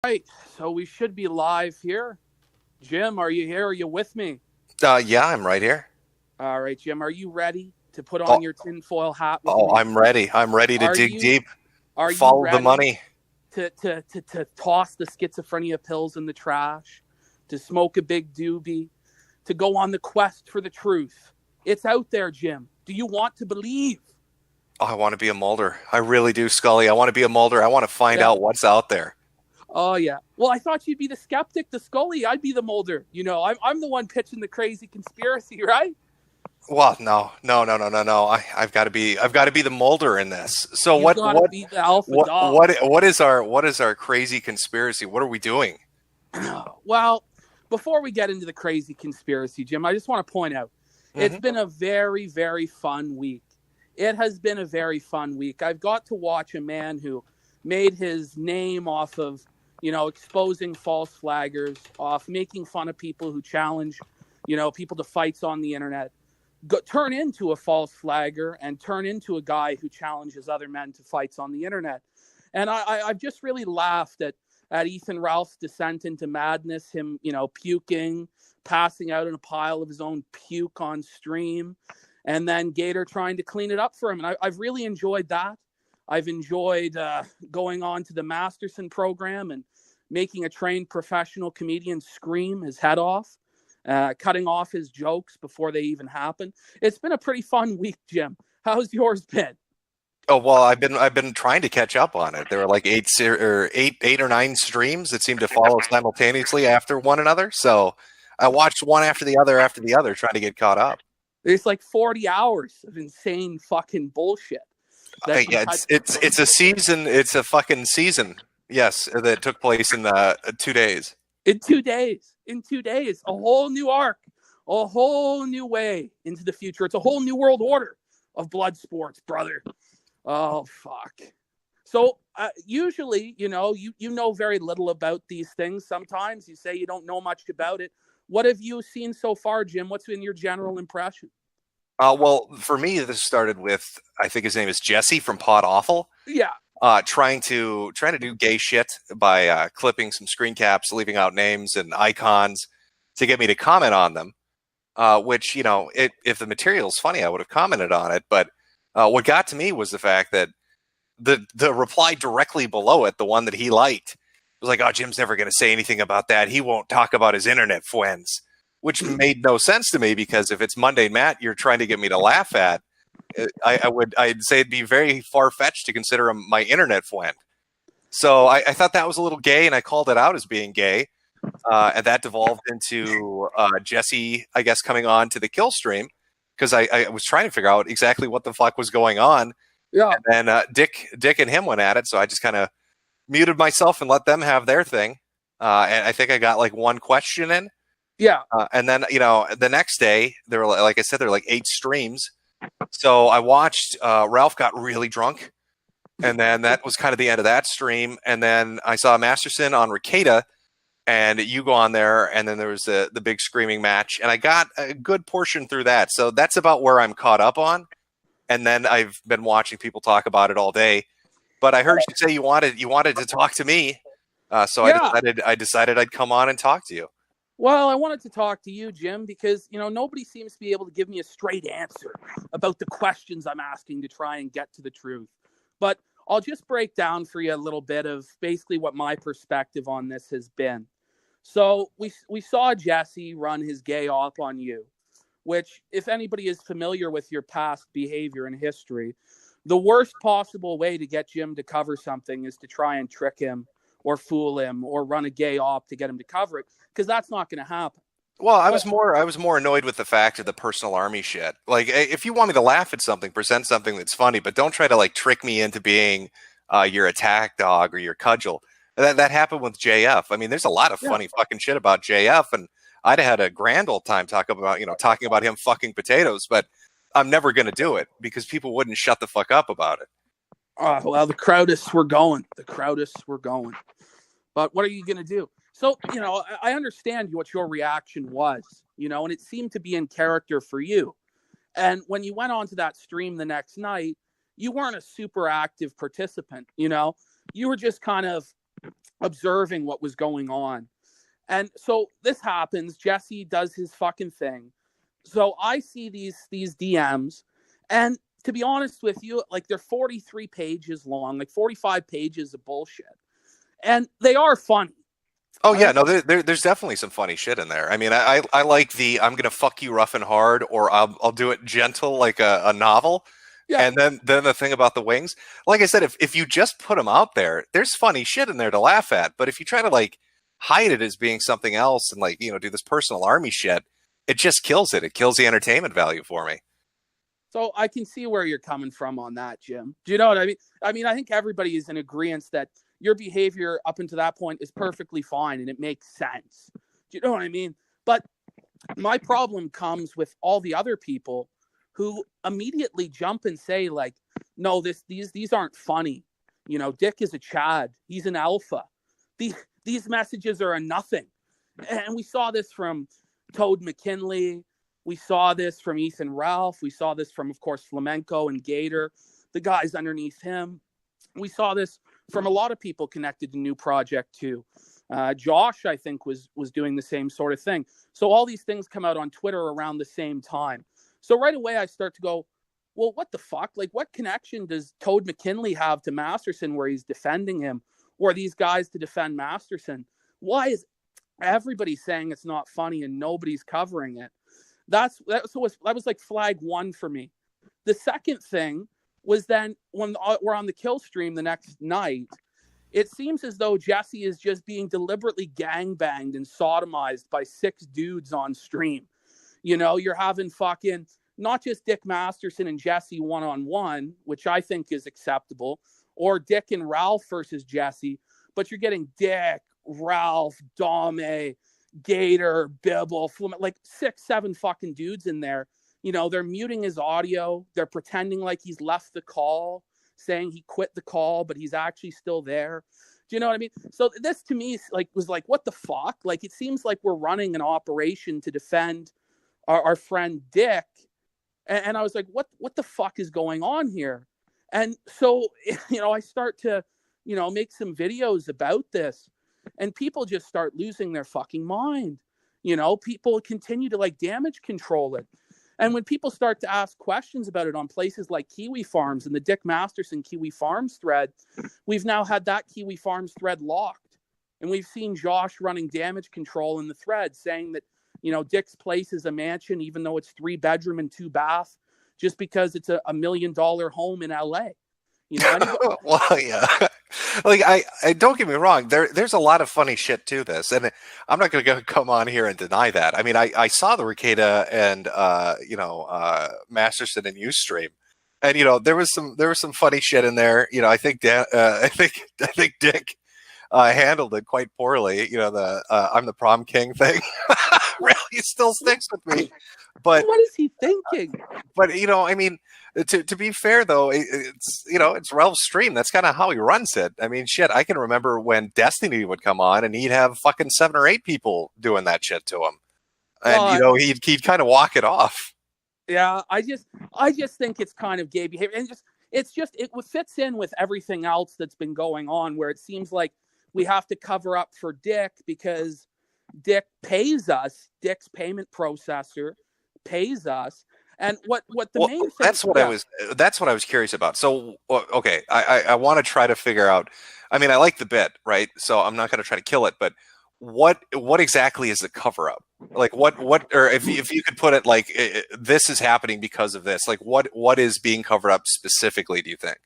Right, so we should be live here. Jim, are you here? Are you with me? Yeah, I'm right here. All right, Jim, are you ready to put on Oh, your tinfoil hat with oh, me? I'm ready. I'm ready to Are dig you deep, are you follow the ready money. to toss the schizophrenia pills in the trash, to smoke a big doobie, to go on the quest for the truth? It's out there, Jim. Do you want to believe? Oh, I want to be a Mulder. I really do, Scully. I want to be a Mulder. I want to find Yeah. out what's out there. Oh yeah. Well, I thought you'd be the skeptic, the Scully. I'd be the Mulder. I'm the one pitching the crazy conspiracy, right? Well, no, no, no, no, no, no. I've got to be the Mulder in this. So You've what, got to what, be the alpha what, dog. what is our crazy conspiracy? What are we doing? Well, before we get into the crazy conspiracy, Jim, I just want to point out it's Hmm. been a very, very fun week. It has been a very fun week. I've got to watch a man who made his name off of, exposing false flaggers, off making fun of people who challenge, people to fights on the internet, turn into a false flagger and turn into a guy who challenges other men to fights on the internet. And I've just really laughed at Ethan Ralph's descent into madness, him, puking, passing out in a pile of his own puke on stream, and then Gator trying to clean it up for him. And I've really enjoyed that. I've enjoyed going on to the Masterson program and making a trained professional comedian scream his head off, cutting off his jokes before they even happen. It's been a pretty fun week, Jim. How's yours been? Oh well, I've been trying to catch up on it. There were like eight or nine streams that seemed to follow simultaneously after one another. So I watched one after the other, trying to get caught up. There's like 40 hours of insane fucking bullshit that you Yeah, had it's a season. It's a fucking season. Yes, that took place in 2 days. in 2 days. In 2 days, a whole new arc, a whole new way into the future. It's a whole new world order of blood sports, brother. Oh fuck. So usually, you know very little about these things. Sometimes you say you don't know much about it. What have you seen so far, Jim? What's been your general impression? Well, for me, this started with, I think his name is Jesse from Pod Awful, Yeah, trying to do gay shit by clipping some screen caps, leaving out names and icons to get me to comment on them. Which, if the material's funny, I would have commented on it. But what got to me was the fact that the reply directly below it, the one that he liked, was like, "Oh, Jim's never going to say anything about that. He won't talk about his internet friends," which made no sense to me, because if it's Monday Matt you're trying to get me to laugh at, I'd say it'd be very far fetched to consider him my internet friend. So I thought that was a little gay, and I called it out as being gay. And that devolved into Jesse, I guess, coming on to the kill stream, because I was trying to figure out exactly what the fuck was going on. yeah. And then Dick and him went at it, so I just kind of muted myself and let them have their thing. And I think I got like one question in. Yeah. And then, the next day, there were, like I said, there were like 8 streams. So I watched Ralph got really drunk. And then that was kind of the end of that stream. And then I saw Masterson on Ricada, and you go on there, and then there was the big screaming match. And I got a good portion through that. So that's about where I'm caught up on. And then I've been watching people talk about it all day. But I heard you say you wanted to talk to me. So Yeah. I decided I'd come on and talk to you. Well, I wanted to talk to you, Jim, because, nobody seems to be able to give me a straight answer about the questions I'm asking to try and get to the truth. But I'll just break down for you a little bit of basically what my perspective on this has been. So we saw Jesse run his gay op on you, which, if anybody is familiar with your past behavior and history, the worst possible way to get Jim to cover something is to try and trick him or fool him or run a gay op to get him to cover it, because that's not going to happen. Well, I was more annoyed with the fact of the personal army shit. Like, if you want me to laugh at something, present something that's funny, but don't try to like trick me into being your attack dog or your cudgel. That happened with JF. I mean, there's a lot of funny fucking shit about JF, and I'd had a grand old time talking about him fucking potatoes, but I'm never going to do it because people wouldn't shut the fuck up about it. Well, the crowdists were going. But what are you going to do? So, I understand what your reaction was, and it seemed to be in character for you. And when you went on to that stream the next night, you weren't a super active participant, You were just kind of observing what was going on. And so this happens. Jesse does his fucking thing. So I see these DMs, and to be honest with you, like they're 43 pages long, like 45 pages of bullshit, and they are funny. Oh yeah, no, there's definitely some funny shit in there. I mean, I like the I'm gonna fuck you rough and hard, or I'll do it gentle like a novel. Yeah. And then the thing about the wings, like I said, if you just put them out there, there's funny shit in there to laugh at. But if you try to like hide it as being something else and like, you know, do this personal army shit, it just kills it. It kills the entertainment value for me. So I can see where you're coming from on that, Jim. Do you know what I mean? I mean, I think everybody is in agreement that your behavior up until that point is perfectly fine and it makes sense. Do you know what I mean? But my problem comes with all the other people who immediately jump and say, like, no, these aren't funny. You know, Dick is a Chad. He's an alpha. These messages are a nothing. And we saw this from Toad McKinley. We saw this from Ethan Ralph. We saw this from, of course, Flamenco and Gator, the guys underneath him. We saw this from a lot of people connected to New Project too. Josh, I think, was doing the same sort of thing. So all these things come out on Twitter around the same time. So right away I start to go, well, what the fuck? Like, what connection does Toad McKinley have to Masterson where he's defending him, or these guys to defend Masterson? Why is everybody saying it's not funny and nobody's covering it? That was like flag one for me. The second thing was then when we're on the kill stream the next night, it seems as though Jesse is just being deliberately gangbanged and sodomized by 6 dudes on stream. You know, you're having fucking not just Dick Masterson and Jesse one-on-one, which I think is acceptable, or Dick and Ralph versus Jesse, but you're getting Dick, Ralph, Dame, Gator, Bibble, like 6, 7 fucking dudes in there. You know, they're muting his audio. They're pretending like he's left the call, saying he quit the call, but he's actually still there. Do you know what I mean? So this to me was like, what the fuck? Like, it seems like we're running an operation to defend our friend Dick. And I was like, what the fuck is going on here? And so, you know, I start to, you know, make some videos about this, and people just start losing their fucking mind. You know, people continue to like damage control it. And when people start to ask questions about it on places like Kiwi Farms and the Dick Masterson Kiwi Farms thread, we've now had that Kiwi Farms thread locked. And we've seen Josh running damage control in the thread saying that, you know, Dick's place is a mansion, even though it's 3 bedroom and 2 bath, just because it's a $1 million home in LA. You know, well, yeah. Like I don't get me wrong. There's a lot of funny shit to this, and I'm not going to come on here and deny that. I mean, I saw the Ricada and Masterson and Ustream, and you know there was some funny shit in there. You know, I think Dick handled it quite poorly. You know, the I'm the prom king thing really still sticks with me. But what is he thinking? But you know, I mean, to be fair though, it's, you know, it's Ralph's stream. That's kind of how he runs it. I mean, shit, I can remember when Destiny would come on and he'd have fucking 7 or 8 people doing that shit to him, and you know, he'd kind of walk it off. Yeah, I just think it's kind of gay behavior, and it fits in with everything else that's been going on, where it seems like we have to cover up for Dick because Dick pays us. Dick's payment processor pays us. And what the main thing, that's what I was curious about. So okay, I want to try to figure out. I mean, I like the bit, right? So I'm not going to try to kill it, but what exactly is the cover up? Like what or if you could put it like this is happening because of this. Like what is being covered up specifically, do you think?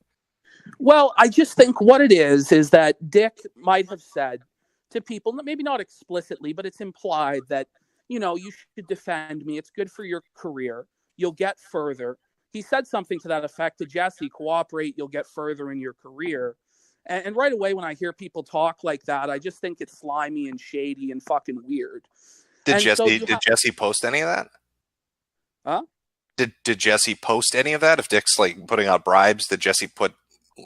Well, I just think what it is that Dick might have said to people, maybe not explicitly, but it's implied that, you know, you should defend me. It's good for your career. You'll get further. He said something to that effect to Jesse, cooperate, you'll get further in your career. And right away, when I hear people talk like that, I just think it's slimy and shady and fucking weird. Did Jesse post any of that? Huh? Did Jesse post any of that? If Dick's like putting out bribes, did Jesse put,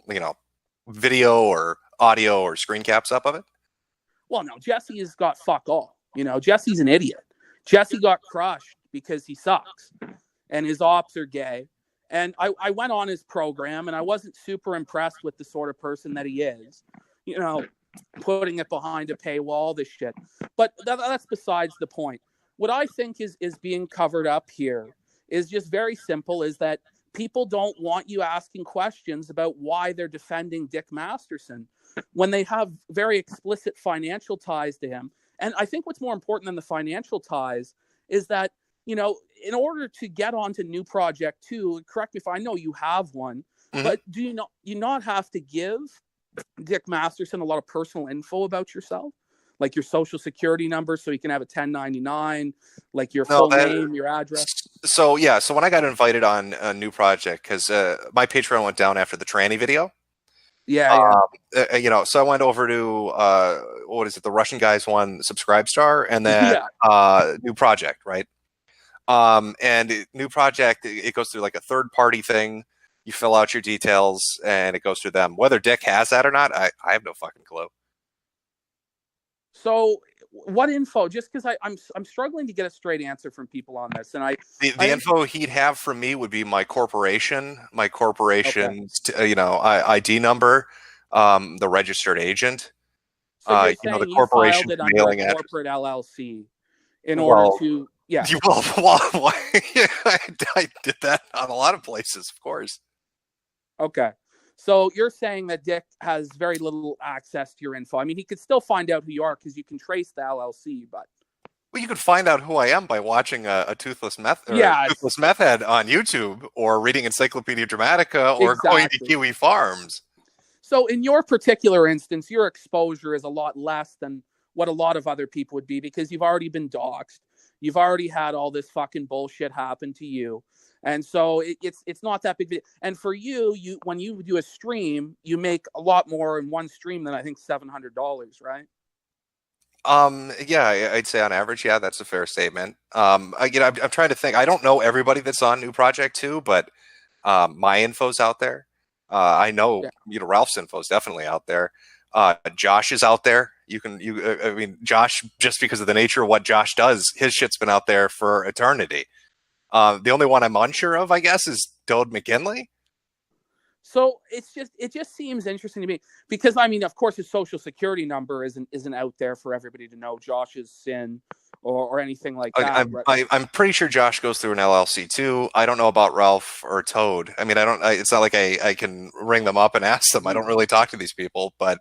you know, video or audio or screen caps up of it? Well, no, Jesse has got fuck all. You know, Jesse's an idiot. Jesse got crushed because he sucks and his ops are gay. And I went on his program and I wasn't super impressed with the sort of person that he is. You know, putting it behind a paywall, this shit. But that's besides the point. What I think is being covered up here is just very simple, is that people don't want you asking questions about why they're defending Dick Masterson when they have very explicit financial ties to him. And I think what's more important than the financial ties is that, you know, in order to get onto New Project 2, correct me if I know you have one, but do you not have to give Dick Masterson a lot of personal info about yourself? Like your social security number so you can have a 1099, like your full name, your address? So, yeah. So when I got invited on a New Project, because my Patreon went down after the tranny video. Yeah. You know, so I went over to, what is it? The Russian guys one, Subscribestar, and then New Project, right? And New Project, it goes through like a third party thing. You fill out your details and it goes through them. Whether Dick has that or not, I have no fucking clue. So what info? Just because I'm struggling to get a straight answer from people on this, and the info he'd have from me would be my corporation's you know, ID number, the registered agent. So you're you know, the saying you corporation filed it under mailing a address. corporate LLC in order to Well, I did that on a lot of places, of course. Okay. So you're saying that Dick has very little access to your info. I mean, he could still find out who you are because you can trace the LLC, but... Well, you could find out who I am by watching a Toothless Meth Head on YouTube, or reading Encyclopedia Dramatica, or going to Kiwi Farms. So in your particular instance, your exposure is a lot less than what a lot of other people would be, because you've already been doxxed. You've already had all this fucking bullshit happen to you. And so it's not that big. And for you, when you do a stream, you make a lot more in one stream than I think $700, right? Yeah, I'd say on average, yeah, that's a fair statement. I'm trying to think. I don't know everybody that's on New Project 2, but my info's out there. I know, Ralph's info is definitely out there. Josh is out there. I mean, Josh, just because of the nature of what Josh does, his shit's been out there for eternity. The only one I'm unsure of, I guess, is Dode McKinley. So it just seems interesting to me, because I mean, of course, his social security number isn't out there for everybody to know Josh's SIN or anything like that. I'm pretty sure Josh goes through an LLC too. I don't know about Ralph or Toad. I mean, it's not like I can ring them up and ask them. I don't really talk to these people, but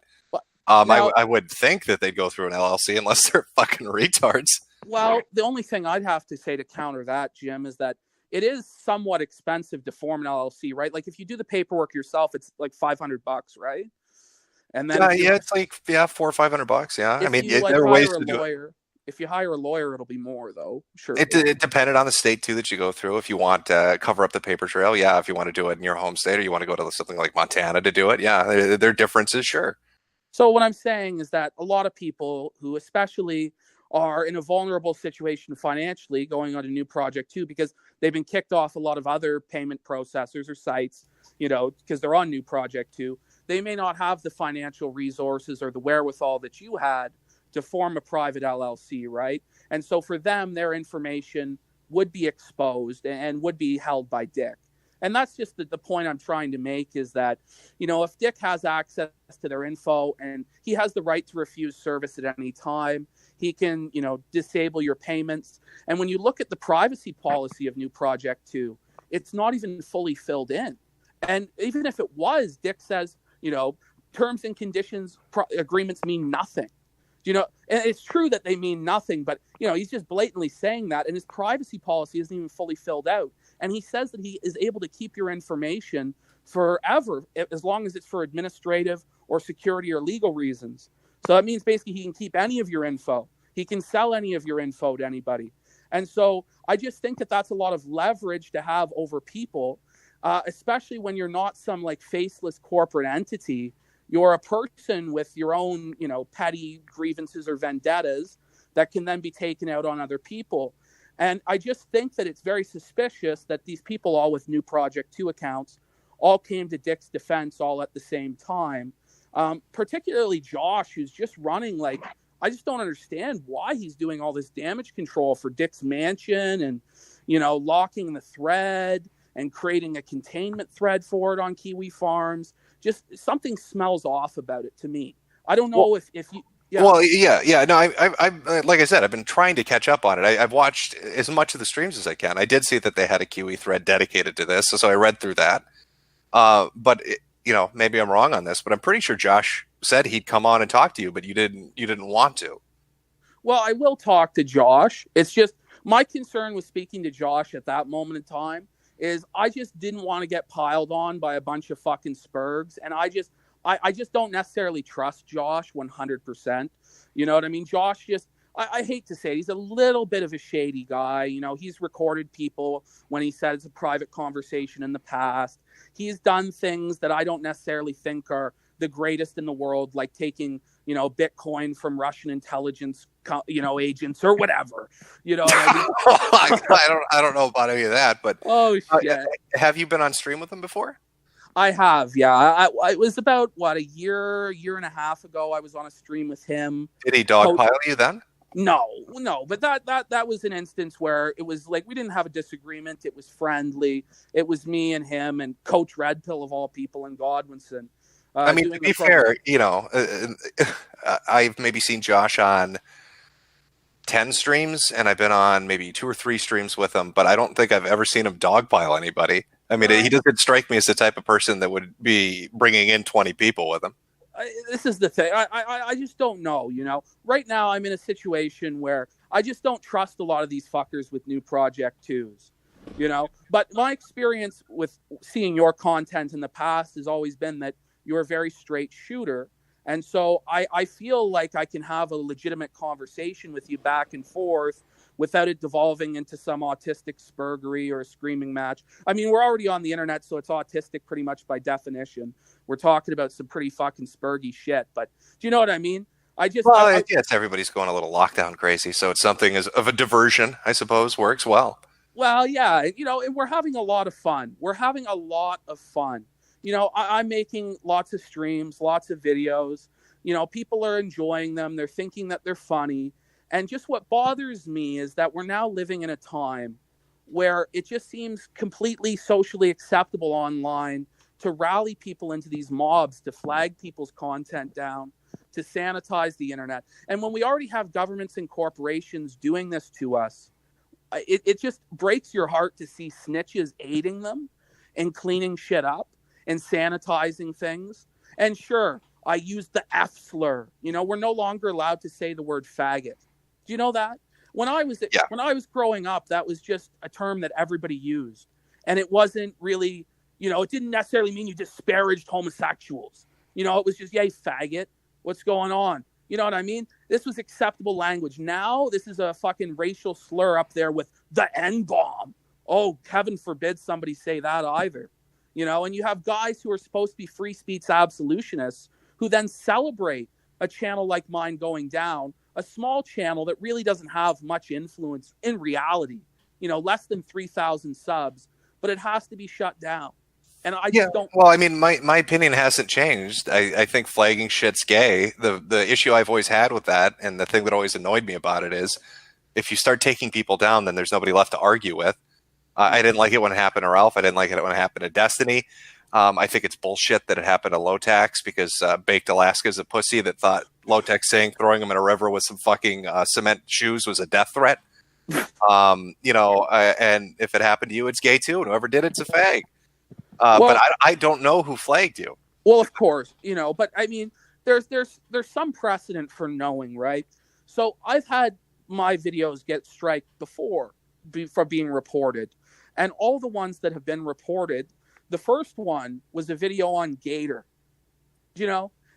I would think that they'd go through an LLC unless they're fucking retards. Well, the only thing I'd have to say to counter that, Jim, is that it is somewhat expensive to form an LLC, right? Like if you do the paperwork yourself, it's like $500, right? And then it's like $400 or $500. Yeah, I mean, there are ways to do it. If you hire a lawyer, it'll be more, though. Sure. It depended on the state too that you go through. If you want to cover up the paper trail, yeah. If you want to do it in your home state, or you want to go to something like Montana to do it, yeah, there are differences, sure. So what I'm saying is that a lot of people who especially are in a vulnerable situation financially going on a New Project 2, because they've been kicked off a lot of other payment processors or sites, because they're on New Project 2, they may not have the financial resources or the wherewithal that you had to form a private LLC, right? And so for them, their information would be exposed and would be held by Dick. And that's just the point I'm trying to make, is that, if Dick has access to their info and he has the right to refuse service at any time, he can, disable your payments. And when you look at the privacy policy of New Project 2, it's not even fully filled in. And even if it was, Dick says, terms and conditions agreements mean nothing. And it's true that they mean nothing, but, he's just blatantly saying that. And his privacy policy isn't even fully filled out. And he says that he is able to keep your information forever, as long as it's for administrative or security or legal reasons. So that means basically he can keep any of your info. He can sell any of your info to anybody. And so I just think that that's a lot of leverage to have over people, especially when you're not some like faceless corporate entity. You're a person with your own, petty grievances or vendettas that can then be taken out on other people. And I just think that it's very suspicious that these people, all with New Project 2 accounts, all came to Dick's defense all at the same time. Particularly Josh, who's just running I just don't understand why he's doing all this damage control for Dick's mansion and, locking the thread and creating a containment thread for it on Kiwi Farms. Just something smells off about it to me. I don't Well, know if you. Yeah. well, yeah. No, like I said, I've been trying to catch up on it. I've watched as much of the streams as I can. I did see that they had a QE thread dedicated to this, so I read through that. But maybe I'm wrong on this, but I'm pretty sure Josh said he'd come on and talk to you, but you didn't want to. Well, I will talk to Josh. It's just my concern with speaking to Josh at that moment in time is I just didn't want to get piled on by a bunch of fucking spurgs, and I just don't necessarily trust Josh 100%. You know what I mean? Josh just I hate to say it, he's a little bit of a shady guy. He's recorded people when he said it's a private conversation in the past. He's done things that I don't necessarily think are the greatest in the world, like taking Bitcoin from Russian intelligence agents or whatever. You know what I mean? I don't know about any of that, but Oh shit. Have you been on stream with him before? I have, yeah. It was about a year and a half ago. I was on a stream with him. Did he dogpile you then? No, but that was an instance where it was like we didn't have a disagreement. It was friendly. It was me and him and Coach Red Pill of all people and Godwinson. I mean, to be fair, I've maybe seen Josh on 10 streams, and I've been on maybe 2 or 3 streams with him, but I don't think I've ever seen him dogpile anybody. I mean, he doesn't strike me as the type of person that would be bringing in 20 people with him. This is the thing. I just don't know, Right now, I'm in a situation where I just don't trust a lot of these fuckers with new Project 2s, But my experience with seeing your content in the past has always been that you're a very straight shooter. And so I feel like I can have a legitimate conversation with you back and forth without it devolving into some autistic spurgery or a screaming match. I mean, we're already on the internet, so it's autistic pretty much by definition. We're talking about some pretty fucking spurgy shit, but do you know what I mean? Yes, everybody's going a little lockdown crazy, so it's something of a diversion, I suppose, works well. Well, yeah, we're having a lot of fun. I'm making lots of streams, lots of videos. People are enjoying them. They're thinking that they're funny. And just what bothers me is that we're now living in a time where it just seems completely socially acceptable online to rally people into these mobs, to flag people's content down, to sanitize the internet. And when we already have governments and corporations doing this to us, it just breaks your heart to see snitches aiding them and cleaning shit up and sanitizing things. And sure, I used the F slur. We're no longer allowed to say the word faggot. Do you know that? When I was growing up, that was just a term that everybody used. And it wasn't really, it didn't necessarily mean you disparaged homosexuals. It was just, yay, faggot. What's going on? You know what I mean? This was acceptable language. Now, this is a fucking racial slur up there with the N-bomb. Oh, heaven forbid somebody say that either. And you have guys who are supposed to be free speech absolutionists who then celebrate a channel like mine going down, a small channel that really doesn't have much influence in reality, less than 3,000 subs, but it has to be shut down. And I just don't. Well, I mean, my opinion hasn't changed. I think flagging shit's gay. The issue I've always had with that, and the thing that always annoyed me about it is if you start taking people down, then there's nobody left to argue with. I didn't like it when it happened to Ralph. I didn't like it when it happened to Destiny. I think it's bullshit that it happened to Low-Tax because Baked Alaska's a pussy that thought Low-Tax saying throwing him in a river with some fucking cement shoes was a death threat. And if it happened to you, it's gay too. And whoever did it's a fag. But I don't know who flagged you. Well, of course, but I mean, there's some precedent for knowing, right? So I've had my videos get striked before for being reported. And all the ones that have been reported, the first one was a video on Gator,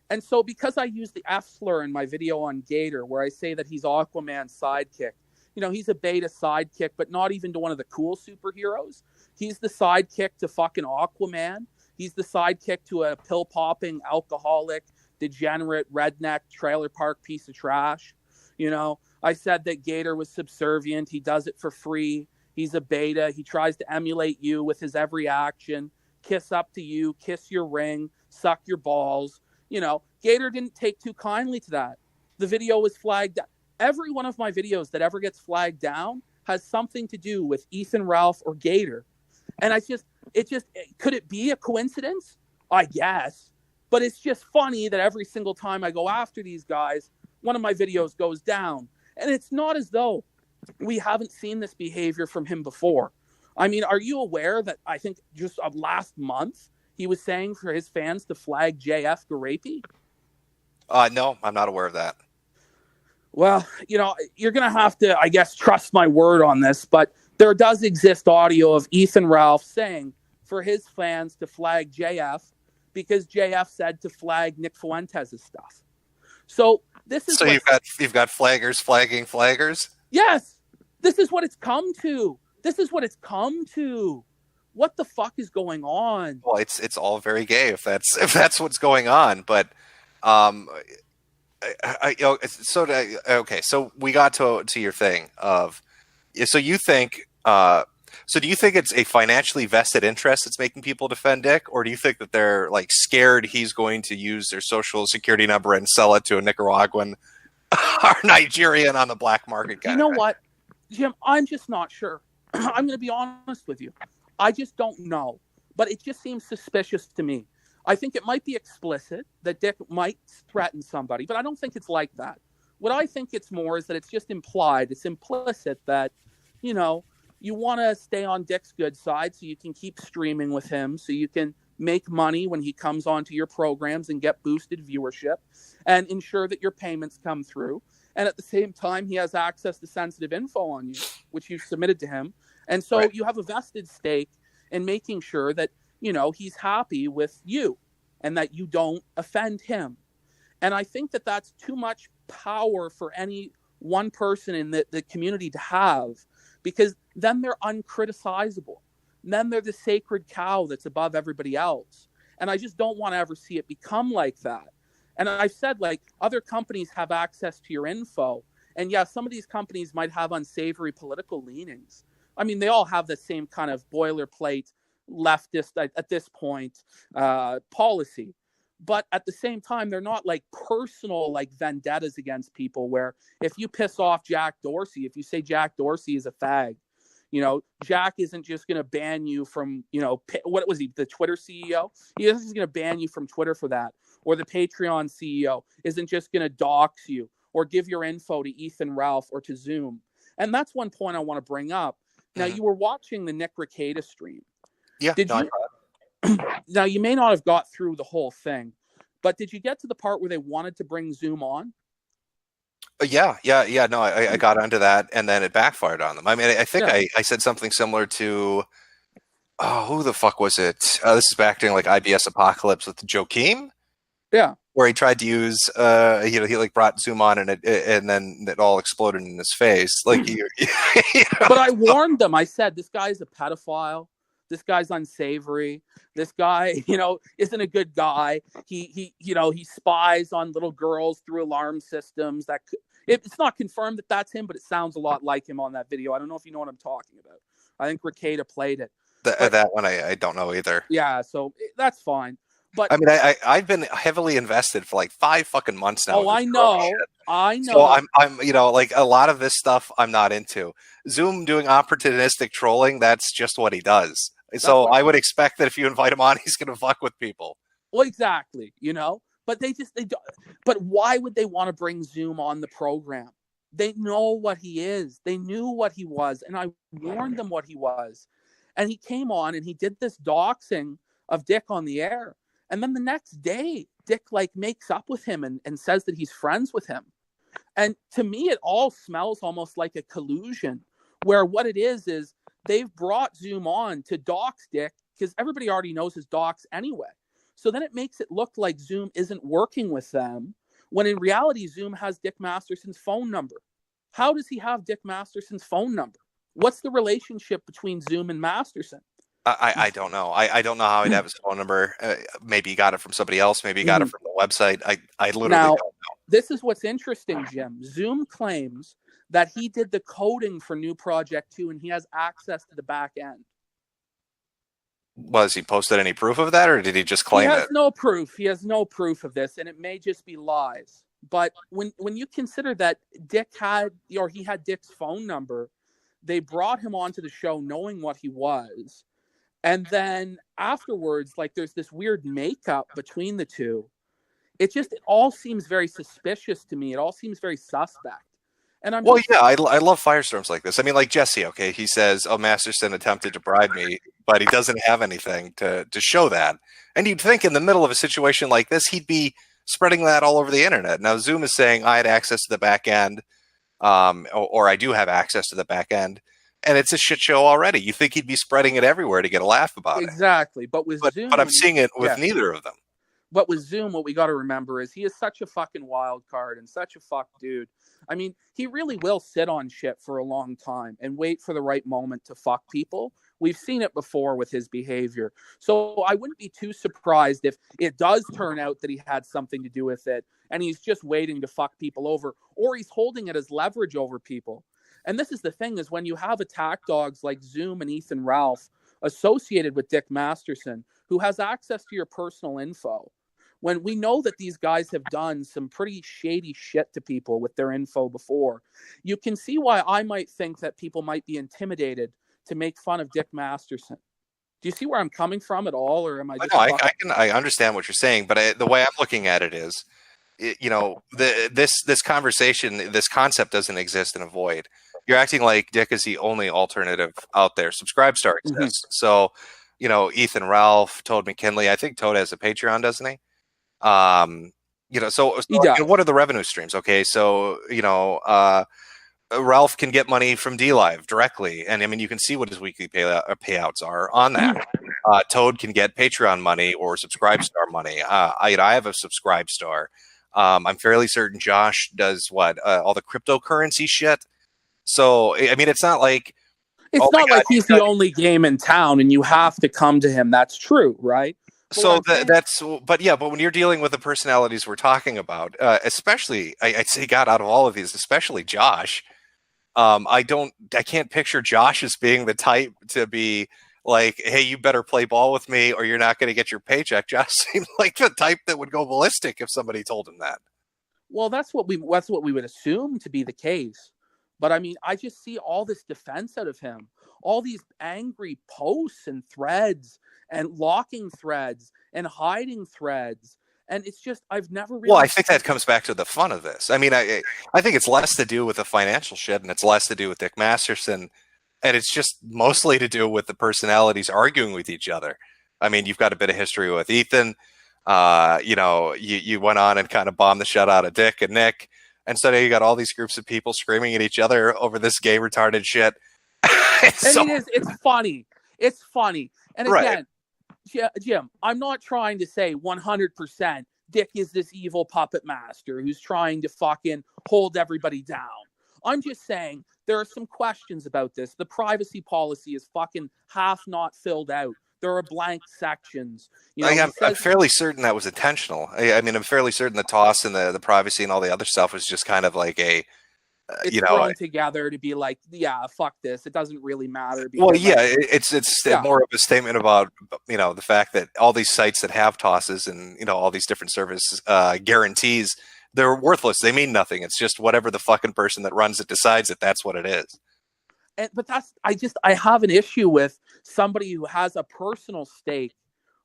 And so because I use the F slur in my video on Gator, where I say that he's Aquaman's sidekick, he's a beta sidekick, but not even to one of the cool superheroes. He's the sidekick to fucking Aquaman. He's the sidekick to a pill-popping, alcoholic, degenerate, redneck, trailer park piece of trash. I said that Gator was subservient. He does it for free. He's a beta. He tries to emulate you with his every action. Kiss up to you, kiss your ring, suck your balls. Gator didn't take too kindly to that. The video was flagged. Every one of my videos that ever gets flagged down has something to do with Ethan, Ralph, or Gator. And could it be a coincidence? I guess. But it's just funny that every single time I go after these guys, one of my videos goes down. And it's not as though we haven't seen this behavior from him before. I mean, are you aware that I think just of last month, he was saying for his fans to flag JF Garapi? No, I'm not aware of that. Well, you're going to have to, I guess, trust my word on this, but there does exist audio of Ethan Ralph saying for his fans to flag JF because JF said to flag Nick Fuentes' stuff. So this is you've got flaggers flagging flaggers? Yes. This is what it's come to. What the fuck is going on? Well, it's all very gay if that's what's going on, but so we got to your thing of, so you think, so do you think it's a financially vested interest that's making people defend Dick, or do you think that they're like scared he's going to use their social security number and sell it to a Nicaraguan or Nigerian on the black market guy? You know what, Jim, I'm just not sure. I'm going to be honest with you. I just don't know, but it just seems suspicious to me. I think it might be explicit that Dick might threaten somebody, but I don't think it's like that. What I think it's more is that it's just implied. It's implicit that, you want to stay on Dick's good side so you can keep streaming with him, so you can make money when he comes onto your programs and get boosted viewership and ensure that your payments come through. And at the same time, he has access to sensitive info on you, which you've submitted to him. And so right. You have a vested stake in making sure that he's happy with you and that you don't offend him. And I think that that's too much power for any one person in the community to have, because then they're uncriticizable. Then they're the sacred cow that's above everybody else. And I just don't want to ever see it become like that. And I've said, like, other companies have access to your info. And yeah, some of these companies might have unsavory political leanings. I mean, they all have the same kind of boilerplate leftist at this point policy, but at the same time they're not like personal like vendettas against people where if you piss off Jack Dorsey, if you say Jack Dorsey is a fag, Jack isn't just going to ban you from, what was he, the Twitter CEO? He isn't just going to ban you from Twitter for that, or the Patreon CEO isn't just going to dox you or give your info to Ethan Ralph or to Zoom. And that's one point I want to bring up. Now, you were watching the Nick Rekieta stream. Yeah. Now, you may not have got through the whole thing, but did you get to the part where they wanted to bring Zoom on? Yeah. No, I got onto that, and then it backfired on them. I mean, I think I said something similar to, who the fuck was it? This is back during like IBS Apocalypse with Joakim. Yeah. Where he tried to use, he like brought Zoom on, and then it all exploded in his face. Like, But I warned them. I said, this guy's a pedophile. This guy's unsavory. This guy, isn't a good guy. He spies on little girls through alarm systems. It's not confirmed that that's him, but it sounds a lot like him on that video. I don't know if you know what I'm talking about. I think Rekieta played it. That one I don't know either. Yeah, so that's fine. But I mean, I've been heavily invested for like 5 fucking months now. Oh, I know. So I'm like a lot of this stuff I'm not into. Zoom doing opportunistic trolling, that's just what he does. So I would expect that if you invite him on, he's going to fuck with people. Well, exactly, But they don't. But why would they want to bring Zoom on the program? They know what he is. They knew what he was, and I warned them what he was. And he came on and he did this doxing of Dick on the air. And then the next day, Dick like makes up with him and says that he's friends with him. And to me, it all smells almost like a collusion, where what it is they've brought Zoom on to dox Dick because everybody already knows his dox anyway. So then it makes it look like Zoom isn't working with them, when in reality, Zoom has Dick Masterson's phone number. How does he have Dick Masterson's phone number? What's the relationship between Zoom and Masterson? I don't know. I don't know how he'd have his phone number. Maybe he got it from somebody else. Maybe he got it from the website. I literally don't know. This is what's interesting, Jim. Zoom claims that he did the coding for New Project 2 and he has access to the back end. Was he posted any proof of that, or did he just claim it? He has no proof. He has no proof of this, and it may just be lies. But when you consider that he had Dick's phone number, they brought him onto the show knowing what he was. And then afterwards, like there's this weird makeup between the two. It all seems very suspicious to me. It all seems very suspect. And I'm Well, just yeah, I love firestorms like this. I mean, like Jesse, okay, he says, "Oh, Masterson attempted to bribe me," but he doesn't have anything to show that. And you'd think in the middle of a situation like this, he'd be spreading that all over the internet. Now, Zoom is saying I had access to the back end, or I do have access to the back end, and it's a shit show already. You think he'd be spreading it everywhere to get a laugh about it, exactly. But with but I'm Zoom, seeing it with yeah. neither of them. But with Zoom, what we got to remember is he is such a fucking wild card and such a fuck dude. I mean, he really will sit on shit for a long time and wait for the right moment to fuck people. We've seen it before with his behavior. So I wouldn't be too surprised if it does turn out that he had something to do with it and he's just waiting to fuck people over, or he's holding it as leverage over people. And this is the thing, is when you have attack dogs like Zoom and Ethan Ralph associated with Dick Masterson, who has access to your personal info, when we know that these guys have done some pretty shady shit to people with their info before, you can see why I might think that people might be intimidated to make fun of Dick Masterson. Do you see where I'm coming from at all, or am I just? No, I understand what you're saying, but the way I'm looking at it is, this conversation, this concept doesn't exist in a void. You're acting like Dick is the only alternative out there. Subscribestar exists. Mm-hmm. So, Ethan Ralph, Toad McKinley. I think Toad has a Patreon, doesn't he? So what are the revenue streams? Okay, so Ralph can get money from DLive directly, and I mean you can see what his weekly payouts are on that. Toad can get Patreon money or Subscribestar money. I have a Subscribestar. I'm fairly certain Josh does all the cryptocurrency shit. So I mean, it's not like he's the only game in town, and you have to come to him. That's true, right? So but when you're dealing with the personalities we're talking about, especially, I'd say, God, out of all of these, especially Josh, I can't picture Josh as being the type to be like, hey, you better play ball with me or you're not going to get your paycheck. Josh seemed like the type that would go ballistic if somebody told him that. Well, that's what we would assume to be the case. But I mean, I just see all this defense out of him, all these angry posts and threads and locking threads and hiding threads. And it's just, I've never really... Well, I think that comes back to the fun of this. I mean, I think it's less to do with the financial shit and it's less to do with Dick Masterson. And it's just mostly to do with the personalities arguing with each other. I mean, you've got a bit of history with Ethan. You went on and kind of bombed the shit out of Dick and Nick. And so now you got all these groups of people screaming at each other over this gay retarded shit. It's funny. It's funny. And again, right. Jim, I'm not trying to say 100% Dick is this evil puppet master who's trying to fucking hold everybody down. I'm just saying there are some questions about this. The privacy policy is fucking half not filled out. There are blank sections. I'm fairly certain that was intentional. I mean, I'm fairly certain the toss and the privacy and all the other stuff was just kind of like it's thrown together to be like, yeah, fuck this. It doesn't really matter. Well, yeah, it's more of a statement about, the fact that all these sites that have tosses and, all these different service guarantees, they're worthless. They mean nothing. It's just whatever the fucking person that runs it decides that that's what it is. But I have an issue with somebody who has a personal stake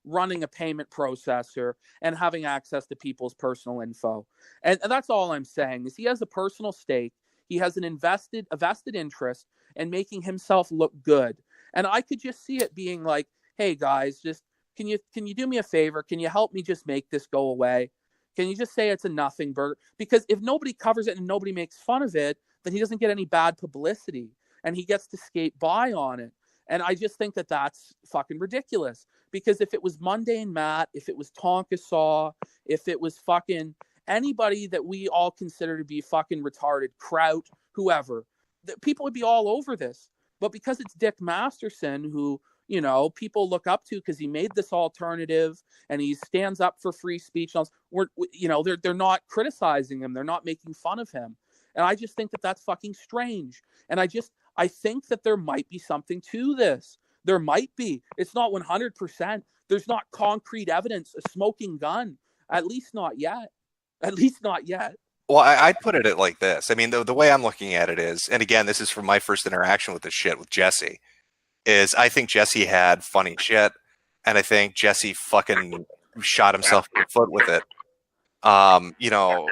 running a payment processor and having access to people's personal info. And that's all I'm saying is he has a personal stake. He has a vested interest in making himself look good. And I could just see it being like, hey guys, just can you do me a favor? Can you help me just make this go away? Can you just say it's a nothing burger? Because if nobody covers it and nobody makes fun of it, then he doesn't get any bad publicity and he gets to skate by on it. And I just think that that's fucking ridiculous. Because if it was Mundane Matt, if it was Tonka Saw, if it was fucking anybody that we all consider to be fucking retarded, Kraut, whoever, people would be all over this. But because it's Dick Masterson, who, people look up to because he made this alternative and he stands up for free speech, they're not criticizing him. They're not making fun of him. And I just think that that's fucking strange. And I think that there might be something to this. There might be. It's not 100%. There's not concrete evidence, a smoking gun. At least not yet. Well, I'd put it like this. I mean, the way I'm looking at it is, and again, this is from my first interaction with this shit with Jesse. is I think Jesse had funny shit, and I think Jesse fucking shot himself in the foot with it. You know,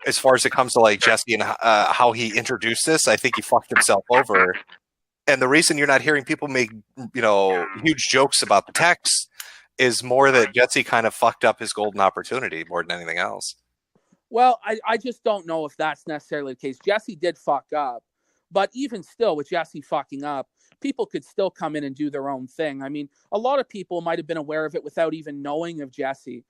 as far as it comes to like Jesse and how he introduced this, I think he fucked himself over. And the reason you're not hearing people make, you know, huge jokes about the text is more that Jesse kind of fucked up his golden opportunity more than anything else. Well, I just don't know if that's necessarily the case. Jesse did fuck up, but even still, with Jesse fucking up, people could still come in and do their own thing. I mean, a lot of people might have been aware of it without even knowing of Jesse.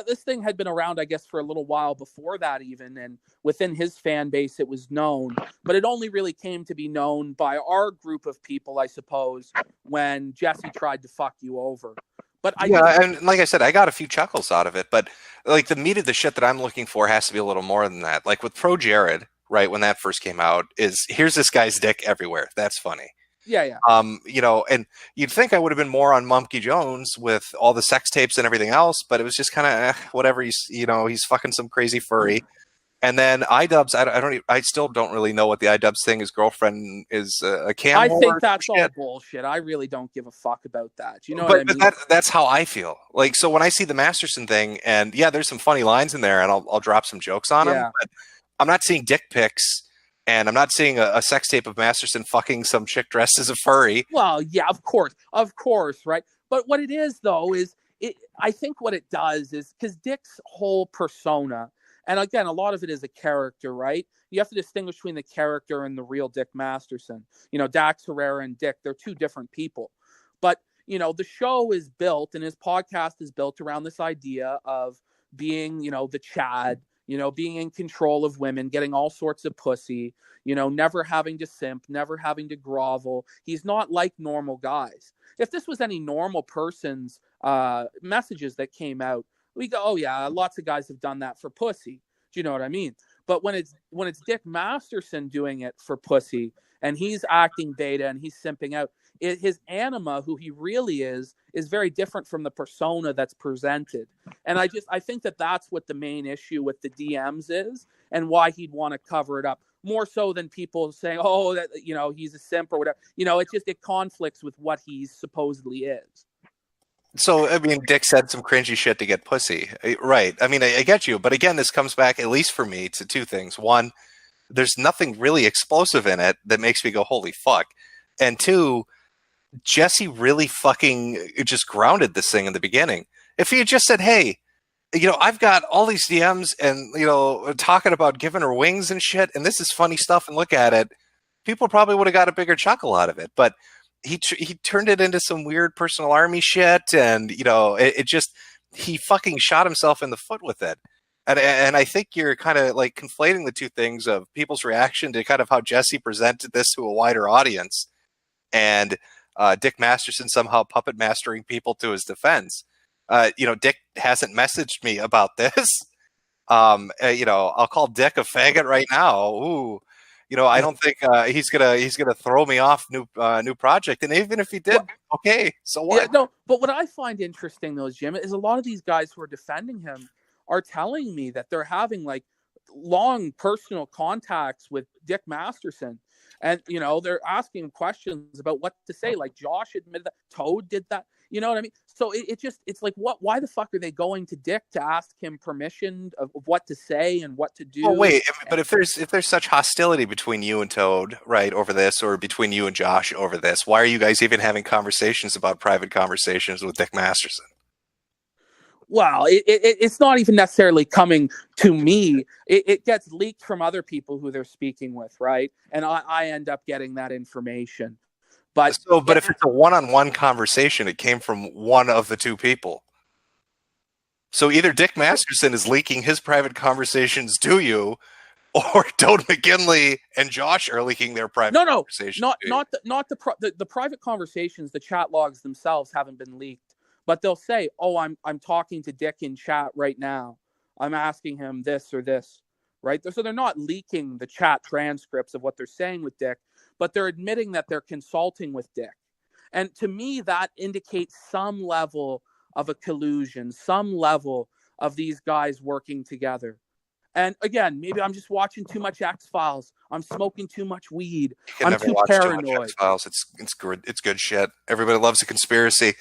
This thing had been around, I guess, for a little while before that even, and within his fan base it was known, but it only really came to be known by our group of people, I suppose, when Jesse tried to fuck you over. But and like I said, I got a few chuckles out of it, but like the meat of the shit that I'm looking for has to be a little more than that. Like with Pro Jared, right, when that first came out, is here's this guy's dick everywhere. That's funny. Yeah. You know, and you'd think I would have been more on Mumkey Jones with all the sex tapes and everything else, but it was just kind of whatever. He's fucking some crazy furry. And then iDubbbz, I still don't really know what the iDubbbz thing. His girlfriend is a cam. I think that's all bullshit. I really don't give a fuck about that. You know what I mean? But that's how I feel. Like, so when I see the Masterson thing, and yeah, there's some funny lines in there, and I'll drop some jokes on them. But I'm not seeing dick pics. And I'm not seeing a sex tape of Masterson fucking some chick dressed as a furry. Well, yeah, of course, right? But what it is, though, is I think what it does is because Dick's whole persona, and again, a lot of it is a character, right? You have to distinguish between the character and the real Dick Masterson. You know, Dax Herrera and Dick, they're two different people. But, you know, the show is built and his podcast is built around this idea of being, you know, the Chad, you know, being in control of women, getting all sorts of pussy, you know, never having to simp, never having to grovel. He's not like normal guys. If this was any normal person's messages that came out, we go, oh yeah, lots of guys have done that for pussy. Do you know what I mean? But when it's Dick Masterson doing it for pussy and he's acting beta and he's simping out, his anima, who he really is very different from the persona that's presented. And I think that that's what the main issue with the DMs is and why he'd want to cover it up more so than people saying, oh, that, you know, he's a simp or whatever. You know, it conflicts with what he supposedly is. So, I mean, Dick said some cringy shit to get pussy. Right. I mean, I get you. But again, this comes back, at least for me, to two things. One, there's nothing really explosive in it that makes me go, holy fuck. And two, Jesse really fucking just grounded this thing in the beginning. If he had just said, hey, you know, I've got all these DMs and, you know, talking about giving her wings and shit, and this is funny stuff, and look at it, people probably would have got a bigger chuckle out of it. But he turned it into some weird personal army shit, and, you know, he fucking shot himself in the foot with it. And I think you're kind of like conflating the two things of people's reaction to kind of how Jesse presented this to a wider audience, and Dick Masterson somehow puppet mastering people to his defense. You know, Dick hasn't messaged me about this. You know, I'll call Dick a faggot right now. Ooh, you know, I don't think he's gonna throw me off new project. And even if he did, okay, so what? Yeah, no, but what I find interesting though, Jim, is a lot of these guys who are defending him are telling me that they're having like long personal contacts with Dick Masterson. And, you know, they're asking him questions about what to say. Like Josh admitted that Toad did that. You know what I mean? So it's like, why the fuck are they going to Dick to ask him permission of what to say and what to do? Oh, wait, but if there's such hostility between you and Toad, right, over this, or between you and Josh over this, why are you guys even having conversations about private conversations with Dick Masterson? Well, it's not even necessarily coming to me. It gets leaked from other people who they're speaking with, right? And I end up getting that information. But if it's a one-on-one conversation, it came from one of the two people. So either Dick Masterson is leaking his private conversations to you, or Toad McGinley and Josh are leaking their private conversations. Not the private conversations. The chat logs themselves haven't been leaked. But they'll say, "Oh, I'm talking to Dick in chat right now. I'm asking him this or this," right? So they're not leaking the chat transcripts of what they're saying with Dick, but they're admitting that they're consulting with Dick. And to me, that indicates some level of a collusion, some level of these guys working together. And again, maybe I'm just watching too much X-Files. I'm smoking too much weed. You can I'm never too watch too much paranoid. X-Files. It's good shit. Everybody loves a conspiracy.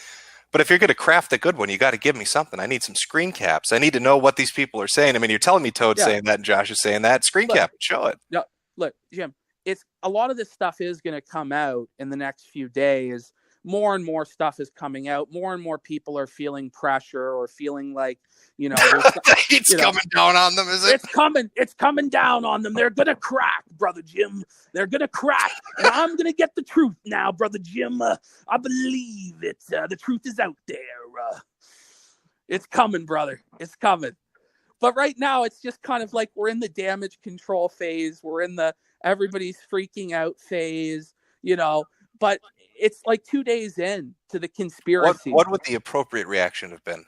But if you're going to craft a good one, you got to give me something. I need some screen caps. I need to know what these people are saying. I mean, you're telling me Toad's saying that and Josh is saying that. Screen cap and show it. No, look, Jim, it's a lot of this stuff is going to come out in the next few days. More and more stuff is coming out. More and more people are feeling pressure or feeling like, it's coming down on them, is it? It's coming down on them. They're going to crack, Brother Jim. They're going to crack. And I'm going to get the truth now, Brother Jim. I believe it. The truth is out there. It's coming, brother. It's coming. But right now, it's just kind of like we're in the damage control phase. We're in the everybody's freaking out phase, but it's like 2 days in to the conspiracy. What would the appropriate reaction have been?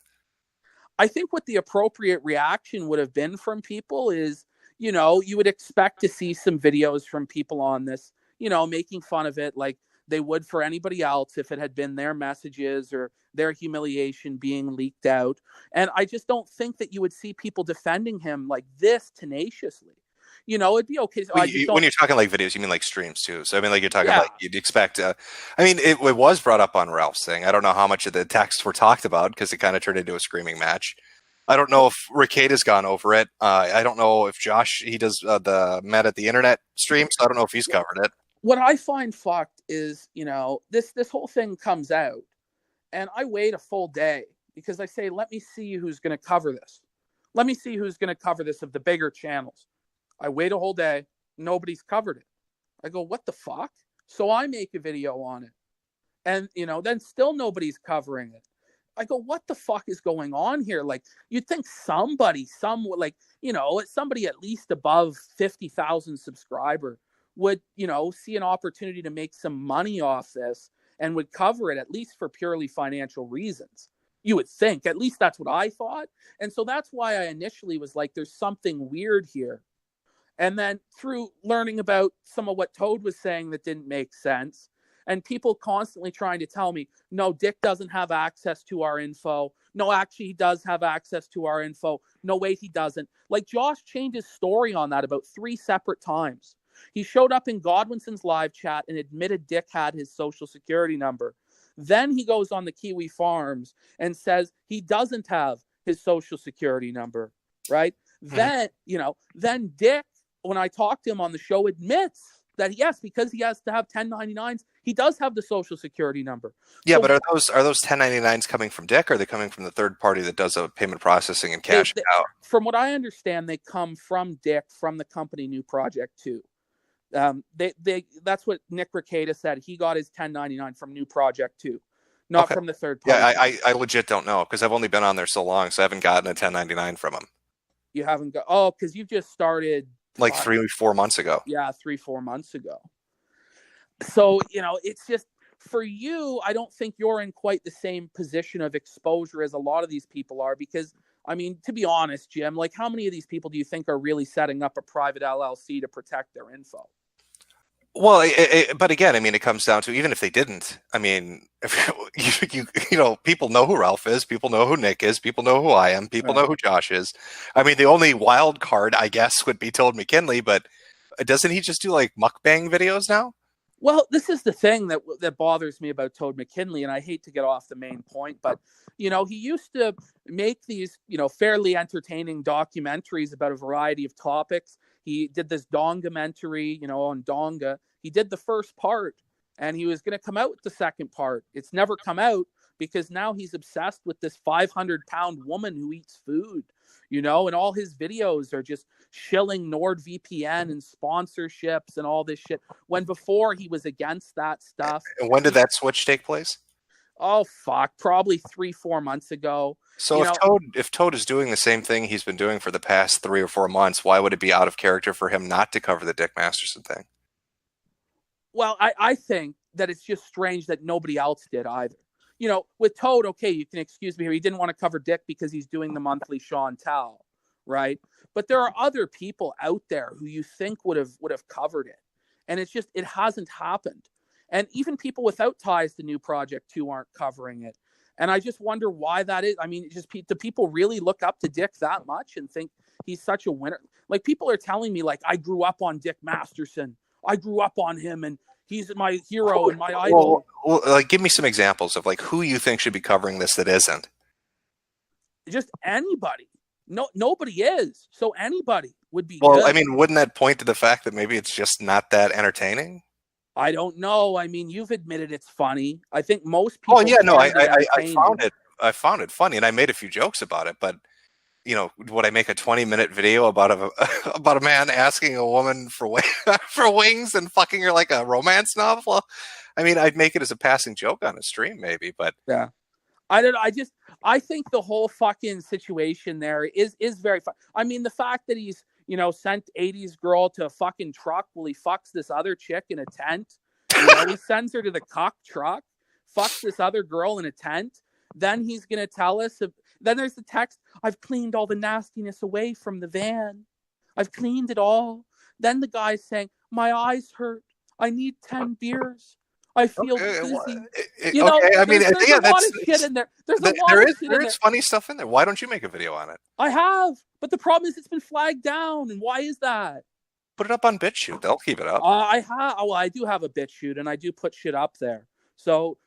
I think what the appropriate reaction would have been from people is, you would expect to see some videos from people on this, making fun of it like they would for anybody else if it had been their messages or their humiliation being leaked out. And I just don't think that you would see people defending him like this tenaciously. It'd be okay. When you're talking like videos, you mean like streams too. So I mean, like you're talking like you'd expect. I mean, it was brought up on Ralph's thing. I don't know how much of the texts were talked about because it kind of turned into a screaming match. I don't know if Rickade has gone over it. I don't know if Josh, he does the Met at the Internet stream, so I don't know if he's covered it. What I find fucked is, this whole thing comes out, and I wait a full day because I say, let me see who's going to cover this. Let me see who's going to cover this of the bigger channels. I wait a whole day. Nobody's covered it. I go, what the fuck? So I make a video on it. And, then still nobody's covering it. I go, what the fuck is going on here? Like, you'd think somebody at least above 50,000 subscriber would, see an opportunity to make some money off this and would cover it at least for purely financial reasons. You would think. At least that's what I thought. And so that's why I initially was like, there's something weird here. And then through learning about some of what Toad was saying that didn't make sense, and people constantly trying to tell me, no, Dick doesn't have access to our info. No, actually, he does have access to our info. No, wait, he doesn't. Like, Josh changed his story on that about 3 separate times. He showed up in Godwinson's live chat and admitted Dick had his social security number. Then he goes on the Kiwi Farms and says he doesn't have his social security number, right? Mm-hmm. Then Dick, when I talked to him on the show, admits that yes, because he has to have 1099s, he does have the social security number. Yeah, so, but are those 1099s coming from Dick, or are they coming from the third party that does a payment processing and cash out? From what I understand, they come from Dick, from the company New Project 2. That's what Nick Ricada said. He got his 1099 from New Project 2, not from the third party. Yeah, I legit don't know because I've only been on there so long, so I haven't gotten a 1099 from him. You haven't got because you've just started like 3-4 months ago. Yeah, 3-4 months ago. So, it's just for you, I don't think you're in quite the same position of exposure as a lot of these people are because, I mean, to be honest, Jim, like how many of these people do you think are really setting up a private LLC to protect their info? Well, but again, I mean, it comes down to even if they didn't, I mean, if people know who Ralph is, people know who Nick is, people know who I am, people know who Josh is. I mean, the only wild card, I guess, would be Toad McKinley, but doesn't he just do like mukbang videos now? Well, this is the thing that bothers me about Toad McKinley, and I hate to get off the main point, but he used to make these, fairly entertaining documentaries about a variety of topics. He did this Dongamentary, on Donga. He did the first part, and he was going to come out with the second part. It's never come out because now he's obsessed with this 500-pound woman who eats food, and all his videos are just shilling NordVPN and sponsorships and all this shit. When before he was against that stuff. And when did that switch take place? Oh, fuck. Probably 3-4 months ago. So if Toad is doing the same thing he's been doing for the past 3 or 4 months, why would it be out of character for him not to cover the Dick Masterson thing? Well, I think that it's just strange that nobody else did either. With Toad, okay, you can excuse me here. He didn't want to cover Dick because he's doing the monthly Sean Tao, right? But there are other people out there who you think would have covered it. And it's just, it hasn't happened. And even people without ties to New Project 2 aren't covering it. And I just wonder why that is. I mean, just do people really look up to Dick that much and think he's such a winner? Like, people are telling me, like, I grew up on Dick Masterson. I grew up on him, and he's my hero and my idol. Well, like, give me some examples of like who you think should be covering this that isn't. Just anybody. No, nobody is. So anybody would be. Well, good. I mean, wouldn't that point to the fact that maybe it's just not that entertaining? I don't know. I mean, you've admitted it's funny. I think most people. Oh yeah, no, I found it funny, and I made a few jokes about it. But you know, would I make a 20-minute video about about a man asking a woman for for wings and fucking her like a romance novel? I mean, I'd make it as a passing joke on a stream, maybe. But yeah. I don't know. I think the whole fucking situation there is very fun. I mean, the fact that he's, sent 80s girl to a fucking truck while he fucks this other chick in a tent. He sends her to the cock truck, fucks this other girl in a tent. Then he's going to tell us. Then there's the text, I've cleaned all the nastiness away from the van. I've cleaned it all. Then the guy's saying, my eyes hurt. I need 10 beers. I feel dizzy. I mean, there's a lot of shit in there. There is funny stuff in there. Why don't you make a video on it? I have, but the problem is it's been flagged down. And why is that? Put it up on BitChute. They'll keep it up. I do have a BitChute, and I do put shit up there. So,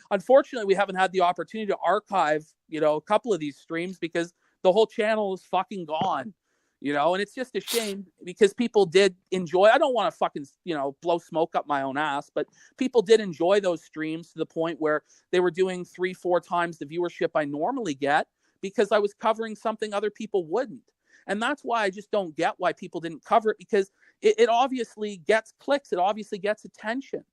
unfortunately, we haven't had the opportunity to archive, a couple of these streams because the whole channel is fucking gone. And it's just a shame because people did enjoy. I don't want to fucking, blow smoke up my own ass, but people did enjoy those streams to the point where they were doing 3-4 times the viewership I normally get because I was covering something other people wouldn't. And that's why I just don't get why people didn't cover it, because it obviously gets clicks. It obviously gets attention.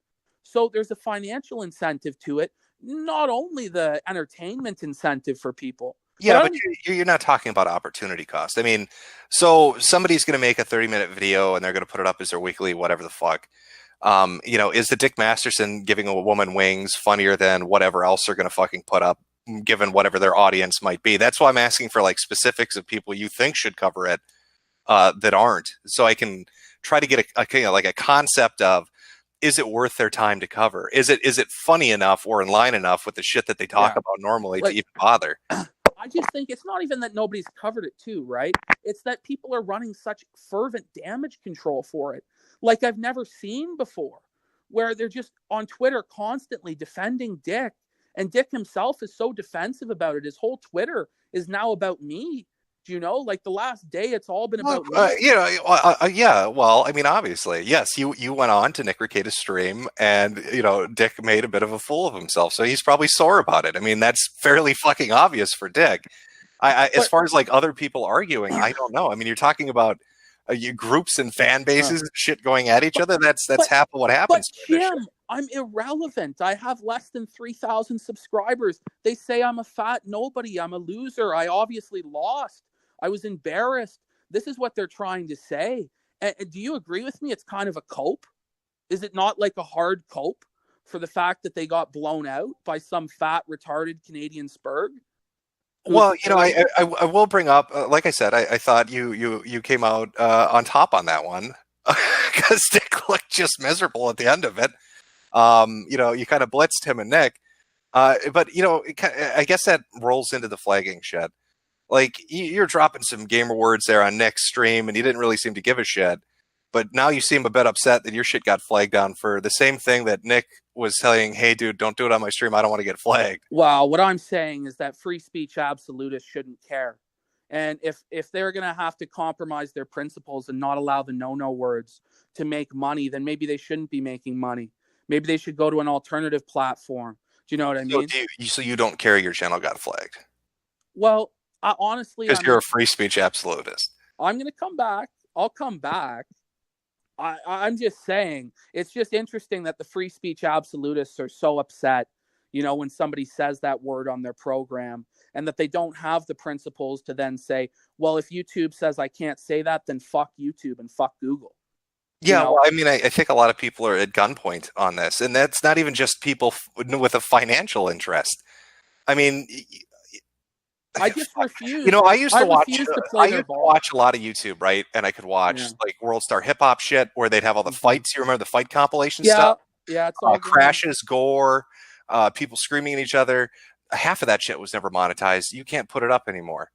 So there's a financial incentive to it, not only the entertainment incentive for people. Yeah, but you're not talking about opportunity cost. I mean, so somebody's going to make a 30-minute video and they're going to put it up as their weekly whatever the fuck. Is the Dick Masterson giving a woman wings funnier than whatever else they're going to fucking put up, given whatever their audience might be? That's why I'm asking for like specifics of people you think should cover it that aren't, so I can try to get a concept of, is it worth their time to cover? Is it funny enough or in line enough with the shit that they talk about normally to even bother? I just think it's not even that nobody's covered it too, right? It's that people are running such fervent damage control for it, like I've never seen before, where they're just on Twitter constantly defending Dick, and Dick himself is so defensive about it. His whole Twitter is now about me. Like the last day, it's all been about me. Well, I mean, obviously, yes, you went on to Nick Rekieta's stream, and Dick made a bit of a fool of himself, so he's probably sore about it. I mean, that's fairly fucking obvious for Dick. As far as like other people arguing, I don't know. I mean, you're talking about groups and fan bases, shit going at each other. That's half of what happens. But Jim, I'm irrelevant. I have less than 3,000 subscribers. They say I'm a fat nobody. I'm a loser. I obviously lost. I was embarrassed. This is what they're trying to say. And do you agree with me? It's kind of a cope. Is it not like a hard cope for the fact that they got blown out by some fat, retarded Canadian spurg? Well, I will bring up, like I said, I thought you came out on top on that one because Dick looked just miserable at the end of it. You kind of blitzed him and Nick, but I guess that rolls into the flagging shit. Like, you're dropping some gamer words there on Nick's stream, and you didn't really seem to give a shit. But now you seem a bit upset that your shit got flagged down for the same thing that Nick was saying, hey, dude, don't do it on my stream. I don't want to get flagged. Well, what I'm saying is that free speech absolutists shouldn't care. And if they're going to have to compromise their principles and not allow the no-no words to make money, then maybe they shouldn't be making money. Maybe they should go to an alternative platform. Do you know what I mean? So you don't care your channel got flagged? Well, honestly, because you're a free speech absolutist. I'm going to come back. I'll come back. I'm just saying, it's just interesting that the free speech absolutists are so upset, when somebody says that word on their program, and that they don't have the principles to then say, well, if YouTube says I can't say that, then fuck YouTube and fuck Google. Yeah, well, I mean, I think a lot of people are at gunpoint on this, and that's not even just people with a financial interest. I mean, I just refuse. I used to watch a lot of YouTube, right? And I could watch like World Star Hip Hop shit where they'd have all the fights. You remember the fight compilation stuff? Yeah, it's all crashes, gore, people screaming at each other. half of that shit was never monetized. You can't put it up anymore.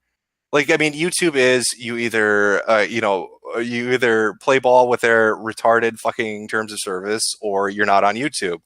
Like, I mean, YouTube is you either play ball with their retarded fucking terms of service or you're not on YouTube.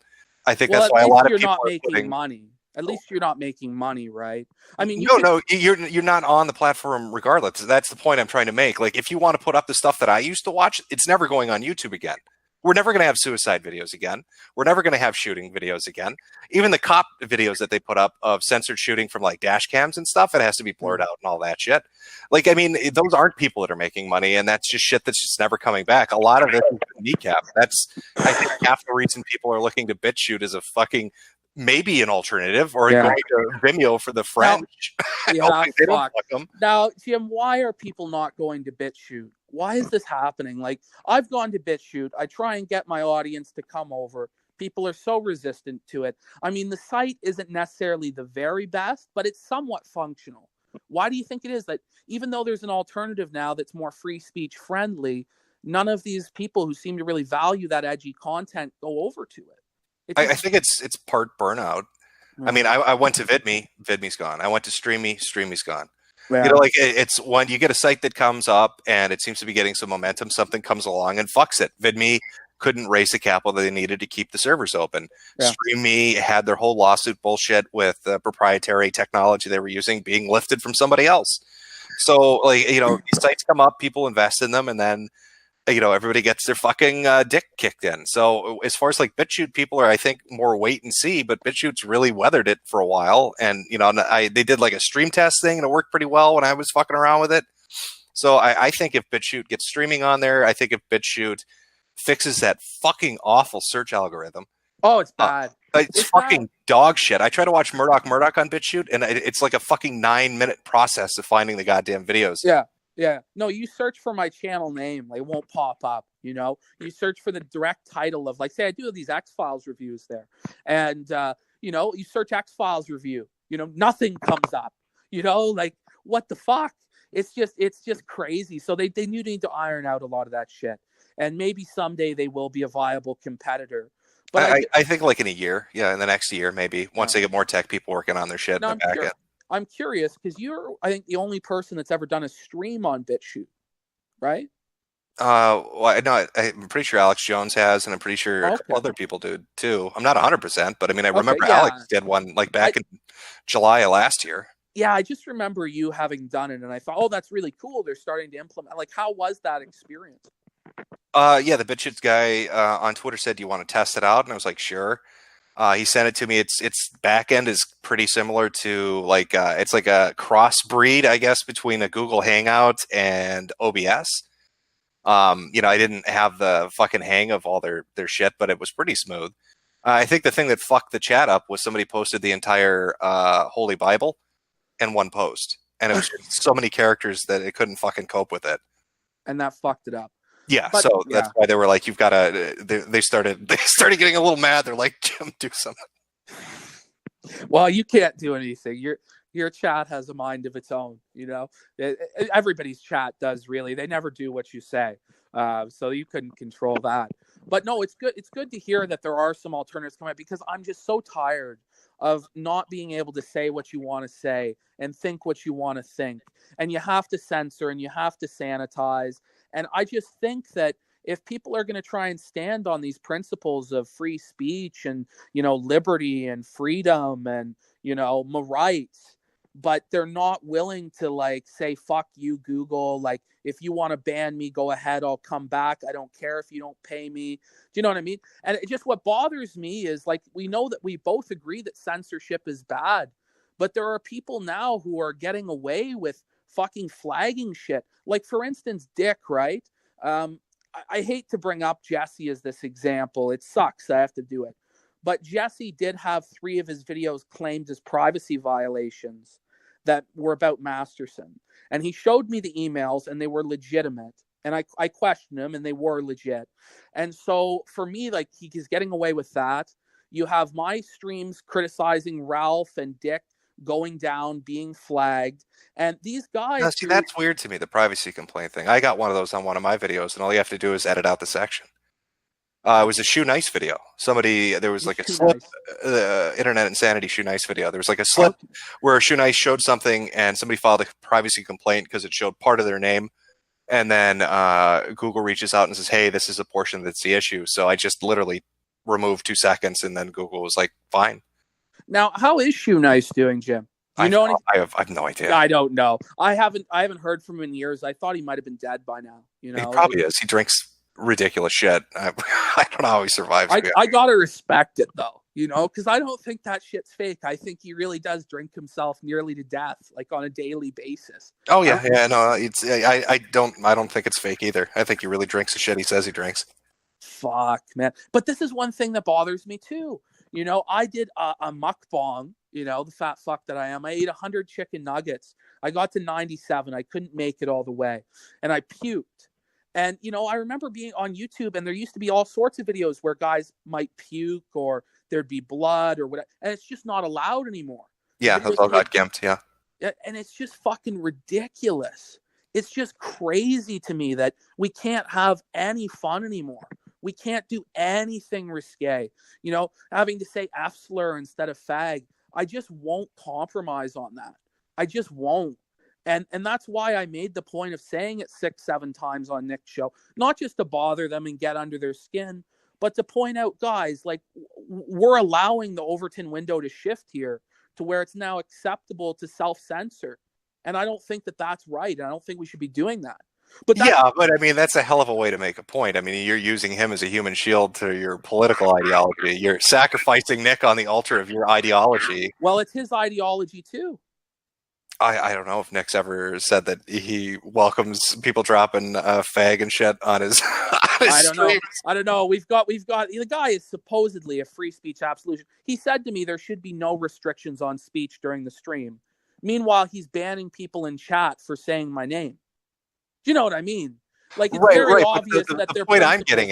I think Well, that's at why a least lot of you're people not are making putting. money. At least you're not making money, right? I mean, you No, could. no, you're not on the platform regardless. That's the point I'm trying to make. Like, if you want to put up the stuff that I used to watch, it's never going on YouTube again. We're never going to have suicide videos again. We're never going to have shooting videos again. Even the cop videos that they put up of censored shooting from like dash cams and stuff, it has to be blurred out and all that shit. Like, I mean, those aren't people that are making money, and that's just shit that's just never coming back. A lot of it is kneecap. That's, I think, half the reason people are looking to BitChute as a fucking maybe an alternative, or going to Vimeo for the French. Yeah, fuck. Now, Jim, why are people not going to BitChute? Why is this happening? Like, I've gone to BitChute. I try and get my audience to come over. People are so resistant to it. I mean, the site isn't necessarily the very best, but it's somewhat functional. Why do you think it is that even though there's an alternative now that's more free speech friendly, none of these people who seem to really value that edgy content go over to it? I think it's part burnout. I mean, I went to VidMe, VidMe's gone. I went to StreamMe, StreamMe's gone. Yeah. You know, like it's when you get a site that comes up and it seems to be getting some momentum, something comes along and fucks it. VidMe couldn't raise the capital they needed to keep the servers open. Yeah. StreamMe had their whole lawsuit bullshit with the proprietary technology they were using being lifted from somebody else. So, like, you know, these sites come up, people invest in them, and then, you know, everybody gets their fucking dick kicked in. So as far as like BitChute, people are, I think, more wait and see, but BitChute's really weathered it for a while. And, you know, they did like a stream test thing and it worked pretty well when I was fucking around with it. So I think if BitChute gets streaming on there, I think if BitChute fixes that fucking awful search algorithm. Oh, it's bad. It's fucking bad. Dog shit. I try to watch Murdoch on BitChute and it's like a fucking 9-minute process of finding the goddamn videos. Yeah. Yeah. No, you search for my channel name. Like, it won't pop up, you know? You search for the direct title of, like, say I do these X-Files reviews there. And, you know, you search X-Files review. You know, nothing comes up. You know, like, what the fuck? It's just crazy. So they need to iron out a lot of that shit. And maybe someday they will be a viable competitor. But I think like in a year. Yeah, in the next year, maybe. Once they get more tech people working on their shit in the back end. I'm curious because you're, I think, the only person that's ever done a stream on BitChute, right? Well, no, I'm pretty sure Alex Jones has, and I'm pretty sure a couple other people do too. I'm not 100%, but I mean, I remember Alex did one like back in July of last year. Yeah, I just remember you having done it, and I thought, oh, that's really cool. They're starting to implement. Like, how was that experience? Yeah, the BitChute guy on Twitter said, "Do you want to test it out?" And I was like, "Sure." He sent it to me. Its back end is pretty similar to like it's like a crossbreed, I guess, between a Google Hangout and OBS. You know, I didn't have the fucking hang of all their shit, but it was pretty smooth. I think the thing that fucked the chat up was somebody posted the entire Holy Bible in one post, and it was so many characters that it couldn't fucking cope with it, and that fucked it up. Yeah, but, so that's why they were like, "You've got to." They started getting a little mad. They're like, "Jim, do something." Well, you can't do anything. Your chat has a mind of its own. You know, everybody's chat does really. They never do what you say, so you couldn't control that. But no, it's good. It's good to hear that there are some alternatives coming up because I'm just so tired of not being able to say what you want to say and think what you want to think, and you have to censor and you have to sanitize. And I just think that if people are going to try and stand on these principles of free speech and, you know, liberty and freedom and, you know, my rights, but they're not willing to like say, fuck you, Google. Like, if you want to ban me, go ahead. I'll come back. I don't care if you don't pay me. Do you know what I mean? And it just what bothers me is like, we know that we both agree that censorship is bad, but there are people now who are getting away with fucking flagging shit. Like, for instance, Dick, right? I hate to bring up Jesse as this example. It sucks. I have to do it. But Jesse did have 3 of his videos claimed as privacy violations that were about Masterson. And he showed me the emails and they were legitimate. And I questioned him and they were legit. And so for me, like, he's getting away with that. You have my streams criticizing Ralph and Dick going down, being flagged. And these guys... Now, see, that's weird to me, the privacy complaint thing. I got one of those on one of my videos, and all you have to do is edit out the section. It was a Shoe Nice video. There was like a Shoe slip, Nice. Internet Insanity Shoe Nice video. There was like a slip Okay. where Shoe Nice showed something and somebody filed a privacy complaint because it showed part of their name. And then Google reaches out and says, hey, this is a portion that's the issue. So I just literally removed 2 seconds, and then Google was like, fine. Now, how is Shoe Nice doing, Jim? Do you know anything? I have no idea. I don't know. I haven't heard from him in years. I thought he might have been dead by now. You know, He probably is. He drinks ridiculous shit. I don't know how he survives. I gotta respect it though, you know, because I don't think that shit's fake. I think he really does drink himself nearly to death, like on a daily basis. Oh yeah, no, I don't think it's fake either. I think he really drinks the shit he says he drinks. Fuck, man. But this is one thing that bothers me too. You know, I did a mukbang, you know, the fat fuck that I am. I ate 100 chicken nuggets. I got to 97. I couldn't make it all the way. And I puked. And, you know, I remember being on YouTube, and there used to be all sorts of videos where guys might puke or there'd be blood or whatever. And it's just not allowed anymore. Yeah, that's all got gimped, yeah. And it's just fucking ridiculous. It's just crazy to me that we can't have any fun anymore. We can't do anything risque. You know, having to say F slur instead of fag. I just won't compromise on that. I just won't. And that's why I made the point of saying it 6-7 times on Nick's show, not just to bother them and get under their skin, but to point out, guys, like, we're allowing the Overton window to shift here to where it's now acceptable to self-censor. And I don't think that that's right. And I don't think we should be doing that. But yeah, but I mean, that's a hell of a way to make a point. I mean, you're using him as a human shield to your political ideology. You're sacrificing Nick on the altar of your ideology. Well, it's his ideology too. I don't know if Nick's ever said that he welcomes people dropping fag and shit on his. I don't know. We've got the guy is supposedly a free speech absolution. He said to me there should be no restrictions on speech during the stream. Meanwhile, he's banning people in chat for saying my name. Do you know what I mean? Like, it's very obvious that the point I'm getting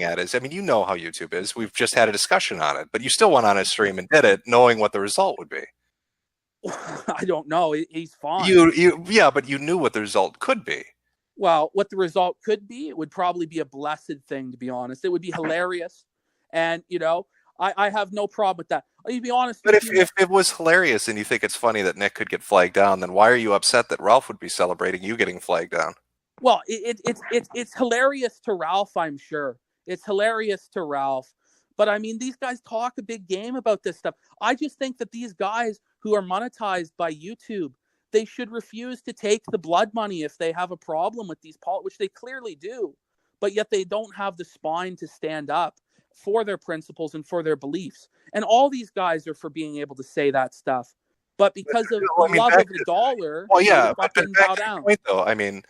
at is, I mean, you know how YouTube is. We've just had a discussion on it, but you still went on his stream and did it, knowing what the result would be. I don't know. He's fine. Yeah, but you knew what the result could be. Well, what the result could be, it would probably be a blessed thing, to be honest. It would be hilarious. And, you know, I have no problem with that. I'll be honest. But if it was hilarious and you think it's funny that Nick could get flagged down, then why are you upset that Ralph would be celebrating you getting flagged down? Well, it's hilarious to Ralph, I'm sure. It's hilarious to Ralph. But, I mean, these guys talk a big game about this stuff. I just think that these guys who are monetized by YouTube, they should refuse to take the blood money if they have a problem with these which they clearly do, but yet they don't have the spine to stand up for their principles and for their beliefs. And all these guys are for being able to say that stuff. But because of the love of the dollar, well, yeah, but fucking bow down. Point, though, I mean,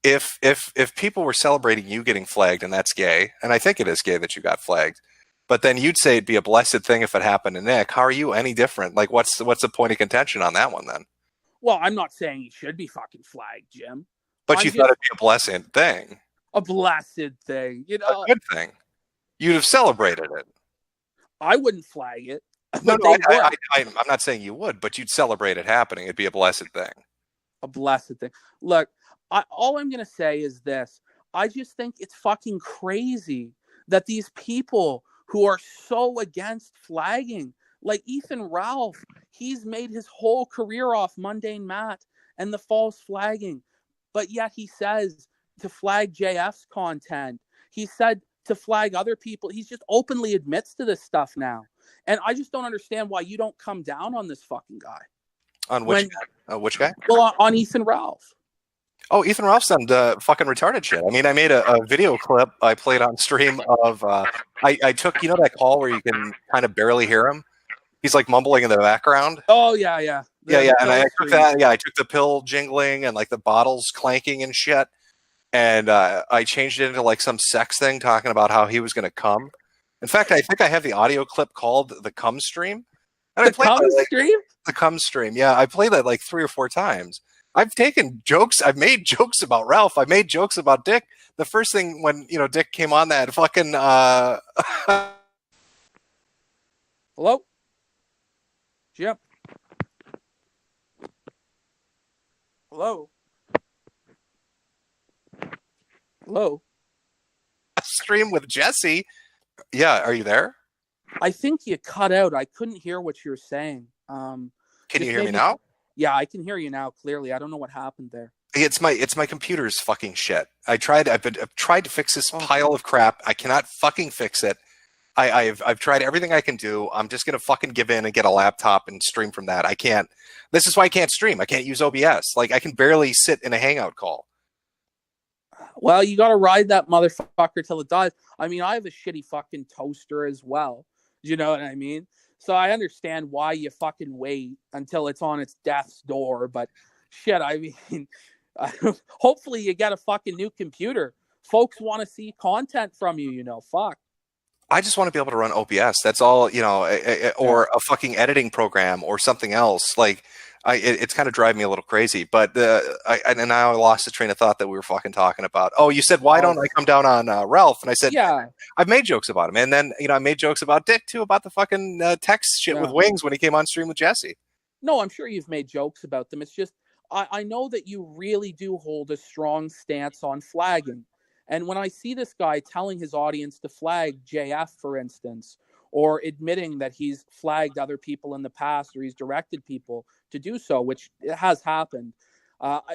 if people were celebrating you getting flagged, and that's gay, and I think it is gay that you got flagged, but then you'd say it'd be a blessed thing if it happened to Nick. How are you any different? Like, what's the point of contention on that one then? Well, I'm not saying he should be fucking flagged, Jim. But you thought it'd be a blessed thing. A blessed thing, you know. A good thing. You'd have celebrated it. I wouldn't flag it. No, I'm not saying you would, but you'd celebrate it happening. It'd be a blessed thing. A blessed thing. Look, all I'm going to say is this. I just think it's fucking crazy that these people who are so against flagging, like Ethan Ralph, he's made his whole career off Mundane Matt and the false flagging. But yet he says to flag JF's content. He said to flag other people. He just openly admits to this stuff now. And I just don't understand why you don't come down on this fucking guy. On which guy? Which guy? Well, on Ethan Ralph. Oh, Ethan Ralph's done fucking retarded shit. I mean, I made a video clip I played on stream of, I took, you know that call where you can kind of barely hear him? He's like mumbling in the background. Oh, yeah. And I took that. Yeah, I took the pill jingling and like the bottles clanking and shit. And I changed it into like some sex thing talking about how he was going to come. In fact, I think I have the audio clip called the cum stream. And the cum stream? The cum stream. Yeah, I played that like 3 or 4 times. I've taken jokes. I've made jokes about Ralph. I made jokes about Dick. The first thing when, you know, Dick came on that fucking... Hello? Jim? Hello? Hello? stream with Jesse. Yeah, are you there? I think you cut out. I couldn't hear what you were saying. Can you hear me now? Yeah, I can hear you now clearly. I don't know what happened there. It's my computer's fucking shit. I've tried to fix this pile of crap. I cannot fucking fix it. I've tried everything I can do. I'm just gonna fucking give in and get a laptop and stream from that. I can't. This is why I can't stream. I can't use OBS. Like, I can barely sit in a Hangout call. Well, you got to ride that motherfucker till it dies. I mean, I have a shitty fucking toaster as well. You know what I mean? So I understand why you fucking wait until it's on its death's door. But shit, I mean, hopefully you get a fucking new computer. Folks want to see content from you, fuck. I just want to be able to run OBS. That's all, or a fucking editing program or something else. Like, it's kind of driving me a little crazy. But and now I lost the train of thought that we were fucking talking about. Oh, you said, why don't I come down on Ralph? And I said, yeah, I've made jokes about him. And then, I made jokes about Dick too, about the fucking text shit with Wings when he came on stream with Jesse. No, I'm sure you've made jokes about them. It's just, I know that you really do hold a strong stance on flagging. And when I see this guy telling his audience to flag JF, for instance, or admitting that he's flagged other people in the past or he's directed people to do so, which has happened,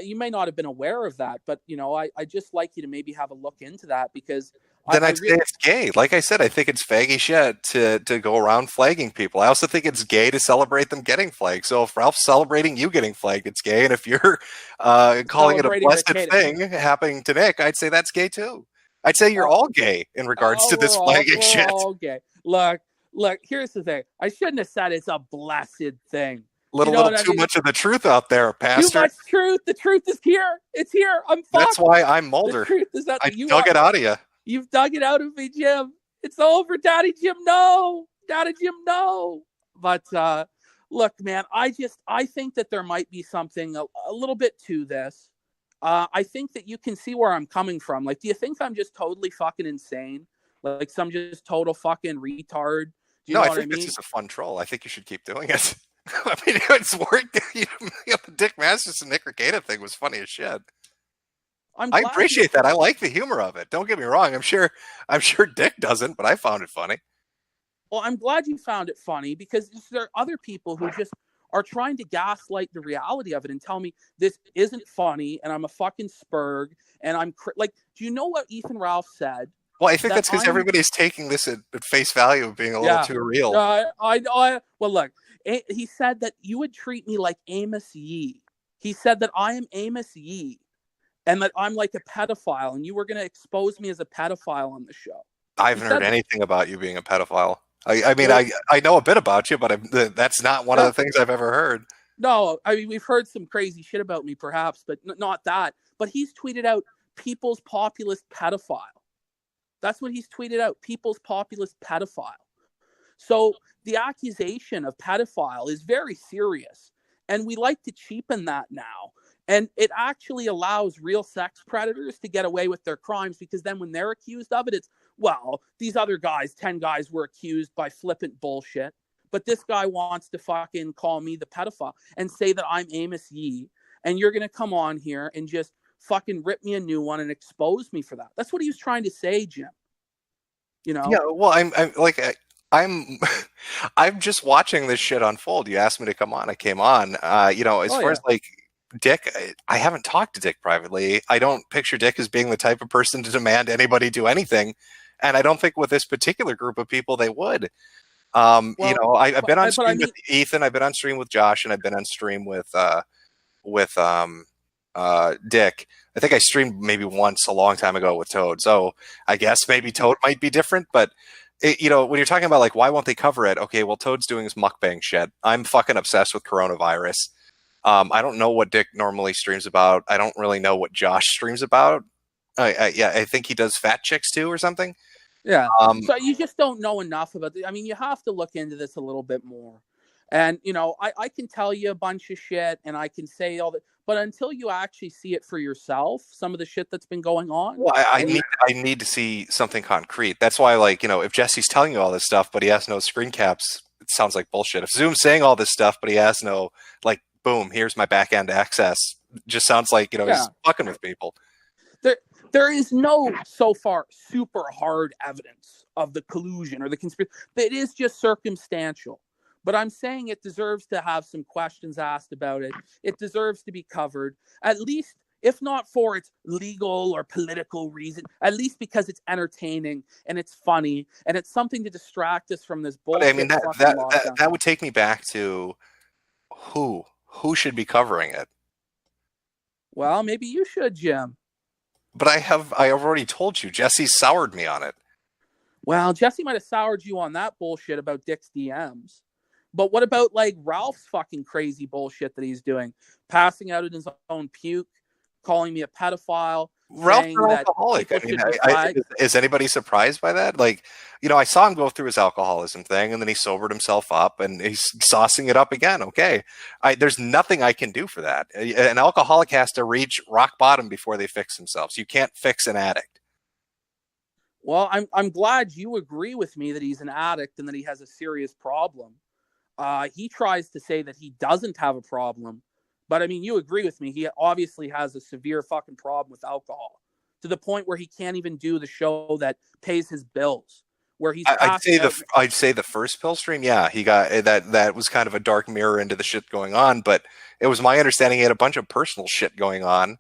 you may not have been aware of that, but, I just like you to maybe have a look into that because... Then I'd say it's gay. Like I said, I think it's faggy shit to go around flagging people. I also think it's gay to celebrate them getting flagged. So if Ralph's celebrating you getting flagged, it's gay. And if you're calling it a blessed thing happening to Nick, I'd say that's gay too. I'd say you're all gay in regards to this flagging shit. All gay. Look, here's the thing. I shouldn't have said it's a blessed thing. Little too much of the truth out there, Pastor. Too much truth. The truth is here. It's here. I'm fucked. That's why I'm Mulder. The truth is that I dug it out of you. You've dug it out of me, Jim. It's over, Daddy Jim. No, Daddy Jim. No. But look, man, I think that there might be something a little bit to this. I think that you can see where I'm coming from. Like, do you think I'm just totally fucking insane? Like some just total fucking retard? Do you know what I mean? This is a fun troll. I think you should keep doing it. I mean, it's worked. The Dick Masterson Nick Regatta thing was funny as shit. I appreciate that. I like the humor of it. Don't get me wrong. I'm sure Dick doesn't, but I found it funny. Well, I'm glad you found it funny because there are other people who just are trying to gaslight the reality of it and tell me this isn't funny and I'm a fucking spurg and I'm like, do you know what Ethan Ralph said? Well, I think that's because everybody's taking this at face value of being a little too real. Well, look, he said that you would treat me like Amos Yee. He said that I am Amos Yee. And that I'm like a pedophile, and you were going to expose me as a pedophile on the show. I haven't heard anything about you being a pedophile. I mean, I know a bit about you, but that's not one of the things I've ever heard. No, I mean, we've heard some crazy shit about me, perhaps, but not that. But he's tweeted out People's Populist Pedophile. That's what he's tweeted out, People's Populist Pedophile. So the accusation of pedophile is very serious, and we like to cheapen that now. And it actually allows real sex predators to get away with their crimes because then when they're accused of it, it's, well, these other guys, 10 guys were accused by flippant bullshit. But this guy wants to fucking call me the pedophile and say that I'm Amos Yee. And you're going to come on here and just fucking rip me a new one and expose me for that. That's what he was trying to say, Jim. Yeah, well, I'm just watching this shit unfold. You asked me to come on. I came on. As far as like Dick, I haven't talked to Dick privately. I don't picture Dick as being the type of person to demand anybody do anything. And I don't think with this particular group of people, they would. I've been on stream with Ethan. I've been on stream with Josh, and I've been on stream with Dick. I think I streamed maybe once a long time ago with Toad. So I guess maybe Toad might be different, but when you're talking about like, why won't they cover it? Okay, well, Toad's doing his mukbang shit. I'm fucking obsessed with coronavirus. I don't know what Dick normally streams about. I don't really know what Josh streams about. I think he does fat chicks too or something. Yeah. So you just don't know enough about it. I mean, you have to look into this a little bit more. And, I can tell you a bunch of shit and I can say all that, but until you actually see it for yourself, some of the shit that's been going on. Well, I need to see something concrete. That's why, like, if Jesse's telling you all this stuff, but he has no screen caps, it sounds like bullshit. If Zoom's saying all this stuff, but he has no, like, boom, here's my back end access, just sounds like, he's fucking with people. There is no, so far, super hard evidence of the collusion or the conspiracy. It is just circumstantial. But I'm saying it deserves to have some questions asked about it. It deserves to be covered, at least, if not for its legal or political reason, at least because it's entertaining and it's funny and it's something to distract us from this bullshit. But I mean, that would take me back to who should be covering it. Well, maybe you should, Jim. But I've already told you, Jesse soured me on it. Well, Jesse might have soured you on that bullshit about Dick's DMs. But what about like Ralph's fucking crazy bullshit that he's doing? Passing out in his own puke, calling me a pedophile. Ralph's an alcoholic. I mean, is anybody surprised by that? Like, you know, I saw him go through his alcoholism thing, and then he sobered himself up, and he's saucing it up again. Okay, there's nothing I can do for that. An alcoholic has to reach rock bottom before they fix themselves. You can't fix an addict. Well, I'm glad you agree with me that he's an addict and that he has a serious problem. He tries to say that he doesn't have a problem. But I mean, you agree with me. He obviously has a severe fucking problem with alcohol to the point where he can't even do the show that pays his bills. Where he's I'd say the first pill stream. Yeah, he got that was kind of a dark mirror into the shit going on. But it was my understanding he had a bunch of personal shit going on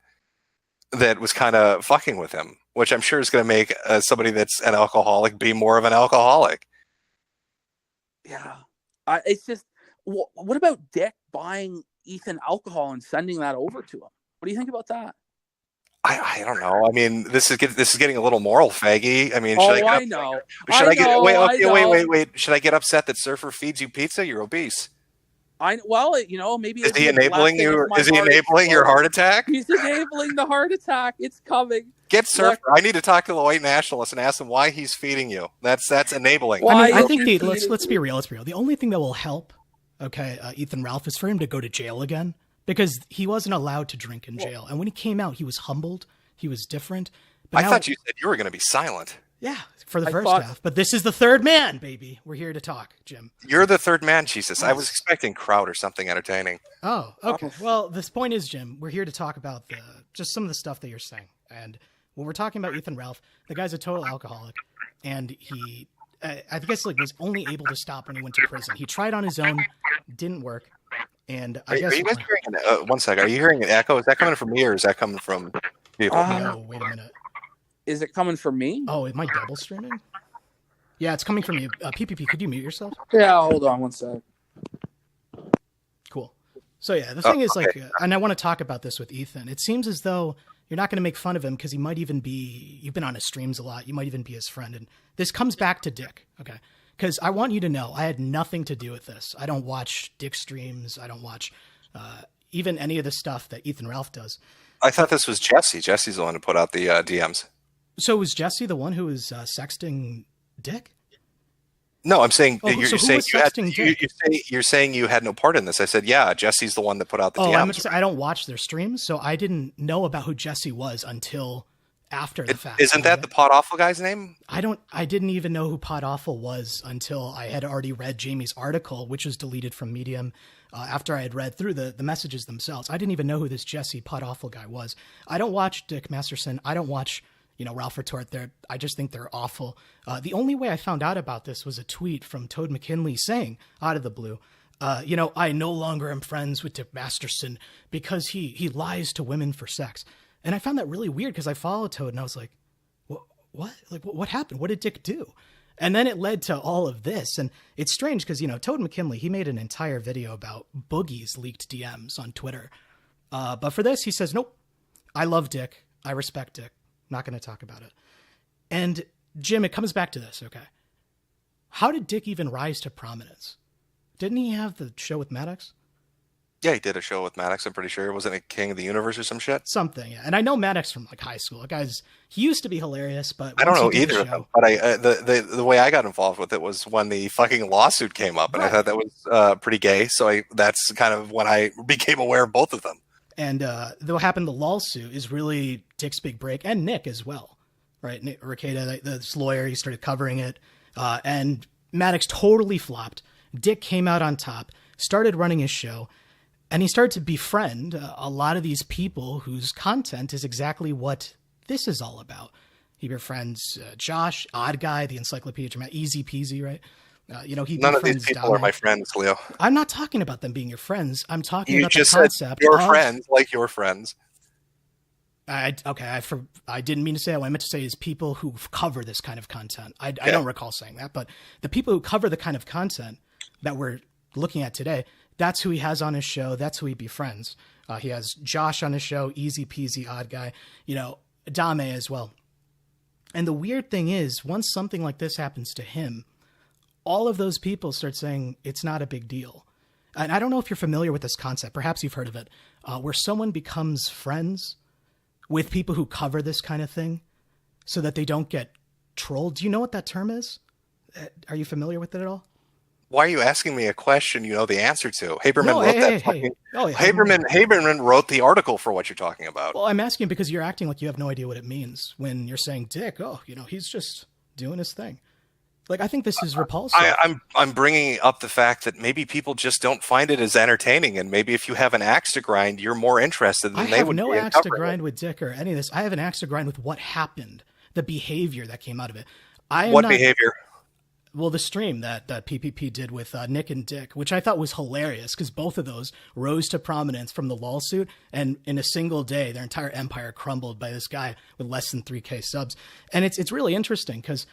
that was kind of fucking with him, which I'm sure is going to make somebody that's an alcoholic be more of an alcoholic. Yeah, it's just what about Dick buying Ethan alcohol and sending that over to him? What do you think about that? I don't know. I mean, this is getting a little moral faggy. I mean, wait. Should I get upset that Surfer feeds you pizza? You're obese. Maybe is he enabling you? Is he enabling your heart attack? He's enabling the heart attack. It's coming. Get Surfer. I need to talk to the white nationalist and ask him why he's feeding you. That's enabling. I think let's be real. The only thing that will help, Ethan Ralph, is for him to go to jail again, because he wasn't allowed to drink in jail. And when he came out, he was humbled. He was different. But I thought you said you were going to be silent. Yeah, for the first half. But this is the third man, baby. We're here to talk, Jim. You're the third man, Jesus. I was expecting Crowd or something entertaining. Oh, okay. Well, this point is, Jim, we're here to talk about just some of the stuff that you're saying. And when we're talking about Ethan Ralph, the guy's a total alcoholic. And he, I guess, was only able to stop when he went to prison. He tried on his own, didn't work. And are you guys hearing one second? Are you hearing an echo? Is that coming from me or is that coming from people? No, wait a minute. Is it coming from me? Oh, am I double streaming? Yeah, it's coming from you. PPP, could you mute yourself? Yeah, hold on one sec. Cool. So yeah, the thing is and I want to talk about this with Ethan. It seems as though you're not going to make fun of him because he might even be, you've been on his streams a lot. You might even be his friend. And this comes back to Dick. Okay. Because I want you to know I had nothing to do with this. I don't watch Dick streams. I don't watch even any of the stuff that Ethan Ralph does. I thought this was Jesse. Jesse's the one who put out the DMs. So was Jesse the one who was sexting Dick? No, I'm saying you're saying you had no part in this. I said, yeah, Jesse's the one that put out the DMs. I don't watch their streams, so I didn't know about who Jesse was until after the fact. Isn't that the Pot Awful guy's name? I didn't even know who Pot Awful was until I had already read Jamie's article, which was deleted from Medium. After I had read through the messages themselves, I didn't even know who this Jesse Pot Awful guy was. I don't watch Dick Masterson. I don't watch Ralph Retort. I just think they're awful. The only way I found out about this was a tweet from Toad McKinley saying, out of the blue, I no longer am friends with Dick Masterson because he lies to women for sex. And I found that really weird because I followed Toad and I was like, what? Like, what happened? What did Dick do? And then it led to all of this. And it's strange because, Toad McKinley, he made an entire video about Boogie's leaked DMs on Twitter. But for this, he says, nope, I love Dick. I respect Dick. Not going to talk about it. And Jim, it comes back to this. Okay. How did Dick even rise to prominence? Didn't he have the show with Maddox? Yeah, he did a show with Maddox. I'm pretty sure. Wasn't it King of the Universe or some shit? Something. Yeah. And I know Maddox from high school. He used to be hilarious, but I don't know either of them. But the way I got involved with it was when the fucking lawsuit came up, and I thought that was pretty gay. So that's kind of when I became aware of both of them. And what happened, the lawsuit is really Dick's big break, and Nick as well, right? Nick Rekieta, this lawyer, he started covering it, and Maddox totally flopped. Dick came out on top, started running his show, and he started to befriend a lot of these people whose content is exactly what this is all about. He befriends Josh, Odd Guy, the Encyclopedia Dramatica, Easy Peasy, right? He None of these befriends people Dame. are my friends, Leo. I'm not talking about them being your friends. I'm talking You about just the said concept your of friends, like your friends. I didn't mean to say that. What I meant to say is people who cover this kind of content. I don't recall saying that, but the people who cover the kind of content that we're looking at today, that's who he has on his show. That's who he befriends. He has Josh on his show, Easy Peasy, Odd Guy, Dame as well. And the weird thing is, once something like this happens to him, all of those people start saying it's not a big deal. And I don't know if you're familiar with this concept. Perhaps you've heard of it, where someone becomes friends with people who cover this kind of thing so that they don't get trolled. Do you know what that term is? Are you familiar with it at all? Why are you asking me a question you know the answer to? Haberman Haberman wrote the article for what you're talking about. Well, I'm asking because you're acting like you have no idea what it means when you're saying Dick. He's just doing his thing. Like, I think this is repulsive. I'm bringing up the fact that maybe people just don't find it as entertaining, and maybe if you have an axe to grind, you're more interested than they would be. I have no axe to grind with Dick or any of this. I have an axe to grind with what happened, the behavior that came out of it. What behavior? Well, the stream that PPP did with Nick and Dick, which I thought was hilarious because both of those rose to prominence from the lawsuit, and in a single day, their entire empire crumbled by this guy with less than 3K subs. And it's really interesting because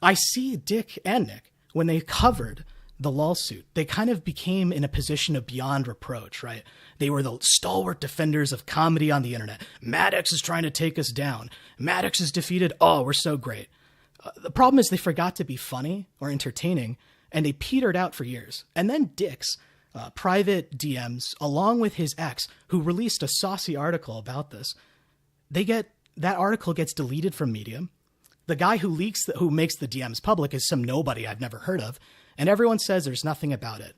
I see Dick and Nick, when they covered the lawsuit, they kind of became in a position of beyond reproach, right? They were the stalwart defenders of comedy on the internet. Maddox is trying to take us down. Maddox is defeated. Oh, we're so great. The problem is they forgot to be funny or entertaining, and they petered out for years. And then Dick's private DMs, along with his ex, who released a saucy article about this, that article gets deleted from Medium. The guy who makes the DMs public is some nobody I've never heard of, and everyone says there's nothing about it.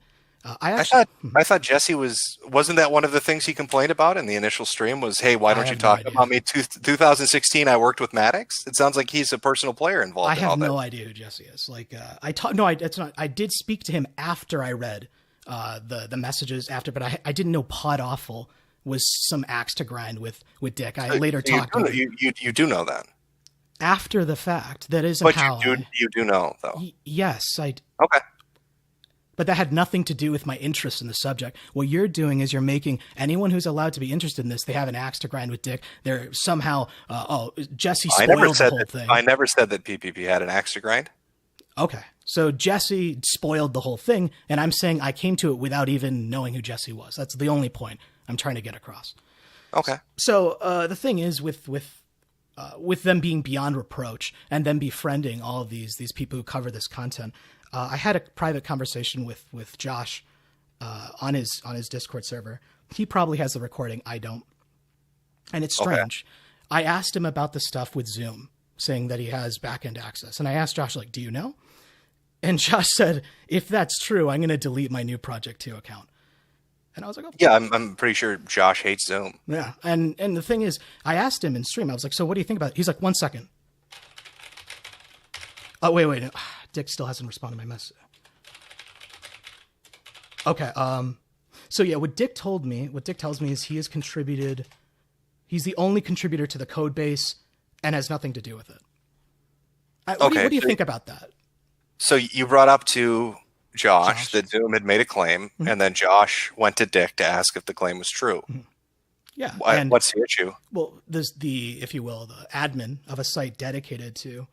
I thought Jesse wasn't that one of the things he complained about in the initial stream was, hey, why don't you talk about me? 2016, I worked with Maddox. It sounds like he's a personal player involved. I have no idea who Jesse is. I did speak to him after I read the messages after, but I didn't know Pod Awful was some axe to grind with Dick. I later talked. You do know that. After the fact, that isn't but how you do know, though. Yes, I. Okay. But that had nothing to do with my interest in the subject. What you're doing is you're making anyone who's allowed to be interested in this, they have an axe to grind with Dick. They're somehow, Jesse spoiled the whole thing. I never said that PPP had an axe to grind. Okay. So Jesse spoiled the whole thing, and I'm saying I came to it without even knowing who Jesse was. That's the only point I'm trying to get across. Okay. So the thing is with them being beyond reproach and them befriending all of these people who cover this content, I had a private conversation with Josh on his Discord server. He probably has the recording. I don't. And it's strange. Okay. I asked him about the stuff with Zoom, saying that he has backend access. And I asked Josh, do you know? And Josh said, if that's true, I'm going to delete my new Project 2 account. And I was like, oh. Yeah, I'm pretty sure Josh hates Zoom. Yeah. And the thing is, I asked him in stream, I was like, so what do you think about it? He's like, 1 second. Oh, wait. Dick still hasn't responded to my message. Okay. So yeah, what Dick tells me is he has contributed. He's the only contributor to the code base and has nothing to do with it. What do you think about that? So you brought up to Josh that Zoom had made a claim, mm-hmm. and then Josh went to Dick to ask if the claim was true. Mm-hmm. Yeah. What's the issue? Well, there's if you will, the admin of a site dedicated to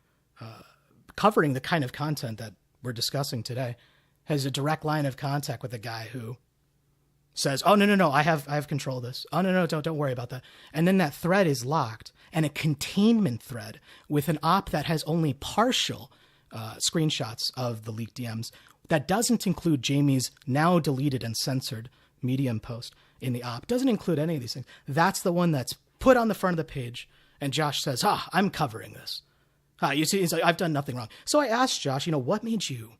covering the kind of content that we're discussing today has a direct line of contact with a guy who says, oh, no, I have control of this. Oh, no, don't worry about that. And then that thread is locked, and a containment thread with an op that has only partial screenshots of the leaked DMs that doesn't include Jamie's now deleted and censored Medium post in the op, doesn't include any of these things. That's the one that's put on the front of the page, and Josh says, I'm covering this. You see, he's like, I've done nothing wrong. So I asked Josh, what made you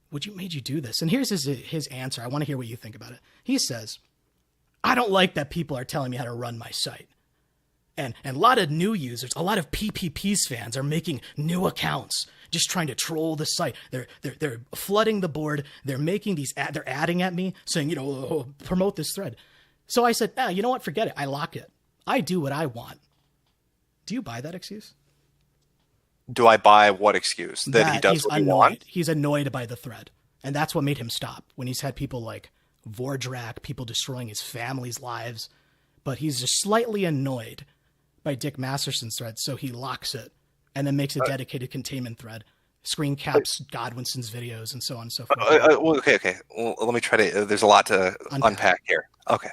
do this? And here's his answer. I want to hear what you think about it. He says, I don't like that people are telling me how to run my site. And a lot of new users, a lot of PPP's fans are making new accounts, just trying to troll the site. They're flooding the board. They're making they're adding at me saying, promote this thread. So I said, you know what? Forget it. I lock it. I do what I want. Do you buy that excuse? Do I buy what excuse? That he does he's what he annoyed. wants? He's annoyed by the thread. And that's what made him stop. When he's had people like Vordrak, people destroying his family's lives. But he's just slightly annoyed by Dick Masterson's thread, so he locks it and then makes a dedicated containment thread. Screen caps Godwinson's videos and so on and so forth. Okay. Well, let me try to. There's a lot to unpack here. Okay.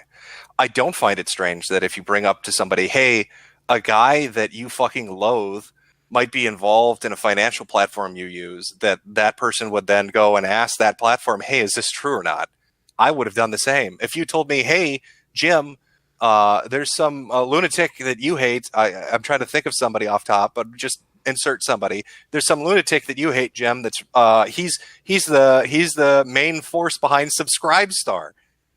I don't find it strange that if you bring up to somebody, hey, a guy that you fucking loathe might be involved in a financial platform you use, that person would then go and ask that platform, hey, is this true or not? I would have done the same. If you told me, hey, Jim, there's some lunatic that you hate. I'm trying to think of somebody off top, but just insert somebody. There's some lunatic that you hate, Jim. That's he's the main force behind Subscribestar.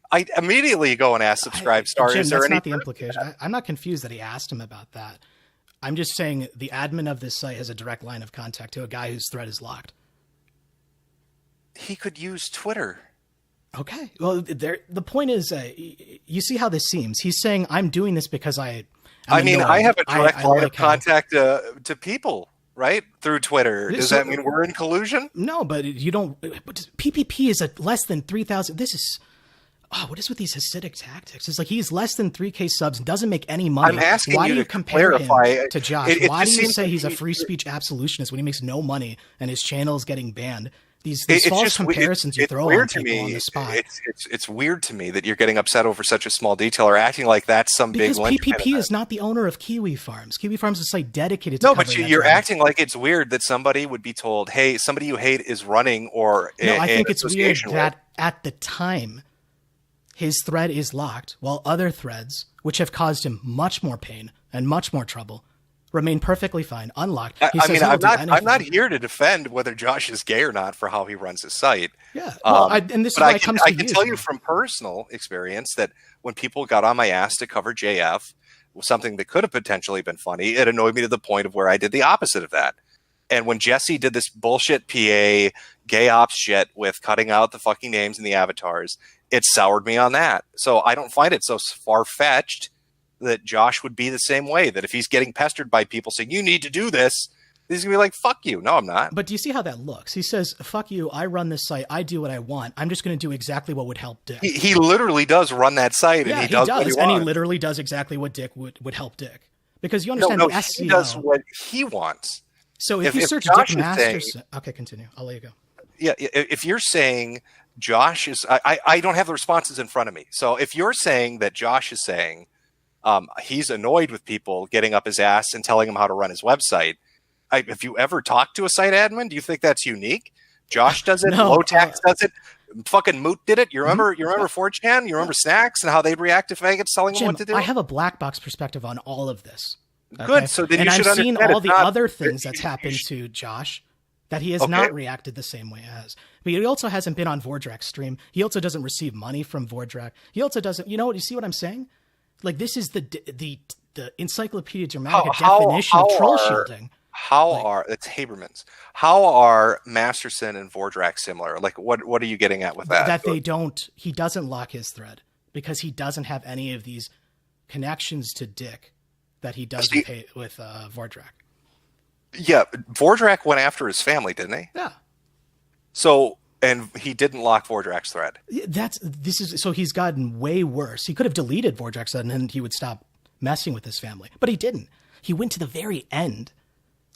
I immediately go and ask Subscribestar. Jim, is there that's any not the implication. I'm not confused that he asked him about that. I'm just saying the admin of this site has a direct line of contact to a guy whose thread is locked. He could use Twitter. Okay. Well, the point is, you see how this seems. He's saying, I'm doing this because I have a direct line of contact to people, right? Through Twitter. Does that mean we're in collusion? No, but you don't. PPP is at less than 3,000. This is... what is with these Hasidic tactics? It's like he's less than 3K subs and doesn't make any money. I'm asking Why you do you to compare clarify. him to Josh? Why do you say he's a like free speech absolutionist when he makes no money and his channel is getting banned? These false comparisons you throw on people on the spot. It's weird to me that you're getting upset over such a small detail or acting like that's some because big PPP is not the owner of Kiwi Farms. Kiwi Farms is a site dedicated to No, but you're acting like it's weird that somebody would be told, hey, somebody you hate is running or I think it's weird that at the time his thread is locked while other threads, which have caused him much more pain and much more trouble, remain perfectly fine, unlocked. I'm not here to defend whether Josh is gay or not for how he runs his site. Yeah, and this is why it comes to you. I can tell you from personal experience that when people got on my ass to cover JF, something that could have potentially been funny, it annoyed me to the point of where I did the opposite of that. And when Jesse did this bullshit PA gay ops shit with cutting out the fucking names and the avatars, it soured me on that. So I don't find it so far-fetched that Josh would be the same way, that if he's getting pestered by people saying, you need to do this, he's going to be like, fuck you. No, I'm not. But do you see how that looks? He says, fuck you, I run this site, I do what I want. I'm just going to do exactly what would help Dick. He literally does run that site, and he does what he wants. And he literally does exactly what Dick would help Dick. Because you understand the SEO. He does what he wants. So if you search Dick Masterson... Okay, continue. I'll let you go. Yeah, if you're saying Josh is... I don't have the responses in front of me. So if you're saying that Josh is saying he's annoyed with people getting up his ass and telling him how to run his website, have you ever talked to a site admin? Do you think that's unique? Josh does it. No, Low Tax does it. Fucking Moot did it. You remember 4chan? You remember Snacks and how they'd react to faggots telling them what to do? I have a black box perspective on all of this. Okay? Good. So then you should I've understand seen all the other things that's happened to Josh that he has not reacted the same way as. But he also hasn't been on Vordrak's stream. He also doesn't receive money from Vordrak. He also doesn't. You know what? You see what I'm saying? Like, this is the Encyclopedia Dramatica definition of troll shielding. It's Haberman's. How are Masterson and Vordrak similar? Like, what are you getting at with that? That he doesn't lock his thread because he doesn't have any of these connections to Dick that he does with Vordrak. Yeah, Vordrak went after his family, didn't he? Yeah. So, and he didn't lock Vordrak's thread. So he's gotten way worse. He could have deleted Vordrak's thread and then he would stop messing with his family, but he didn't. He went to the very end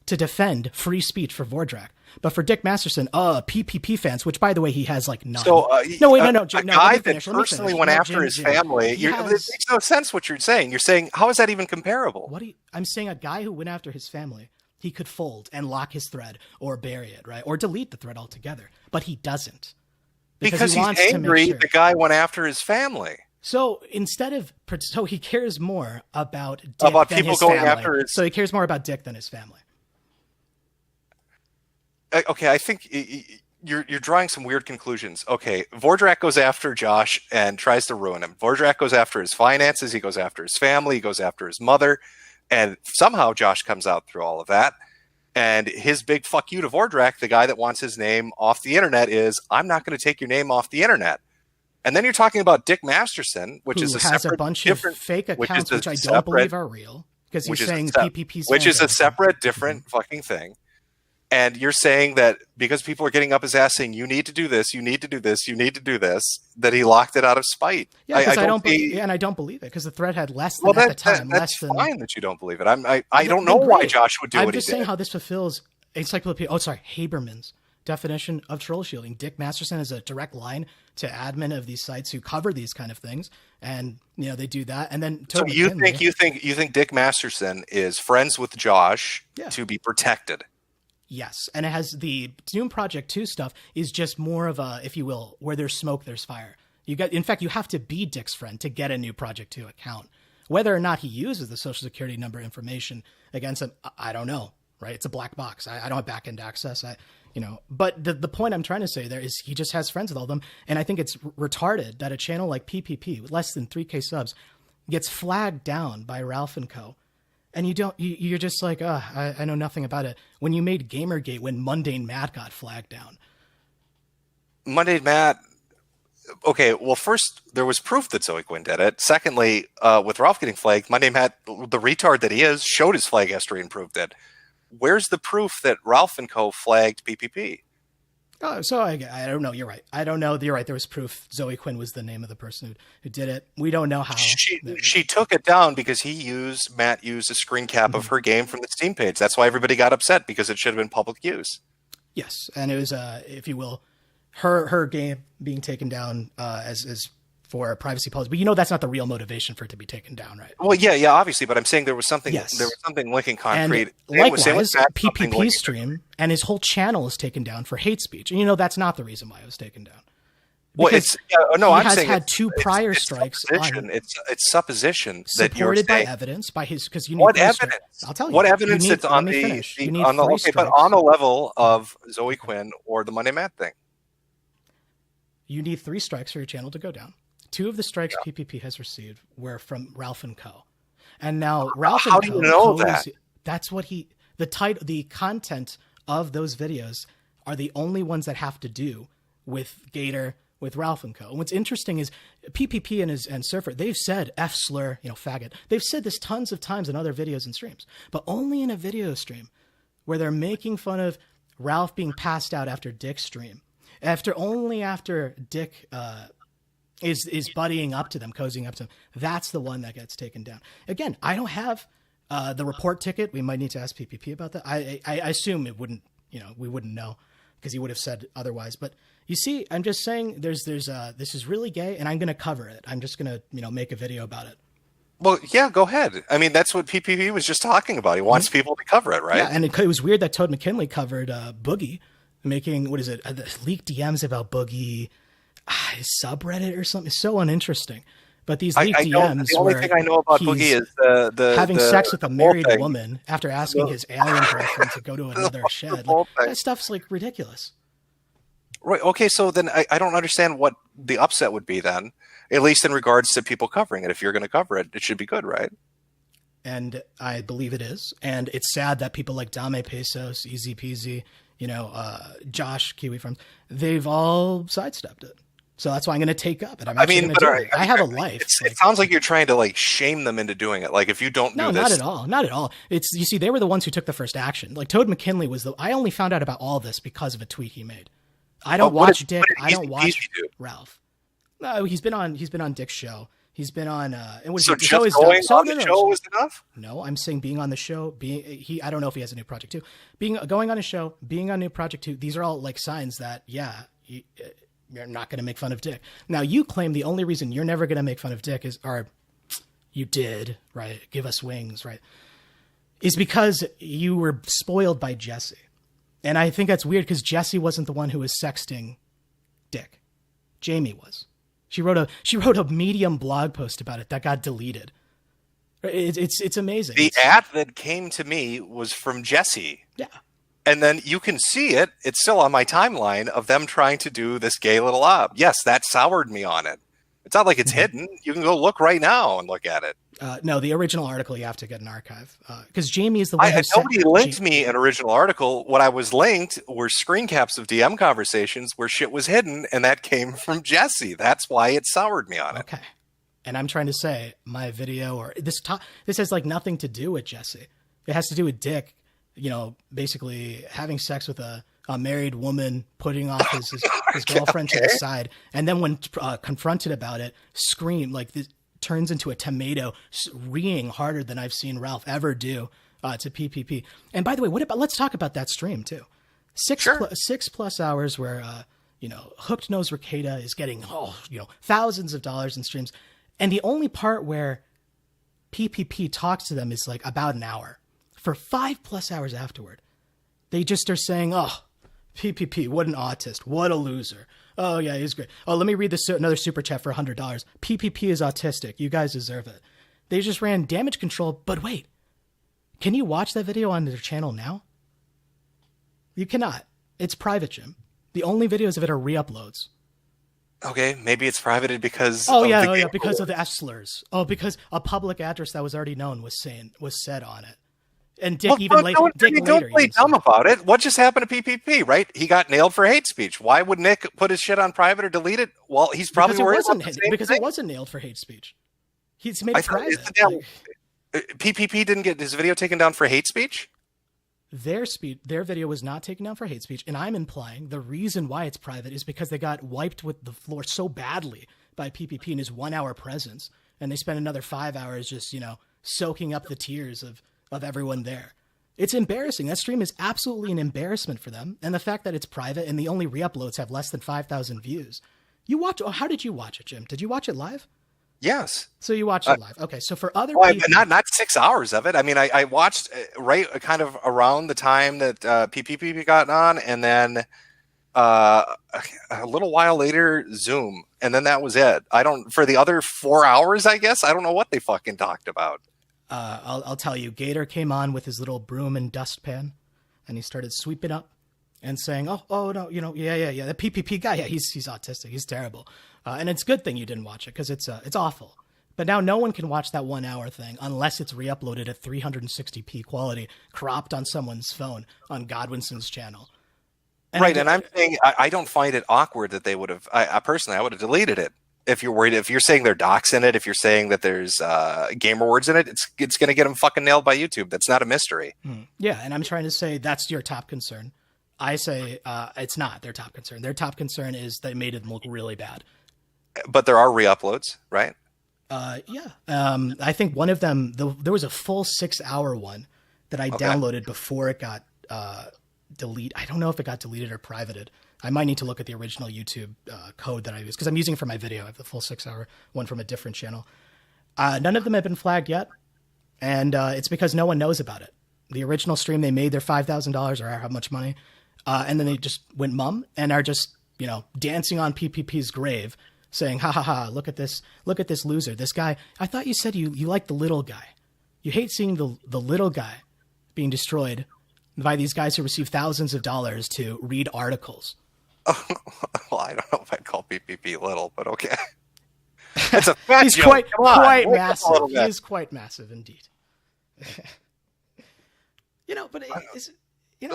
to defend free speech for Vordrak. But for Dick Masterson, PPP fans, which by the way, he has like none. So, no. A guy that personally went after his family, it makes no sense what you're saying. You're saying, how is that even comparable? I'm saying a guy who went after his family, he could fold and lock his thread or bury it, right? Or delete the thread altogether. But he doesn't. Because he's angry the guy went after his family. So he cares more about Dick than people his going family. After his... So he cares more about Dick than his family. Okay, I think you're drawing some weird conclusions. Okay, Vordrak goes after Josh and tries to ruin him. Vordrak goes after his finances. He goes after his family. He goes after his mother. And somehow Josh comes out through all of that. And his big fuck you to Vordrak, the guy that wants his name off the internet, is, I'm not going to take your name off the internet. And then you're talking about Dick Masterson, which is has a bunch of fake accounts, which I don't believe are real. because he's saying PPP, which is a separate, different fucking thing. And you're saying that because people are getting up his ass saying, you need to do this, you need to do this, you need to do this, that he locked it out of spite. Yeah, because I don't believe it, because the thread had less than at the time. That's fine that you don't believe it. I don't know why Josh would do what he did. I'm just saying how this fulfills Haberman's definition of troll shielding. Dick Masterson has a direct line to admin of these sites who cover these kind of things, and they do that. And then so you think Dick Masterson is friends with Josh to be protected? Yes, and it has the Doom Project 2 stuff is just more of a, if you will, where there's smoke, there's fire. In fact, you have to be Dick's friend to get a new Project 2 account. Whether or not he uses the social security number information against him, I don't know, right? It's a black box. I don't have back-end access. But the point I'm trying to say there is he just has friends with all of them, and I think it's retarded that a channel like PPP with less than 3K subs gets flagged down by Ralph & Co. And you're just like, I know nothing about it. When you made Gamergate, when Mundane Matt got flagged down. Mundane Matt, okay, well, first, there was proof that Zoe Quinn did it. Secondly, with Ralph getting flagged, Mundane Matt, the retard that he is, showed his flag history and proved it. Where's the proof that Ralph & Co. flagged PPP? Oh, so I don't know. You're right. I don't know. You're right. There was proof. Zoe Quinn was the name of the person who did it. We don't know how. She took it down because Matt used a screen cap of her game from the Steam page. That's why everybody got upset, because it should have been public use. Yes, and it was, if you will, her game being taken down as for privacy policy. But that's not the real motivation for it to be taken down, right? Well, yeah, obviously. But I'm saying there was something. Yes. There was something linking concrete. And likewise, PPP stream and his whole channel is taken down for hate speech, and that's not the reason why it was taken down. Because I'm saying had two prior strikes. It's supposition that you're supported by evidence by his, because you need what evidence? I'll tell you what evidence that's on on the level of Zoe Quinn or the Monday Matt thing. You need 3 strikes for your channel to go down. 2 of the strikes PPP has received were from Ralph & Co. And now Ralph & Co. How do you know that? That's what the content of those videos are the only ones that have to do with Gator, with Ralph & Co. And what's interesting is PPP and Surfer, they've said F slur, faggot. They've said this tons of times in other videos and streams, but only in a video stream where they're making fun of Ralph being passed out after Dick's stream. After Dick is buddying up to them, cozying up to them. That's the one that gets taken down. Again, I don't have the report ticket. We might need to ask PPP about that. I assume it wouldn't, we wouldn't know because he would have said otherwise. But you see, I'm just saying this is really gay, and I'm going to cover it. I'm just going to make a video about it. Well, yeah, go ahead. I mean, that's what PPP was just talking about. He wants people to cover it, right? Yeah, and it was weird that Toad McKinley covered Boogie, making, leaked DMs about Boogie, his subreddit or something. It's so uninteresting. But these leaked DMs the only thing I know about Boogie is the having sex with a married woman after asking his alien girlfriend to go to another shed. That stuff's ridiculous. Right. Okay. So then I don't understand what the upset would be then, at least in regards to people covering it. If you're going to cover it, it should be good, right? And I believe it is. And it's sad that people like Dame Pesos, Easy Peasy, Josh, Kiwi Farms, they've all sidestepped it. So that's why I'm going to take up. And I have a life. It sounds like you're trying to shame them into doing it. Like if you don't do this. No, not at all. Not at all. You see, they were the ones who took the first action. Like Toad McKinley I only found out about all this because of a tweet he made. I don't watch Dick. I don't watch Ralph. No, he's been on Dick's show. He's been on. So just going on the show was enough? No, I'm saying being on the show. I don't know if he has a new project too. Going on a show, being on a new project too. These are all signs that you're not going to make fun of Dick. Now you claim the only reason you're never going to make fun of Dick you did, right? Give us wings, right? Is because you were spoiled by Jesse. And I think that's weird because Jesse wasn't the one who was sexting Dick. Jamie was. She wrote a Medium blog post about it that got deleted. It's amazing. The ad that came to me was from Jesse. Yeah. And then you can see it. It's still on my timeline of them trying to do this gay little op. Yes, that soured me on it. It's not like it's hidden. You can go look right now and look at it. No, the original article you have to get an archive because Jamie is the one. Nobody linked me an original article. What I was linked were screen caps of DM conversations where shit was hidden, and that came from Jesse. That's why it soured me on it. Okay. And I'm trying to say my video or this has like nothing to do with Jesse. It has to do with Dick, basically having sex with a married woman, putting off his girlfriend to the side. And then when confronted about it, this turns into a tomato, reeing harder than I've seen Ralph ever do to PPP. And by the way, let's talk about that stream too. 6+ hours where, Hooked Nose Ricada is getting, thousands of dollars in streams. And the only part where PPP talks to them is like about an hour. For 5+ hours afterward, they just are saying, oh, PPP, what an autist. What a loser. Oh, yeah, he's great. Oh, let me read another super chat for $100. PPP is autistic. You guys deserve it. They just ran damage control. But wait, can you watch that video on their channel now? You cannot. It's private, Jim. The only videos of it are re-uploads. Okay, maybe it's privated because because of the F slurs. Oh, because a public address that was already known was said on it. And Dick don't play dumb about it. What just happened to PPP, right? He got nailed for hate speech. Why would Nick put his shit on private or delete it? Well, he's probably because it wasn't nailed for hate speech. He's made it private. PPP didn't get his video taken down for hate speech? Their video was not taken down for hate speech, and I'm implying the reason why it's private is because they got wiped with the floor so badly by PPP in his 1 hour presence, and they spent another 5 hours just, soaking up the tears of everyone there. It's embarrassing. That stream is absolutely an embarrassment for them, and the fact that it's private and the only re-uploads have less than 5,000 views. How did you watch it, Jim? Did you watch it live? Yes. So you watched it live. Okay. So for other people, not 6 hours of it. I mean, I watched right kind of around the time that PPP got on, and then a little while later Zoom, and then that was it. For the other 4 hours, I guess I don't know what they fucking talked about. I'll tell you. Gator came on with his little broom and dustpan, and he started sweeping up and saying, "Oh no, yeah, the PPP guy, yeah, he's autistic, he's terrible." And it's a good thing you didn't watch it because it's awful. But now no one can watch that 1 hour thing unless it's re-uploaded at 360p quality, cropped on someone's phone on Godwinson's channel. And I'm saying I don't find it awkward that they would have. Personally, I would have deleted it. If you're worried, if you're saying there are docs in it, if you're saying that there's gamer words in it, it's going to get them fucking nailed by YouTube. That's not a mystery. Yeah, and I'm trying to say that's your top concern. I say it's not their top concern. Their top concern is they made it look really bad. But there are re-uploads, right? Yeah. I think one of them, there was a full 6 hour one that I downloaded before it got deleted. I don't know if it got deleted or privated. I might need to look at the original YouTube code that I use because I'm using it for my video. I have the full 6 hour one from a different channel. None of them have been flagged yet. And it's because no one knows about it. The original stream, they made their $5,000 or how much money. And then they just went mum and are just, dancing on PPP's grave saying, ha ha ha, look at this loser. This guy, I thought you said you like the little guy. You hate seeing the little guy being destroyed by these guys who receive thousands of dollars to read articles. Well, I don't know if I'd call PPP little, but okay. It's a fat He's joke. quite massive. He is quite massive indeed. But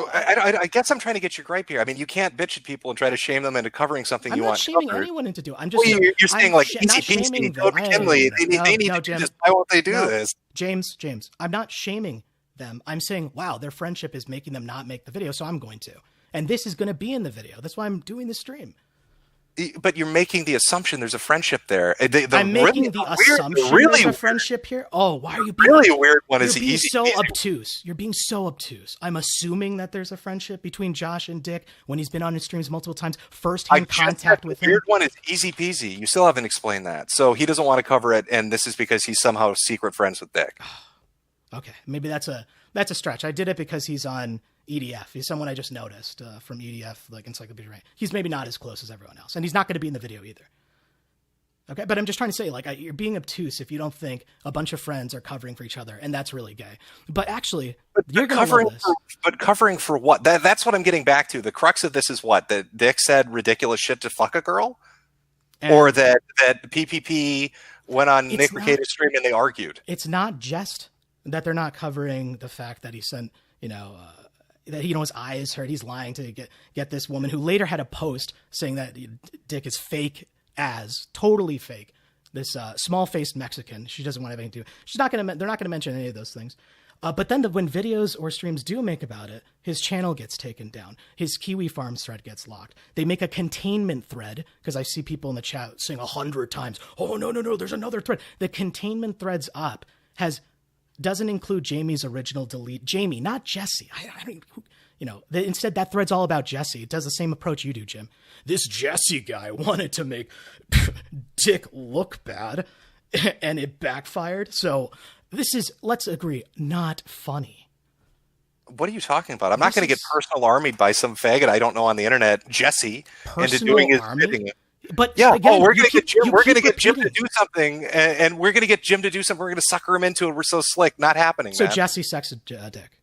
I guess I'm trying to get your gripe here. I mean, you can't bitch at people and try to shame them into covering something you want. I'm not shaming anyone into doing. I'm just. Well, you're saying like easy peasy. Go to McKinley. They need to do this. Why won't they do this? James, I'm not shaming them. I'm saying, wow, their friendship is making them not make the video, so I'm going to. And this is going to be in the video. That's why I'm doing the stream. But you're making the assumption there's a friendship there. I'm making the assumption there's a friendship here. Oh, why are you being really weird one? Is being easy? So obtuse. You're being so obtuse. I'm assuming that there's a friendship between Josh and Dick when he's been on his streams multiple times. First-hand contact with him. The weird one is easy peasy. You still haven't explained that. So he doesn't want to cover it, and this is because he's somehow secret friends with Dick. Okay, maybe that's a stretch. I did it because he's on EDF. He's someone I just noticed from EDF, like Encyclopedia Rank. He's maybe not as close as everyone else, and he's not going to be in the video either. Okay, but I'm just trying to say, like, you're being obtuse if you don't think a bunch of friends are covering for each other, and that's really gay. But actually, you're going to love this. But covering for what? That's what I'm getting back to. The crux of this is what? That Dick said ridiculous shit to fuck a girl? Or that PPP went on Nick Ricada's stream and they argued? It's not just that they're not covering the fact that he sent, that his eye is hurt. He's lying to get this woman who later had a post saying that Dick is totally fake. this small-faced Mexican. She doesn't want to have anything to do. They're not going to mention any of those things. But then when videos or streams do make about it, his channel gets taken down. His Kiwi Farms thread gets locked. They make a containment thread, because I see people in the chat saying 100 times, oh, no, there's another thread. The containment thread's up doesn't include Jamie's original delete. Jamie, not Jesse. I don't, instead that thread's all about Jesse. It does the same approach you do, Jim. This Jesse guy wanted to make Dick look bad, and it backfired. So this is, let's agree, not funny. What are you talking about? I'm not going to get personal armied by some faggot I don't know on the internet, Jesse, into doing his bidding. But yeah, again, we're going to get Jim. We're going to get Jim to do something, and we're going to get Jim to do something. We're going to sucker him into it. We're so slick. Not happening. So man. Jesse sexed Dick.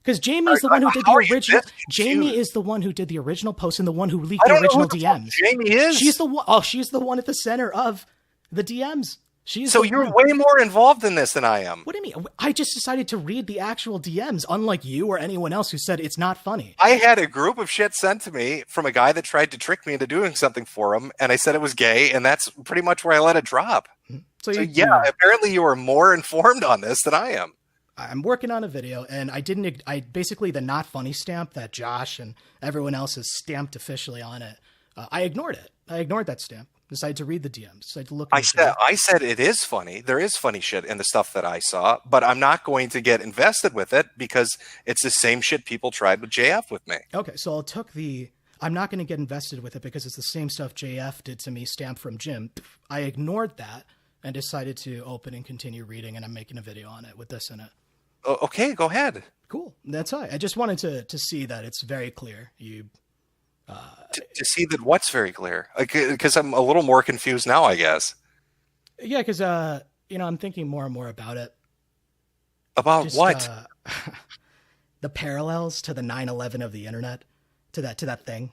Because Jamie is the one who did the original. Jamie is the one who did the original post and the one who leaked the original DMs. Jamie is. She's the one. Oh, she's the one at the center of the DMs. So you're way more involved in this than I am. What do you mean? I just decided to read the actual DMs, unlike you or anyone else who said it's not funny. I had a group of shit sent to me from a guy that tried to trick me into doing something for him, and I said it was gay, and that's pretty much where I let it drop. So apparently you are more informed on this than I am. I'm working on a video, and I basically the not funny stamp that Josh and everyone else has stamped officially on it. I ignored it. I ignored that stamp. Decided to read the DMs. Decided to look. I said it is funny. There is funny shit in the stuff that I saw, but I'm not going to get invested with it because it's the same shit people tried with JF with me. Okay, so I'm not going to get invested with it because it's the same stuff JF did to me, stamped from Jim. I ignored that and decided to open and continue reading, and I'm making a video on it with this in it. Okay, go ahead. Cool. That's all right. I just wanted to see that it's very clear. To see that what's very clear, because I'm a little more confused now, I guess. Yeah, because I'm thinking more and more about it. About what? The parallels to the 9/11 of the internet, to that thing.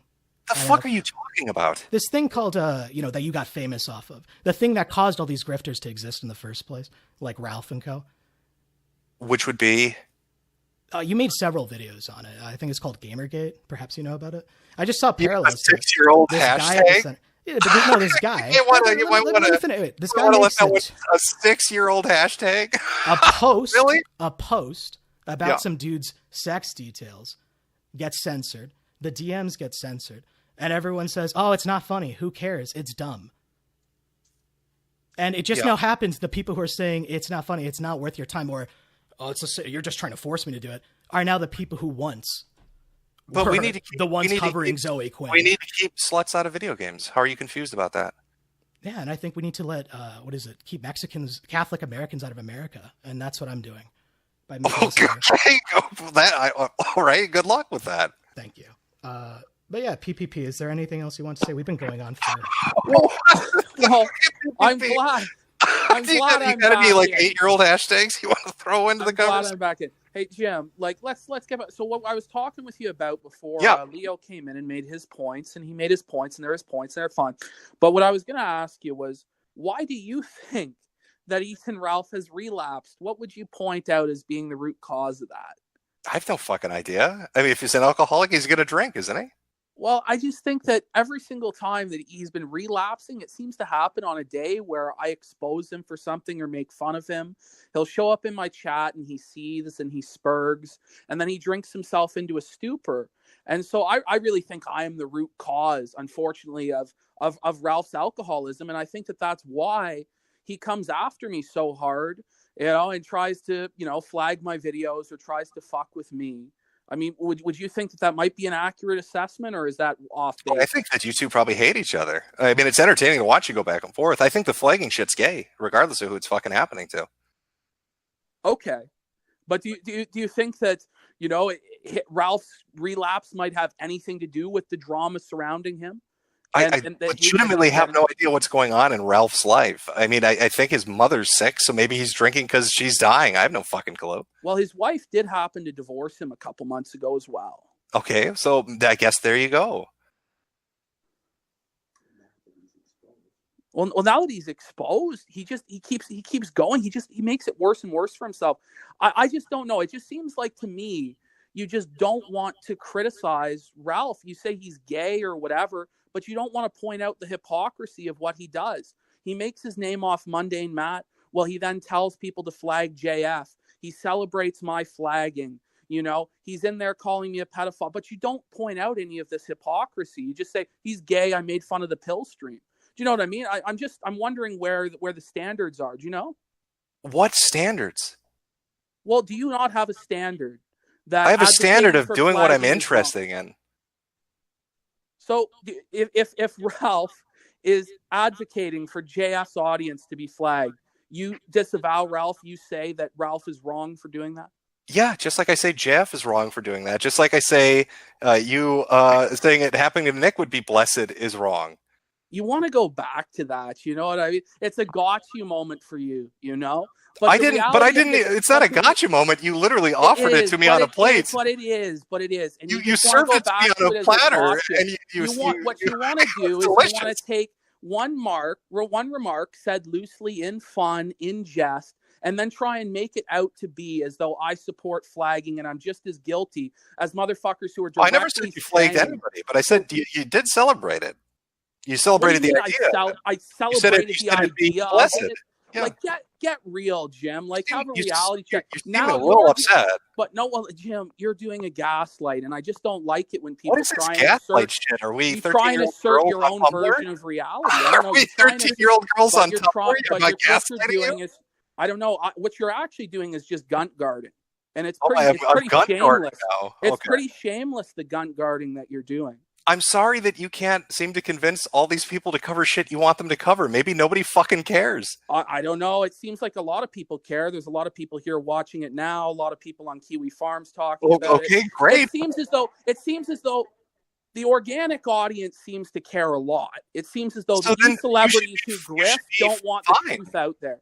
The fuck are you talking about? This thing called that you got famous off of, the thing that caused all these grifters to exist in the first place, like Ralph and Co. Which would be. You made several videos on it. I think it's called Gamergate. Perhaps you know about it. I just saw parallels. A 6-year-old hashtag? Yeah, but no, this guy. This guy makes a 6-year-old hashtag? A post. Really? A post about some dude's sex details gets censored. The DMs get censored. And everyone says, oh, it's not funny. Who cares? It's dumb. And it just now happens the people who are saying it's not funny, it's not worth your time, or you're just trying to force me to do it, are now the people who once we need to keep, the ones covering Zoe Quinn. We need to keep sluts out of video games. How are you confused about that? Yeah, and I think we need to let, keep Catholic Americans out of America. And that's what I'm doing. By okay, go for that. All right, good luck with that. Thank you. But yeah, PPP, is there anything else you want to say? We've been going on for... Well, I'm glad. I'm glad I'm gotta back be like in. 8-year-old hashtags you want to throw into the conversation. I'm back in. Hey Jim, let's get back. So what I was talking with you about before, Leo came in and made his points, and he made his points, and they're his points, and they're fine. But what I was going to ask you was, why do you think that Ethan Ralph has relapsed? What would you point out as being the root cause of that? I have no fucking idea. I mean, if he's an alcoholic, he's going to drink, isn't he? Well, I just think that every single time that he's been relapsing, it seems to happen on a day where I expose him for something or make fun of him. He'll show up in my chat and he seethes and he spurgs, and then he drinks himself into a stupor. And so I really think I am the root cause, unfortunately, of Ralph's alcoholism. And I think that that's why he comes after me so hard, and tries to, flag my videos or tries to fuck with me. I mean, would you think that might be an accurate assessment, or is that off base? I think that you two probably hate each other. I mean, it's entertaining to watch you go back and forth. I think the flagging shit's gay, regardless of who it's fucking happening to. Okay. But do you think that, Ralph's relapse might have anything to do with the drama surrounding him? I legitimately have no idea what's going on in Ralph's life. I mean, I think his mother's sick, so maybe he's drinking because she's dying. I have no fucking clue. Well, his wife did happen to divorce him a couple months ago as well. Okay, so I guess there you go. Well, now that he's exposed, he keeps going. He makes it worse and worse for himself. I just don't know. It just seems like to me, you just don't want to criticize Ralph. You say he's gay or whatever, but you don't want to point out the hypocrisy of what he does. He makes his name off Mundane Matt. Well, he then tells people to flag JF. He celebrates my flagging. You know, he's in there calling me a pedophile, but you don't point out any of this hypocrisy. You just say he's gay. I made fun of the pill stream. Do you know what I mean? I'm wondering where the standards are. Do you know? What standards? Well, do you not have a standard? That I have a standard of doing what I'm flagging is interested wrong? in. So if Ralph is advocating for JF's audience to be flagged, you disavow Ralph. You say that Ralph is wrong for doing that. Yeah, just like I say Jeff is wrong for doing that. Just like I say you saying it happening to Nick would be blessed is wrong. You want to go back to that, you know what I mean? It's a gotcha moment for you, you know? But I didn't, it's not a gotcha moment. You literally offered it to me on a plate. But it is. And you served it to me on a platter. And what you want to do is you want to take one remark said loosely in fun, in jest, and then try and make it out to be as though I support flagging and I'm just as guilty as motherfuckers who are directly. I never said you flagged anybody, but I said you did celebrate it. You celebrated the idea. I celebrated the idea of it. Yeah. Like, get real, Jim. Like, have a reality check. You're a little upset. But no, well, Jim, you're doing a gaslight, and I just don't like it when people try and gaslight shit. Are we trying to assert your own version of reality? Are we 13-year-old girls on Tumblr? What you're doing is, I don't know. What you're actually doing is just gunt guarding, and it's pretty shameless. It's pretty shameless, the gunt guarding that you're doing. I'm sorry that you can't seem to convince all these people to cover shit you want them to cover. Maybe nobody fucking cares. I don't know. It seems like a lot of people care. There's a lot of people here watching it now. A lot of people on Kiwi Farms talking about it. Okay, great. It seems as though the organic audience seems to care a lot. It seems as though the e-celebrities who grift don't want the truth out there.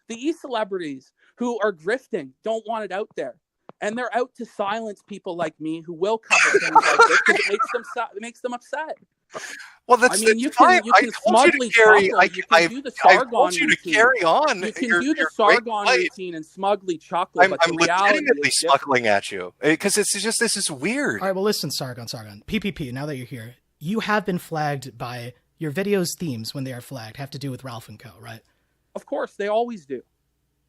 The e-celebrities who are grifting don't want it out there. And they're out to silence people like me who will cover things like this because it makes them upset. Well, that's you fine. can smugly chuckle. You can do the Sargon routine. To carry on. You can do the Sargon routine and smugly chuckle. I'm legitimately smuggling at you because this is weird. All right, well, listen, Sargon. PPP, now that you're here, you have been flagged by your video's themes when they are flagged have to do with Ralph and Co., right? Of course, they always do.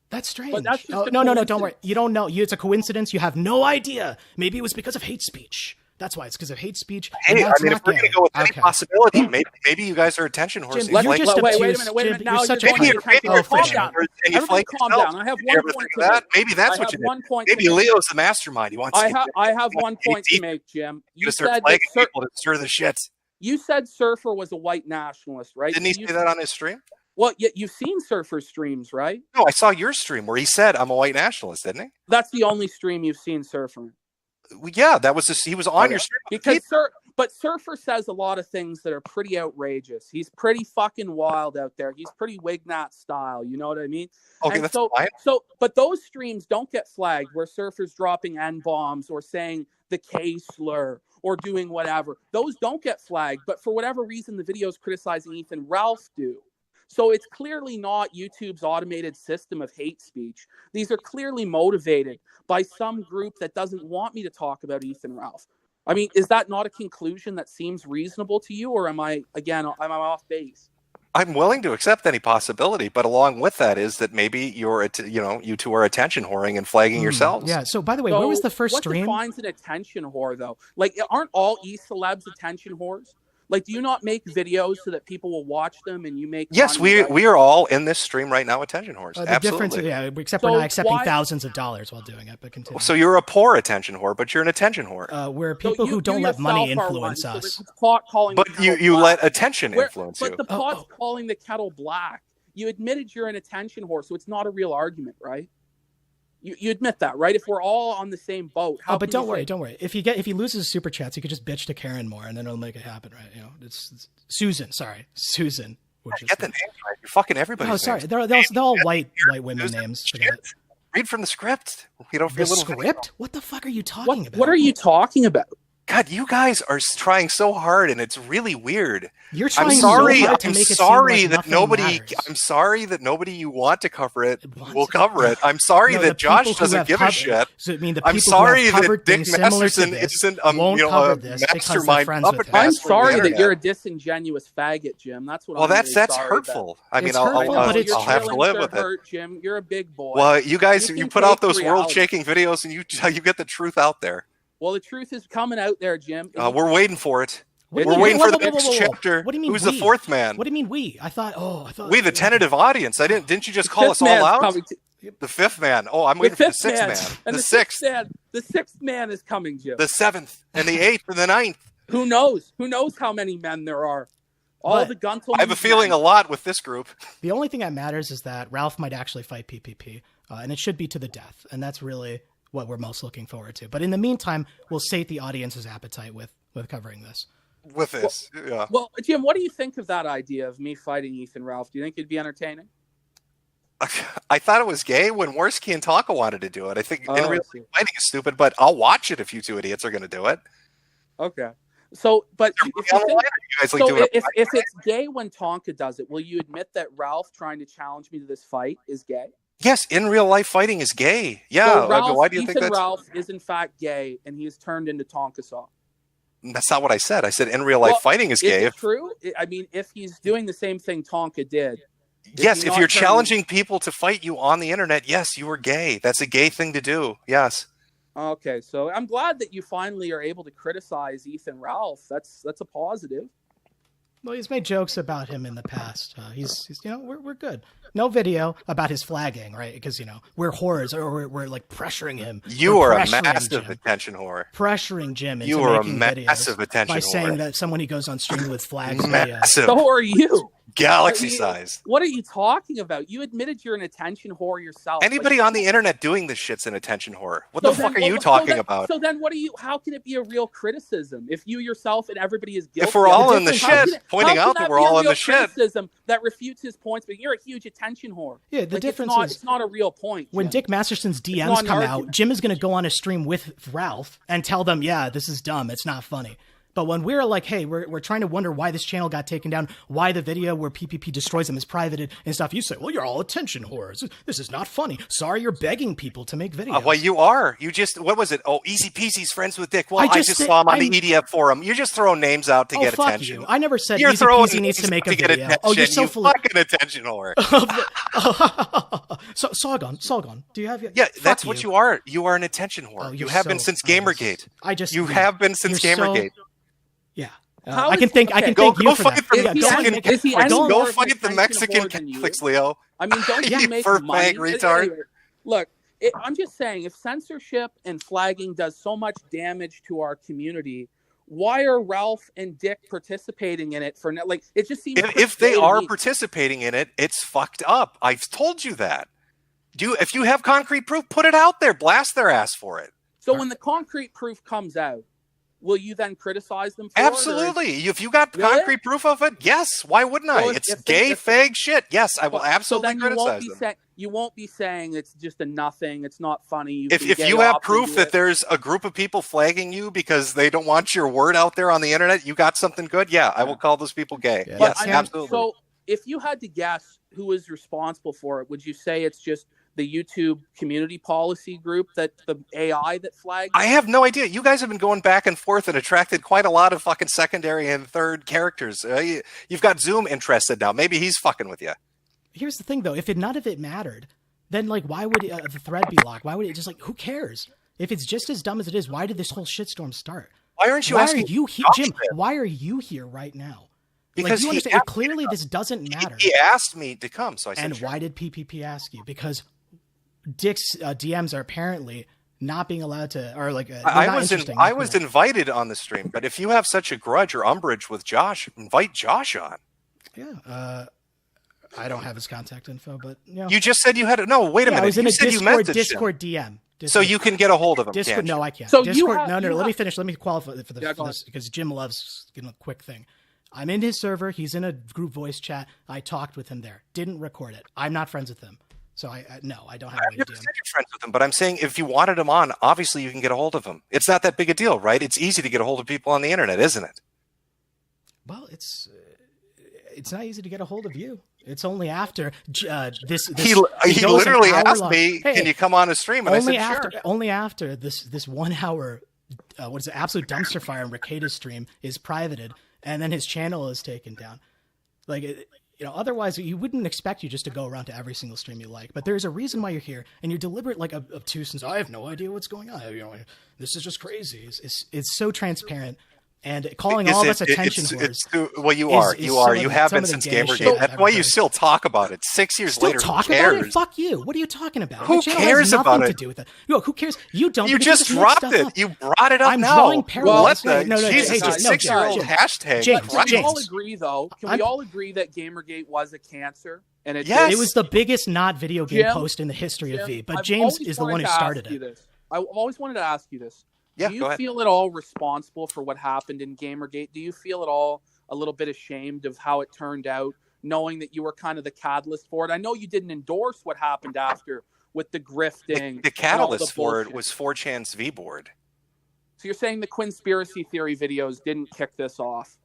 That's strange. But that's just no, don't worry. You don't know. It's a coincidence. You have no idea. Maybe it was because of hate speech. That's why it's because of hate speech. Hey, if we're going to go with any possibility, maybe you guys are attention horses. Jim, wait a minute. Now you're calm down. I have one point to make. Maybe that's what you did. Maybe Leo's the mastermind. He wants. I have one point to make, Jim. You start flagging people to stir the shit. You said Surfer was a white nationalist, right? Didn't he say that on his stream? Well, you've seen Surfer's streams, right? No, I saw your stream where he said, I'm a white nationalist, didn't he? That's the only stream you've seen Surfer. Yeah, that was he was on your stream. But Surfer says a lot of things that are pretty outrageous. He's pretty fucking wild out there. He's pretty Wignat style, you know what I mean? Okay, that's fine. But those streams don't get flagged where Surfer's dropping N-bombs or saying the K slur or doing whatever. Those don't get flagged, but for whatever reason, the videos criticizing Ethan Ralph do. So it's clearly not YouTube's automated system of hate speech. These are clearly motivated by some group that doesn't want me to talk about Ethan Ralph. I mean, is that not a conclusion that seems reasonable to you, or am I off base? I'm willing to accept any possibility, but along with that is that maybe you two are attention whoring and flagging yourselves. Yeah. So by the way, where was the first stream? What defines an attention whore, though? Like, aren't all e-celebs attention whores? Like, do you not make videos so that people will watch them and you make? Yes, we are all in this stream right now attention whores. The Absolutely. Difference, except we're not accepting thousands of dollars while doing it. But continue. So you're a poor attention whore, but you're an attention whore. We're people who don't let money influence us. But you let attention influence you. But the pot's calling the kettle black. You admitted you're an attention whore, so it's not a real argument, right? You admit that, right? If we're all on the same boat. But don't worry. If he loses his super chats, he could just bitch to Karen more, and then it'll make it happen, right? You know, it's Susan. Sorry, Susan. Get the name right. You're fucking everybody. Oh, sorry. They're all white women names. Read from the script. The script? What the fuck are you talking about? What are you talking about? God, you guys are trying so hard, and it's really weird. You're trying I'm sorry. so hard to I'm make it sorry seem like that nobody. matters. I'm sorry that nobody you want to cover it Wants will to- cover it. I'm sorry No, that the people Josh who doesn't have give a covered- shit. So, I mean, the I'm people sorry who have that covered Dick things similar to Masterson this isn't won't cover this because they're mastermind friends with puppet him. I'm master on the sorry that internet. you're a disingenuous faggot, Jim. That's what Well, I'm that's really sorry hurtful. I mean, It's I'll hurtful, but it's I'll have to feelings live are with it. hurt, Jim. You're a big boy. Well, you guys, You you can put out take those reality. world-shaking videos, and you get the truth out there. Well, the truth is coming out there, Jim. We're waiting for it. What do We're you mean- waiting for whoa, the whoa, whoa, next whoa, whoa. chapter. What do you mean Who's the we? fourth man? What do you mean we? I thought. We, the tentative audience. Didn't you just call us Fifth all man's out? coming to- The fifth man. Oh, I'm The waiting for the fifth sixth man. man. And The sixth. The sixth man is coming, Jim. The seventh. And the eighth and the ninth. Who knows? Who knows how many men there are? All But the Guntel. I have a feeling a lot with this group. The only thing that matters is that Ralph might actually fight PPP, and it should be to the death, and that's really what we're most looking forward to. But in the meantime, we'll sate the audience's appetite with covering this. With this, yeah. Well, Jim, what do you think of that idea of me fighting Ethan Ralph? Do you think it'd be entertaining? I thought it was gay when Worski and Taka wanted to do it. I think in I real see. fighting is stupid, but I'll watch it if you two idiots are going to do it. Okay. So, but They're if on you the think, line, or you guys like doing so it? if it's gay when Tonka does it, will you admit that Ralph trying to challenge me to this fight is gay? Yes, in real life fighting is gay. Yeah. So I mean, Ralph, why do you think Ethan that's? Ralph is in fact gay, and he is turned into Tonka Saw. That's not what I said. I said in real life Well, fighting is Is gay. it true? I mean, if he's doing the same thing Tonka did. Yes, he if not you're turning- challenging people to fight you on the internet, yes, you are gay. That's a gay thing to do. Yes. Okay, so I'm glad that you finally are able to criticize Ethan Ralph. That's a positive. Well, he's made jokes about him in the past. He's we're good. No video about his flagging, right? Because we're whores, or we're like pressuring him. You We're are a pressuring massive Jim. attention whore. Pressuring Jim into You are a making massive videos attention by whore. saying that someone he goes on stream with flags. Massive. So are you. Galaxy Are you- size. What are you talking about? You admitted you're an attention whore yourself. Anybody Like, on the internet doing this shit's an attention whore. What so the fuck then- are you so talking then- about? So then, how can it be a real criticism if you yourself and everybody is guilty? If we're all of it? in the How shit, can pointing how out can that we're be a all in real the shit. criticism that refutes his points, but you're a huge attention whore. Yeah, the Like, difference it's not, is it's not a real point. when Jim. Dick Masterson's DMs not an come argument. out, Jim is going to go on a stream with Ralph and tell them, yeah, this is dumb. It's not funny. But when we're like, hey, we're trying to wonder why this channel got taken down, why the video where PPP destroys them is privated and stuff, you say, well, you're all attention whores. This is not funny. Sorry, you're begging people to make videos. Well, you are. You just, what was it? Oh, Easy Peasy's friends with Dick. Well, I I just just said- saw him on I'm- the EDF forum. You're just throwing names out to Oh, get fuck attention. you. I never said You're Easy throwing Peasy needs to names make out a to get video. attention. Oh, you're so you full of... fucking attention whore. So, Sargon, do you have... Yeah, Fuck that's what you are. You are an attention whore. Oh, you you're have been so- since Gamergate. You yeah. have been since You're so- Gamergate. Yeah. How I is- can thank okay. Go you for fight that. the Is he Mexican any- is he Catholics. any more Go of an fight the attention Mexican whore than you? Catholics, Leo. I mean, don't You you make fur money? fag retard. Anyway, look, I'm just saying, if censorship and flagging does so much damage to our community, why are Ralph and Dick participating in it like it just seems If they cliche to are me. participating in it, it's fucked up. I've told you that. If you have concrete proof, put it out there. Blast their ass for it. So when the concrete proof comes out, will you then criticize them for it? Absolutely. If you got Really? concrete proof of it, yes. Why wouldn't I? So if- It's if- gay if- fag shit. Yes, I will So absolutely then criticize them. you won't be saying it's just a nothing, it's not funny. You If can if get you have off and proof do that it. there's a group of people flagging you because they don't want your word out there on the internet, you got something good, yeah, I will call those people gay. Yeah. Yes, I mean, absolutely. So if you had to guess who is responsible for it, would you say it's just the YouTube community policy group, that the AI that flagged? I have no idea. You guys have been going back and forth and attracted quite a lot of fucking secondary and third characters. You've got Zoom interested now. Maybe he's fucking with you. Here's the thing, though. If none of it mattered, then, like, why would the thread be locked? Why would it just, like, who cares? If it's just as dumb as it is, why did this whole shitstorm start? Why aren't you Why are asking you here, Josh Jim? then? Why are you here right now? Because like, you he understand, asked me clearly to this doesn't matter. He asked me to come, so I said, And sure. why did PPP ask you? Because Dick's DMs are apparently not being allowed to, or like, I was invited on the stream, but if you have such a grudge or umbrage with Josh, invite Josh on. Yeah. I don't have his contact info, but You just said you had it. No, wait a minute. I was in you a said you Discord messaged him. DM. So you can get a hold of him. Discord? Can't you? No, I can't. So Discord. you have- No. you Let me have- finish. Let me qualify for Yeah, go this because Jim loves a quick thing. I'm in his server. He's in a group voice chat. I talked with him there. Didn't record it. I'm not friends with him. So no, I don't have a way to You're DM. friends with him, but I'm saying if you wanted him on, obviously you can get a hold of him. It's not that big a deal, right? It's easy to get a hold of people on the internet, isn't it? Well, it's not easy to get a hold of you. It's only after this. He literally asked me, "Can you come on a stream?" And I said, "Sure." Only after this 1 hour, what is it? Absolute dumpster fire on Ricada's stream is privated, and then his channel is taken down. Like, otherwise you wouldn't expect you just to go around to every single stream you like. But there's a reason why you're here, and you're deliberate, like obtuse, and I have no idea what's going on. This is just crazy. It's so transparent. And calling all of us attention whores. Well, you are. You have been since Gamergate. That's why you still talk about it. 6 years later, who cares? About it? Fuck you. What are you talking about? Who cares about it? To do with it. Who cares? You don't. You just dropped it. Up. You brought it up I'm now. Drawing parallels. Jesus, a 6-year-old hashtag. Can we all agree, though? Can we all agree that Gamergate was a cancer? And it was the biggest not video game post in the history of V. But James is the one who started it. I've always wanted to ask you this. Yeah, do you feel at all responsible for what happened in Gamergate? Do you feel at all a little bit ashamed of how it turned out, knowing that you were kind of the catalyst for it? I know you didn't endorse what happened after with the grifting. The catalyst for it was 4chan's V-board. So you're saying the conspiracy theory videos didn't kick this off?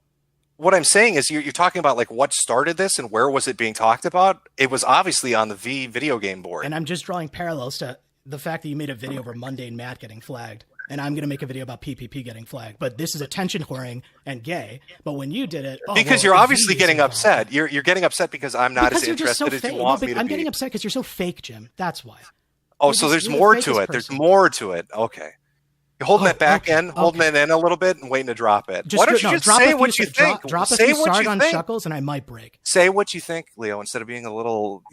What I'm saying is you're talking about like what started this and where was it being talked about? It was obviously on the V video game board. And I'm just drawing parallels to the fact that you made a video over Mundane Matt getting flagged. And I'm going to make a video about PPP getting flagged. But this is attention whoring and gay. But when you did it... because you're obviously getting upset. You're getting upset because I'm not as interested as you want me to be. I'm getting upset because you're so fake, Jim. That's why. Oh, so there's more to it. There's more to it. Okay. You're holding that back in, holding it in a little bit and waiting to drop it. Why don't you just say what you think? Drop a few stars on Shuckles and I might break. Say what you think, Leo, instead of being a little,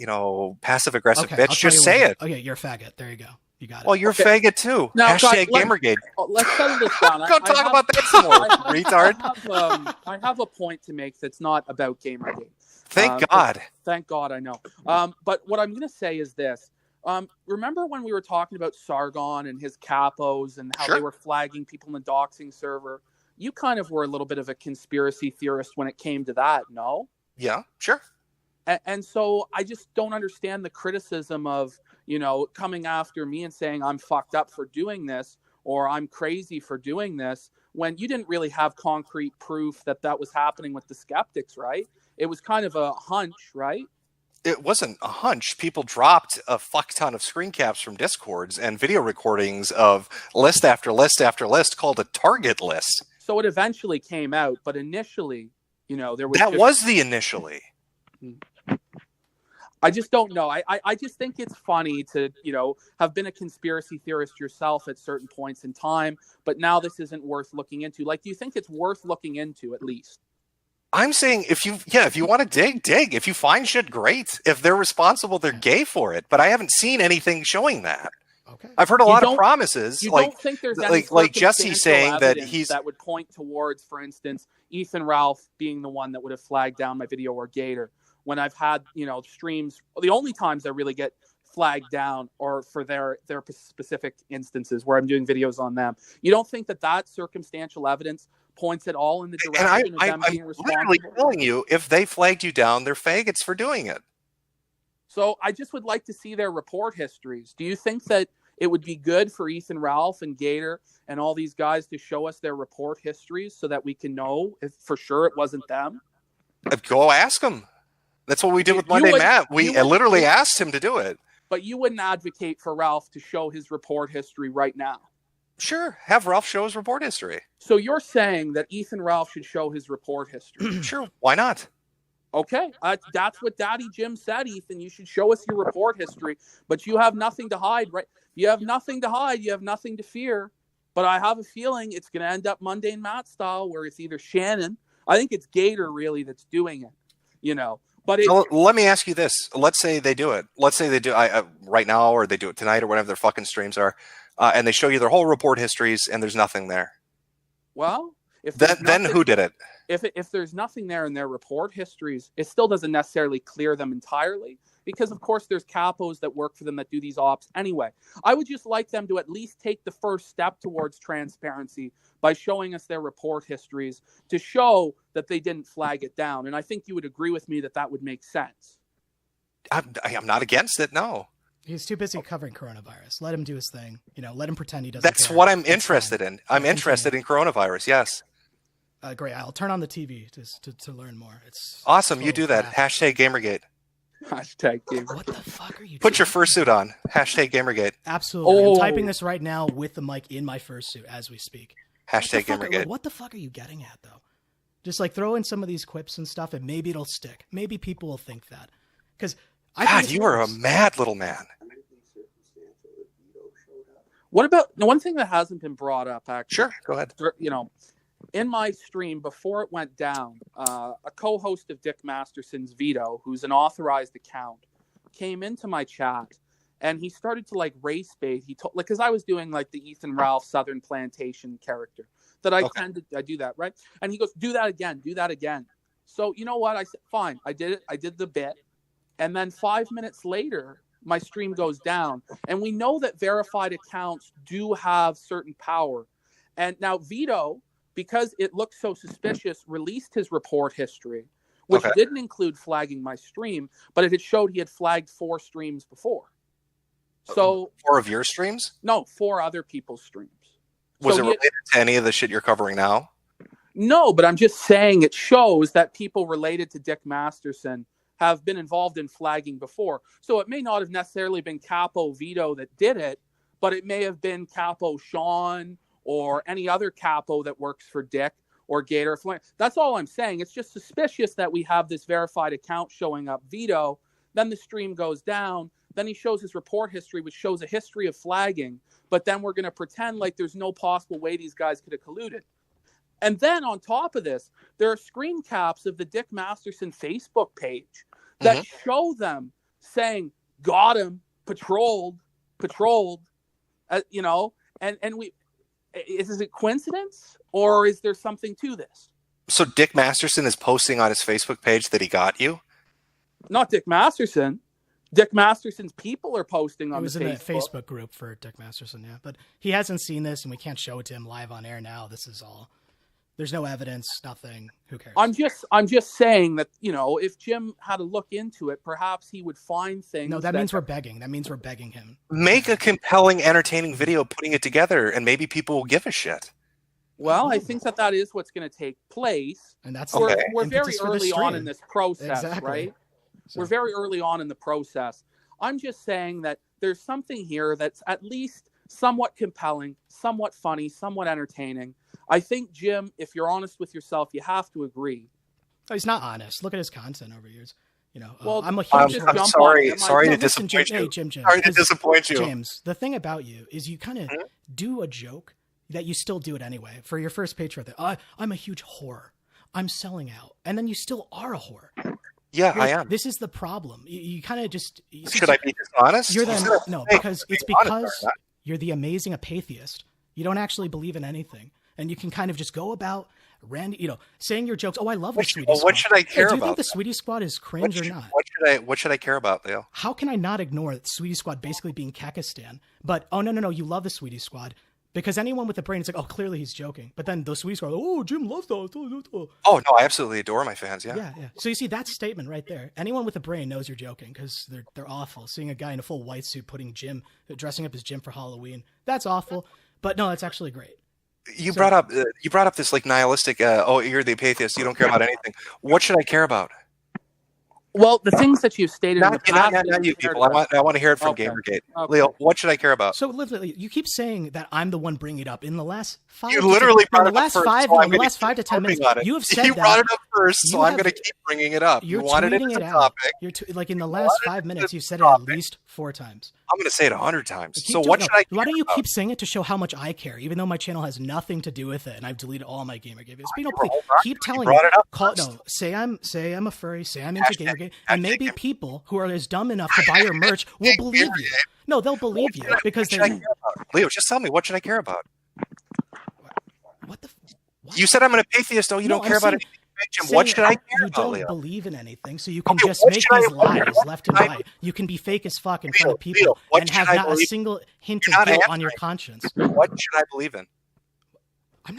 passive-aggressive bitch. Just say it. Okay, you're a faggot. There you go. You got it. Well, you're faggot too. Now, hashtag Gamergate. Let's settle this down. Go talk about that some more, retard. I have a point to make that's not about Gamergate. Thank God. Thank God, I know. But what I'm going to say is this. Remember when we were talking about Sargon and his capos and how they were flagging people in the doxing server? You kind of were a little bit of a conspiracy theorist when it came to that, no? Yeah, sure. And so I just don't understand the criticism of, coming after me and saying I'm fucked up for doing this or I'm crazy for doing this when you didn't really have concrete proof that was happening with the skeptics, right? It was kind of a hunch, right? It wasn't a hunch. People dropped a fuck ton of screen caps from Discords and video recordings of list after list after list called a target list. So it eventually came out, but initially, there was... That was the initially. I just don't know. I just think it's funny to, have been a conspiracy theorist yourself at certain points in time, but now this isn't worth looking into. Like, do you think it's worth looking into at least? I'm saying if you want to dig. If you find shit, great. If they're responsible, they're gay for it. But I haven't seen anything showing that. Okay. I've heard a lot of promises. You don't think there's any like Jesse saying that that would point towards, for instance, Ethan Ralph being the one that would have flagged down my video or Gator when I've had, streams. The only times I really get flagged down or for their specific instances where I'm doing videos on them. You don't think that circumstantial evidence points at all in the direction of them being responsible? I'm literally telling you, if they flagged you down, they're faggots for doing it. So I just would like to see their report histories. Do you think that it would be good for Ethan Ralph and Gator and all these guys to show us their report histories so that we can know if for sure it wasn't them? Go ask them. That's what we did with Monday Matt. We literally asked him to do it. But you wouldn't advocate for Ralph to show his report history right now? Sure. Have Ralph show his report history. So you're saying that Ethan Ralph should show his report history? Sure. Why not? Okay. That's what Daddy Jim said, Ethan. You should show us your report history. But you have nothing to hide, right? You have nothing to hide. You have nothing to fear. But I have a feeling it's going to end up Mundane Matt style where it's either Shannon. I think it's Gator really that's doing it, But so let me ask you this. Let's say they do it. Let's say they do right now or they do it tonight or whatever their fucking streams are. And they show you their whole report histories and there's nothing there. Well, then who did it? If there's nothing there in their report histories, it still doesn't necessarily clear them entirely because, of course, there's capos that work for them that do these ops anyway. I would just like them to at least take the first step towards transparency by showing us their report histories to show that they didn't flag it down. And I think you would agree with me that would make sense. I'm not against it. No. He's too busy covering coronavirus. Let him do his thing. Let him pretend he doesn't That's care. what I'm interested in. I'm interested in coronavirus. Yes. Great. I'll turn on the TV to learn more. It's awesome. You do that. Hashtag Gamergate. Hashtag Gamergate. What the fuck are you doing? Put your fursuit on. Hashtag Gamergate. Absolutely. I'm typing this right now with the mic in my fursuit as we speak. Hashtag Gamergate. What the fuck are you getting at, though? Just like throw in some of these quips and stuff, and maybe it'll stick. Maybe people will think that. Because God, you are a mad little man. What about the one thing that hasn't been brought up? Actually, sure, go ahead. In my stream before it went down, a co-host of Dick Masterson's Veto, who's an authorized account, came into my chat and he started to like race bait. He told because I was doing like the Ethan Ralph Southern Plantation character that I do that, right? And he goes, do that again. So you know what? I said, fine, I did it. I did the bit. And then 5 minutes later, my stream goes down. And we know that verified accounts do have certain power. And now Veto, because it looked so suspicious, released his report history, which didn't include flagging my stream, but it had showed he had flagged 4 streams before. So 4 of your streams? No, 4 other people's streams. Was it related to any of the shit you're covering now? No, but I'm just saying it shows that people related to Dick Masterson have been involved in flagging before. So it may not have necessarily been Capo Vito that did it, but it may have been Capo Sean or any other capo that works for Dick or Gator. That's all I'm saying. It's just suspicious that we have this verified account showing up Vito. Then the stream goes down. Then he shows his report history, which shows a history of flagging. But then we're going to pretend like there's no possible way these guys could have colluded. And then on top of this, there are screen caps of the Dick Masterson Facebook page that show them saying, got him, patrolled, and we, is it coincidence or is there something to this? So Dick Masterson is posting on his Facebook page that he got you? Not Dick Masterson. Dick Masterson's people are posting on the Facebook. It was in the Facebook group for Dick Masterson, yeah. But he hasn't seen this and we can't show it to him live on air now. This is all. There's no evidence, nothing. Who cares? I'm just saying that, if Jim had to look into it, perhaps he would find things. No, that means we're begging. That means we're begging him. Make a compelling, entertaining video putting it together, and maybe people will give a shit. Well, I think that is what's going to take place. And that's we're very early on in this process, right? So. We're very early on in the process. I'm just saying that there's something here that's at least somewhat compelling, somewhat funny, somewhat entertaining. I think, Jim, if you're honest with yourself, you have to agree. Oh, he's not honest. Look at his content over years. Well, I'm a huge. I'm sorry to disappoint you. James. Sorry to disappoint you. James, the thing about you is you kind of do a joke that you still do it anyway. For your first page right there, I'm a huge whore. I'm selling out. And then you still are a whore. Yeah, I am. This is the problem. You kind of just... Should I be dishonest? No, because you're the amazing apatheist. You don't actually believe in anything. And you can kind of just go about saying your jokes. Oh, I love the Sweetie Squad. What should I care about? Do you think the Sweetie Squad is cringe or not? What should I care about, Leo? How can I not ignore the Sweetie Squad basically being Kakistan? But, oh, no, you love the Sweetie Squad. Because anyone with a brain is like, oh, clearly he's joking. But then those Sweetie Squad, oh, Jim loves those. Oh, no, I absolutely adore my fans, yeah. Yeah. So you see, that statement right there. Anyone with a brain knows you're joking because they're awful. Seeing a guy in a full white suit dressing up as Jim for Halloween, that's awful. But no, it's actually great. You brought up this like nihilistic. You're the apatheist. You don't care about anything. What should I care about? Well, the things that you've stated in the past. Not you people. I want to hear it from Gamergate. Okay. Leo, what should I care about? So literally, you keep saying that I'm the one bringing it up in the last 5. You literally brought it up first. In the last 5 to 10 minutes, you have said you brought it up first, so I'm going to keep bringing it up. You wanted it as a topic. Like in the last 5 minutes, you said it at least 4 times. I'm going to say it 100 times. So what should I care about? Why don't you keep saying it to show how much I care, even though my channel has nothing to do with it, and I've deleted all my Gamergate videos? But keep telling me. Say I'm a furry. Say I'm into Gamergate, and maybe people who are as dumb enough to buy your merch will believe you. No, they'll believe you because they. Leo, just tell me, what should I care about? What the? You said I'm an apatheist. Oh, you don't care about anything. Jim, what should I care about, Leo? You don't believe in anything, so you can just make these lies left and right. You can be fake as fuck in front of people and have not a single hint of guilt on your conscience. What should I believe in? I'm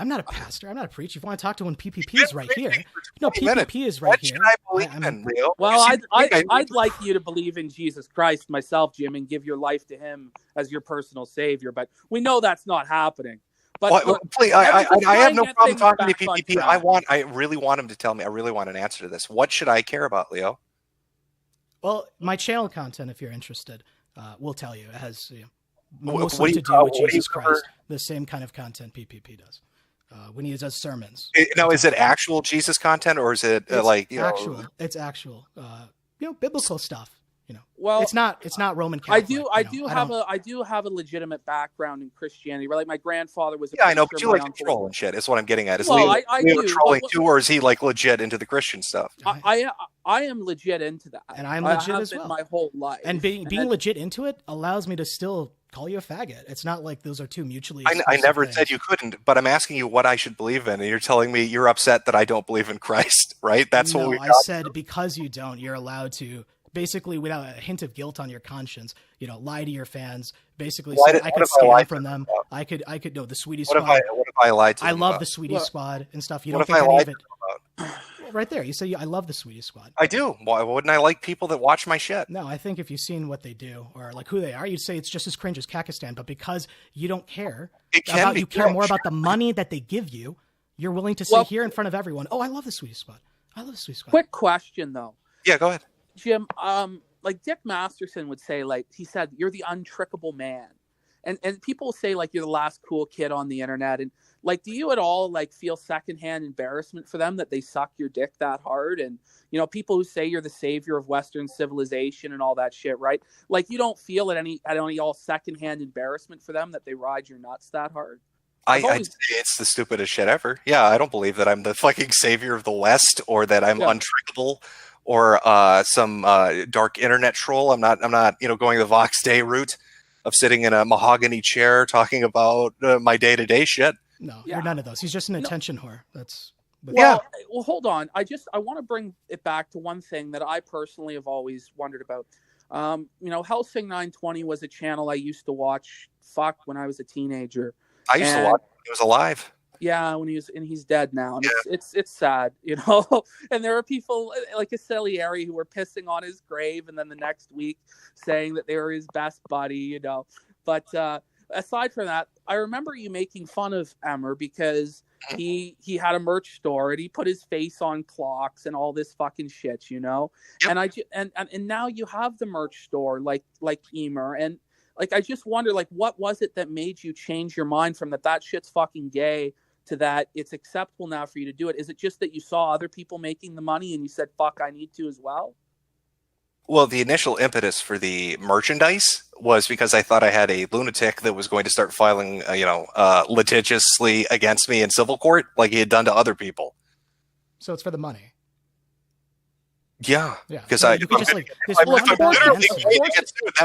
not a pastor. I'm not a preacher. If you want to talk to one, PPP is right here. No, PPP is right what here. Should I believe in, Leo? Well, I'd like you to believe in Jesus Christ myself, Jim, and give your life to him as your personal savior. But we know that's not happening. But look, please, I have no problem talking to back PPP. I really want him to tell me. I really want an answer to this. What should I care about, Leo? Well, my channel content, if you're interested, will tell you. It has What mostly do to you- do with what do you Jesus cover? Christ, the same kind of content PPP does. When he does sermons. Now, is it actual Jesus content, or is it actual? It's actual, biblical stuff. well, it's not Roman Catholic. I do have a legitimate background in Christianity. Right? Like my grandfather was. I know, but you like to troll and shit. Is what I'm getting at. Is Well, Leo I do, trolling too, or is he like legit into the Christian stuff? I am legit into that, and I'm legit I have as been well. my whole life. And being legit into it allows me to still call you a faggot. It's not like those are two mutually. I never things. said you couldn't, but I'm asking you what I should believe in, and you're telling me you're upset that I don't believe in Christ, right? That's what we. I said because you don't, you're allowed to. Basically, without a hint of guilt on your conscience, lie to your fans. Basically, say I could scam from them. I could know the Sweetie Squad. What if I lied to them? I love about? the Sweetie Squad and stuff. You What don't if think I any lied of to it? them about? Right there, you say I love the Sweetie Squad. I do. Why wouldn't I like people that watch my shit? No, I think if you've seen what they do or like who they are, you'd say it's just as cringe as Kakistan. But because you don't care you care more about the money that they give you, you're willing to say here in front of everyone, "Oh, I love the Sweetie Squad. I love the Sweetie Squad." Quick question though. Yeah, go ahead, Jim. Like Dick Masterson would say, like he said, you're the untrickable man. And people say like you're the last cool kid on the internet. And like, do you at all like feel secondhand embarrassment for them that they suck your dick that hard? And, people who say you're the savior of Western civilization and all that shit, right? Like you don't feel at any all secondhand embarrassment for them that they ride your nuts that hard? I'd say it's the stupidest shit ever. Yeah, I don't believe that I'm the fucking savior of the West or that I'm untrickable or some dark internet troll. I'm not going the Vox Day route of sitting in a mahogany chair talking about my day-to-day shit. No, you're none of those. He's just an attention whore. That's well, hold on. I want to bring it back to one thing that I personally have always wondered about. Helsing 920 was a channel I used to watch when I was a teenager. I used to watch when he was alive. Yeah, when he's dead now, and it's sad, And there are people like a Salieri who were pissing on his grave, and then the next week saying that they were his best buddy, But aside from that, I remember you making fun of Emmer because he had a merch store and he put his face on clocks and all this fucking shit, Yep. And now you have the merch store like Emmer and. Like, I just wonder, like, what was it that made you change your mind from that shit's fucking gay to that it's acceptable now for you to do it? Is it just that you saw other people making the money and you said, fuck, I need to as well? Well, the initial impetus for the merchandise was because I thought I had a lunatic that was going to start filing, litigiously against me in civil court like he had done to other people. So it's for the money. Yeah, because so that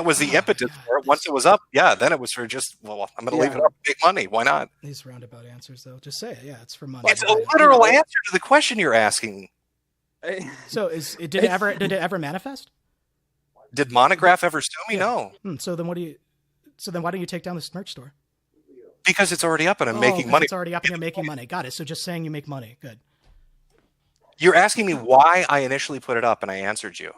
was the impetus for it. Once it was up, then it was for just, I'm going to leave it up to make money. Why not? These roundabout answers, though. Just say it. Yeah, it's for money. It's a literal answer to the question you're asking. So did it ever manifest? Did Monograph ever sue me? No. So then why don't you take down this merch store? Because it's already up and I'm making money. It's already up and you're making money. Got it. So just saying you make money. Good. You're asking me why I initially put it up, and I answered you.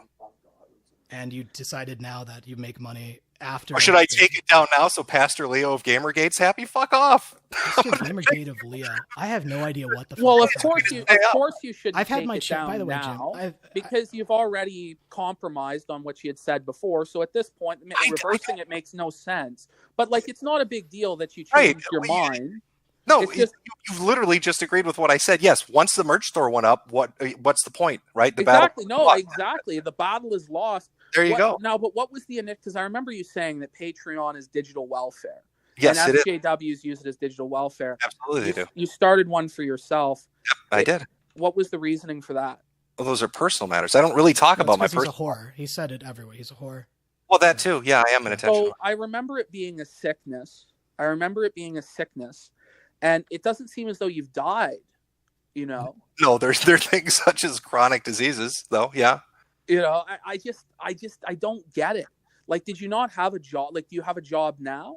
And you decided now that you make money after. Or should I take it down now so Pastor Leo of Gamergate's happy? Fuck off. Gamergate of Leo. I have no idea what the fuck. Well, of course you should. I've had my down by the way, now Jim, because you've already compromised on what you had said before. So at this point, reversing it makes no sense. But like, it's not a big deal that you changed your mind. No, you've literally just agreed with what I said. Yes, once the merch store went up, what's the point, right? Exactly. The battle is lost. There you go. Now, but what was the initiative? Because I remember you saying that Patreon is digital welfare. Yes, and it is. SJWs use it as digital welfare. Absolutely, they do. You started one for yourself. Yep, I did. What was the reasoning for that? Well, those are personal matters. I don't really talk about my personal. He's a whore. He said it everywhere. He's a whore. Well, that too. Yeah, I am an attention. So I remember it being a sickness. And it doesn't seem as though you've died, No, there are things such as chronic diseases, though. Yeah. I don't get it. Like, did you not have a job? Like, do you have a job now?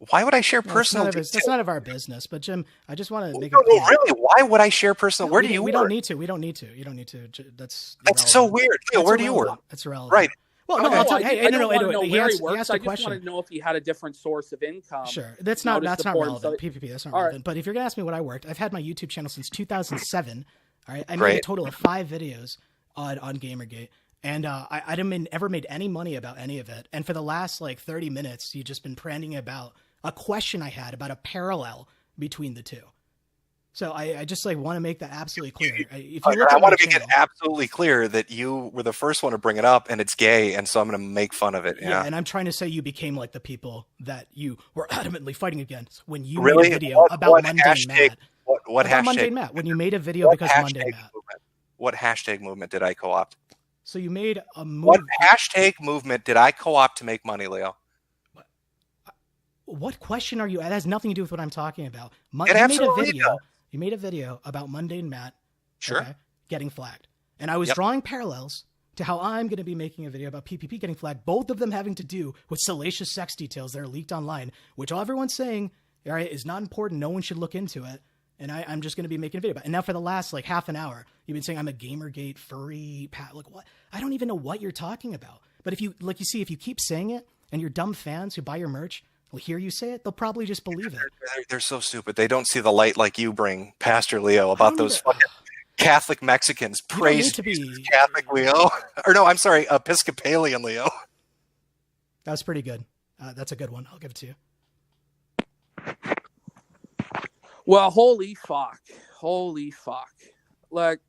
Why would I share Well, personal that's details? none of our business. But Jim, I just want to make No, a point. really, why would I share personal? Where do you We work? don't need to. We don't need to. You don't need to. That's so weird. Leo, where do you work? That's irrelevant. Right. Well, no, I'll tell you. Hey, I don't want to no, know he where asked, he works. he asked a I just question. want to know if he had a different source of income. Sure, that's not relevant. So, PPP, that's not all relevant. right. But if you're gonna ask me what I worked, I've had my YouTube channel since 2007. All right, I made Great. a total of 5 videos on Gamergate, and I didn't ever made any money about any of it. And for the last like 30 minutes, you've just been ranting about a question I had about a parallel between the two. So I just like want to make that absolutely clear. If you look I at want my to make it channel- absolutely clear that you were the first one to bring it up, and it's gay, and so I'm going to make fun of it. Yeah, and I'm trying to say you became like the people that you were adamantly fighting against when you Really? made a video about What Mundane hashtag- Matt. What About hashtag? Mundane Matt, when you made a video because Mundane Matt. What hashtag movement did I co-opt? So you made a movie. What hashtag movement did I co-opt to make money, Leo? What question are you? It has nothing to do with what I'm talking about. It absolutely does. You made a video about Mundane Matt. Sure. Okay, getting flagged, and I was drawing parallels to how I'm going to be making a video about PPP getting flagged. Both of them having to do with salacious sex details that are leaked online, which all everyone's saying, all right, is not important. No one should look into it. And I'm just going to be making a video about it. And now for the last like half an hour, you've been saying I'm a Gamergate furry pat. Like what? I don't even know what you're talking about. But if you if you keep saying it, and your dumb fans who buy your merch will hear you say it, they'll probably just believe it. They're so stupid. They don't see the light like you bring, Pastor Leo, about those fucking Catholic Mexicans. Praise to be Catholic Leo. Or no, I'm sorry, Episcopalian Leo. That was pretty good. That's a good one. I'll give it to you. Well, holy fuck. Like,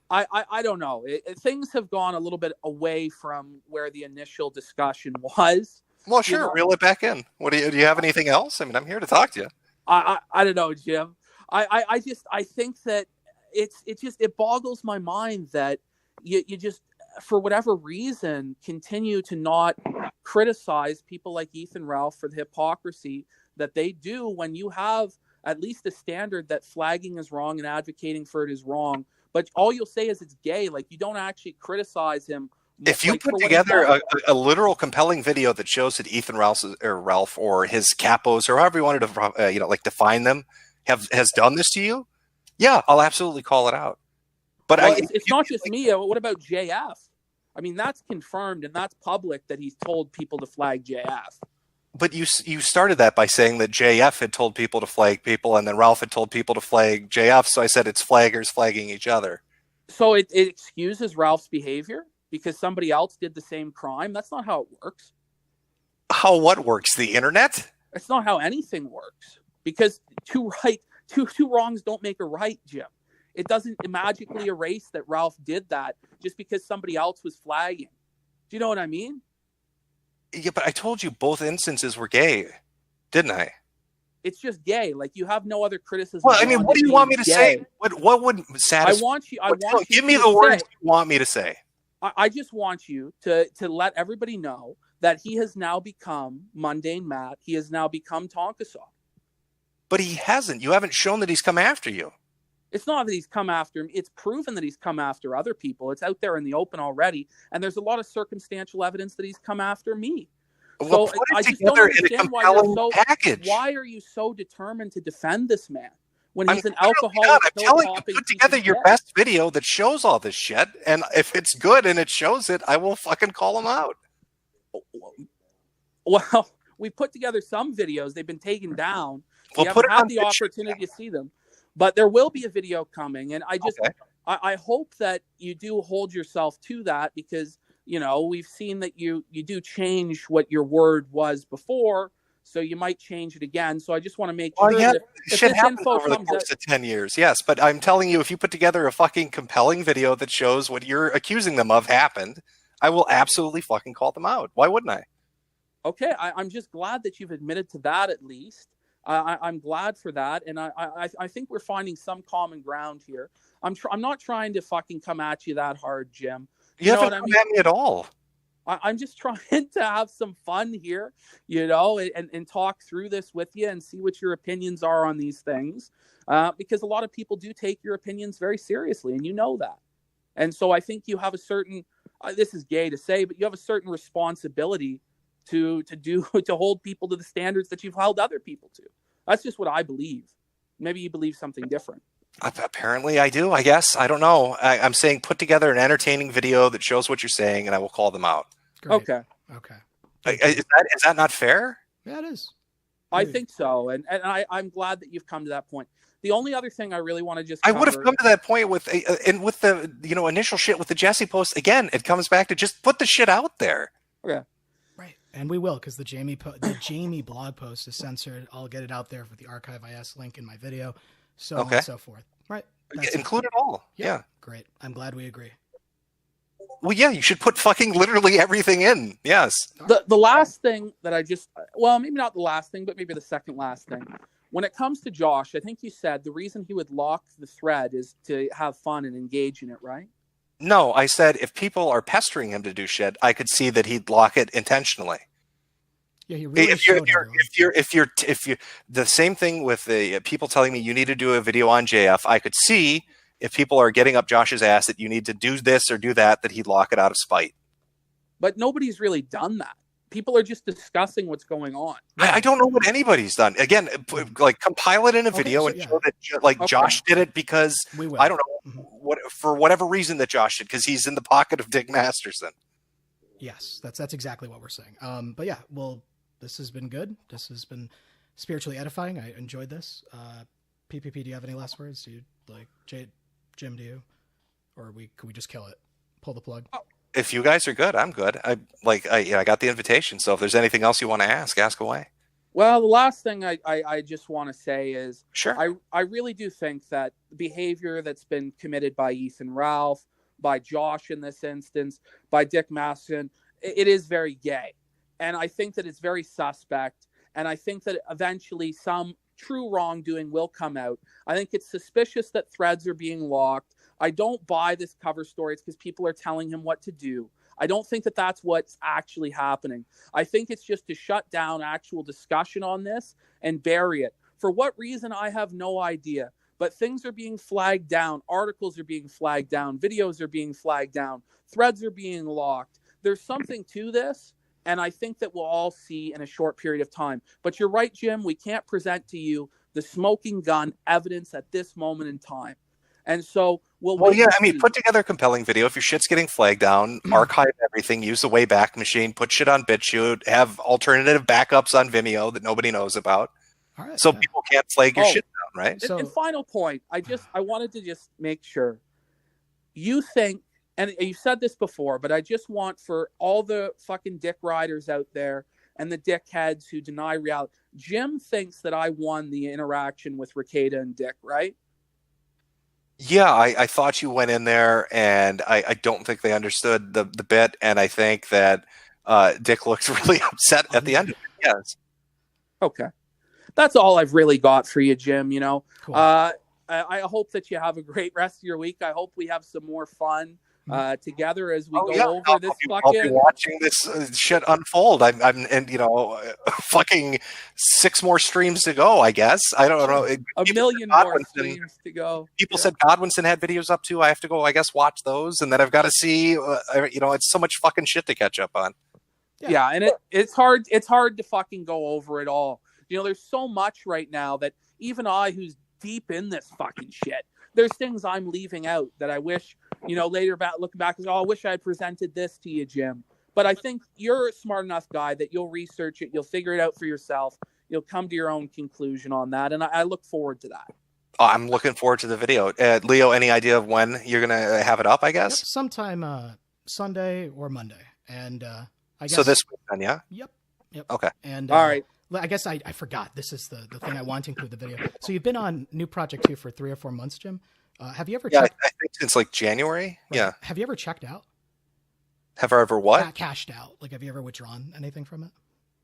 I don't know. Things have gone a little bit away from where the initial discussion was. Well, sure, reel it back in. What do you have anything else? I mean, I'm here to talk to you. I don't know, Jim. I think that it boggles my mind that you just, for whatever reason, continue to not criticize people like Ethan Ralph for the hypocrisy that they do when you have at least a standard that flagging is wrong and advocating for it is wrong. But all you'll say is it's gay. Like, you don't actually criticize him. If you put together a literal compelling video that shows that Ethan Ralph or his capos or however you wanted to define them has done this to you, yeah, I'll absolutely call it out. But it's not just me. What about JF? I mean, that's confirmed and that's public that he's told people to flag JF. But you started that by saying that JF had told people to flag people, and then Ralph had told people to flag JF. So I said it's flaggers flagging each other. So it excuses Ralph's behavior because somebody else did the same crime. That's not how it works. How what works? The internet? It's not how anything works. Because two wrongs don't make a right, Jim. It doesn't magically erase that Ralph did that just because somebody else was flagging. Do you know what I mean? Yeah, but I told you both instances were gay, didn't I? It's just gay. Like, you have no other criticism. Well, I mean, what do you want me to say? What would satisfy? I want you. Give me the words you want me to say. I just want you to let everybody know that he has now become Mundane Matt. He has now become Tonkasaw. But he hasn't. You haven't shown that he's come after you. It's not that he's come after him. It's proven that he's come after other people. It's out there in the open already. And there's a lot of circumstantial evidence that he's come after me. Well, so put it I just together don't in a understand compelling package. Why are you so determined to defend this man when he's an I'm alcoholic? I'm telling you, put together your best video that shows all this shit. And if it's good and it shows it, I will fucking call him out. Well, we put together some videos. They've been taken down. Well, we haven't had the opportunity to see them. But there will be a video coming, and I hope that you do hold yourself to that, because we've seen that you do change what your word was before, so you might change it again. So I just want to make sure that if shit this happens info over the comes course of 10 years, yes. But I'm telling you, if you put together a fucking compelling video that shows what you're accusing them of happened, I will absolutely fucking call them out. Why wouldn't I? Okay, I'm just glad that you've admitted to that at least. I'm glad for that, and I think we're finding some common ground here. I'm not trying to fucking come at you that hard, Jim. You haven't come at me at all. I'm just trying to have some fun here, and talk through this with you and see what your opinions are on these things, because a lot of people do take your opinions very seriously, and you know that. And so I think you have a certain, this is gay to say, but you have a certain responsibility to hold people to the standards that you've held other people to. That's just what I believe. Maybe you believe something different. Apparently I do, I guess. I don't know. I'm saying put together an entertaining video that shows what you're saying, and I will call them out. Great. Okay. Is that not fair? Yeah, it is. I think so. And I'm glad that you've come to that point. The only other thing I really want to just I would have come to that point with the initial shit with the Jesse post. Again, it comes back to just put the shit out there. Okay. Right. And we will, because the Jamie blog post is censored. I'll get it out there with the archive IS link in my video, so on and so forth. Right. Include it all. Yeah. Great. I'm glad we agree. Well, yeah, you should put fucking literally everything in. Yes. The last thing that maybe not the last thing, but maybe the second last thing. When it comes to Josh, I think you said the reason he would lock the thread is to have fun and engage in it, right? No, I said if people are pestering him to do shit, I could see that he'd lock it intentionally. Yeah, he really if you're the same thing with the people telling me you need to do a video on JF, I could see if people are getting up Josh's ass that you need to do this or do that he'd lock it out of spite. But nobody's really done that. People are just discussing what's going on. I don't know what anybody's done. Again, like compile it in a video and show that Josh did it because I don't know what for whatever reason that Josh did, because he's in the pocket of Dick Masterson. Yes, that's exactly what we're saying. But yeah, well, this has been good. This has been spiritually edifying. I enjoyed this. PPP, do you have any last words? Do you Jim? Do you, or could we just kill it? Pull the plug. If you guys are good, I'm good. I got the invitation. So if there's anything else you want to ask away. Well, the last thing I just want to say is, sure. I really do think that the behavior that's been committed by Ethan Ralph, by Josh in this instance, by Dick Masterson, it is very gay. And I think that it's very suspect. And I think that eventually some true wrongdoing will come out. I think it's suspicious that threads are being locked. I don't buy this cover story. It's because people are telling him what to do. I don't think that that's what's actually happening. I think it's just to shut down actual discussion on this and bury it. For what reason, I have no idea. But things are being flagged down. Articles are being flagged down. Videos are being flagged down. Threads are being locked. There's something to this, and I think that we'll all see in a short period of time. But you're right, Jim. We can't present to you the smoking gun evidence at this moment in time. And so put together a compelling video. If your shit's getting flagged down, archive everything, use the Wayback Machine, put shit on BitChute, have alternative backups on Vimeo that nobody knows about. All right, people can't flag your shit down, right? And final point, I wanted to just make sure you think, and you said this before, but I just want for all the fucking dick riders out there and the dickheads who deny reality, Jim thinks that I won the interaction with Rekieta and Dick, right? Yeah, I thought you went in there, and I don't think they understood the bit, and I think that Dick looks really upset at the end of it. Yes. Okay. That's all I've really got for you, Jim. Cool. I hope that you have a great rest of your week. I hope we have some more fun together as we go over this fucking. I'll be watching this shit unfold. I'm fucking 6 more streams to go. I guess I don't know. A million more streams to go. People said Godwinson had videos up too. I have to go. I guess watch those, and then I've got to see. It's so much fucking shit to catch up on. Yeah, and it's hard. It's hard to fucking go over it all. There's so much right now that even I, who's deep in this fucking shit, there's things I'm leaving out that I wish, later looking back, I wish I had presented this to you, Jim. But I think you're a smart enough guy that you'll research it, you'll figure it out for yourself, you'll come to your own conclusion on that, and I look forward to that. I'm looking forward to the video. Leo, any idea of when you're gonna have it up? I guess sometime Sunday or Monday, and I guess so. This week, then, yeah. Yep. Okay. And all right. I guess I forgot. This is the thing I want to include the video. So you've been on New Project 2 for 3 or 4 months, Jim. Have you ever checked? I think since like January. Right. Yeah. Have you ever checked out? Have I ever what? Cashed out. Like, have you ever withdrawn anything from it?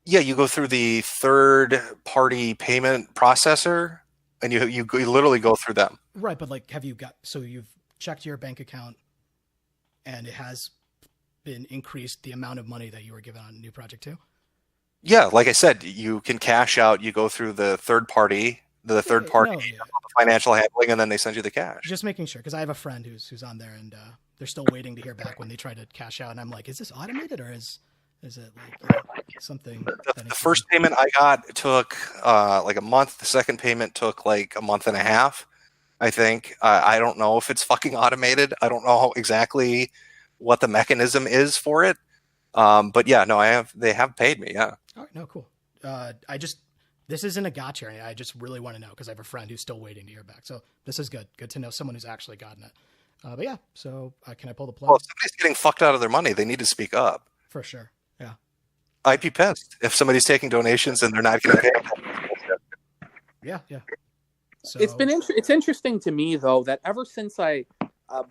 Yeah, you go through the third-party payment processor, and you literally go through them. Right, but like, you've checked your bank account, and it has been increased the amount of money that you were given on New Project 2? Yeah, like I said, you can cash out. You go through the third party financial handling, and then they send you the cash. Just making sure, because I have a friend who's on there, and they're still waiting to hear back when they try to cash out. And I'm like, is this automated, or is Is it something? The first payment I got took like a month. The second payment took like a month and a half, I think. I don't know if it's fucking automated. I don't know exactly what the mechanism is for it. But yeah, no, they have paid me. Yeah. All right. No, cool. This isn't a gotcha. I just really want to know because I have a friend who's still waiting to hear back. So this is good. Good to know someone who's actually gotten it. But yeah, so can I pull the plug? Well, if somebody's getting fucked out of their money, they need to speak up. For sure. Yeah. I'd be pissed if somebody's taking donations and they're not getting paid. Yeah. So it's interesting to me though that ever since I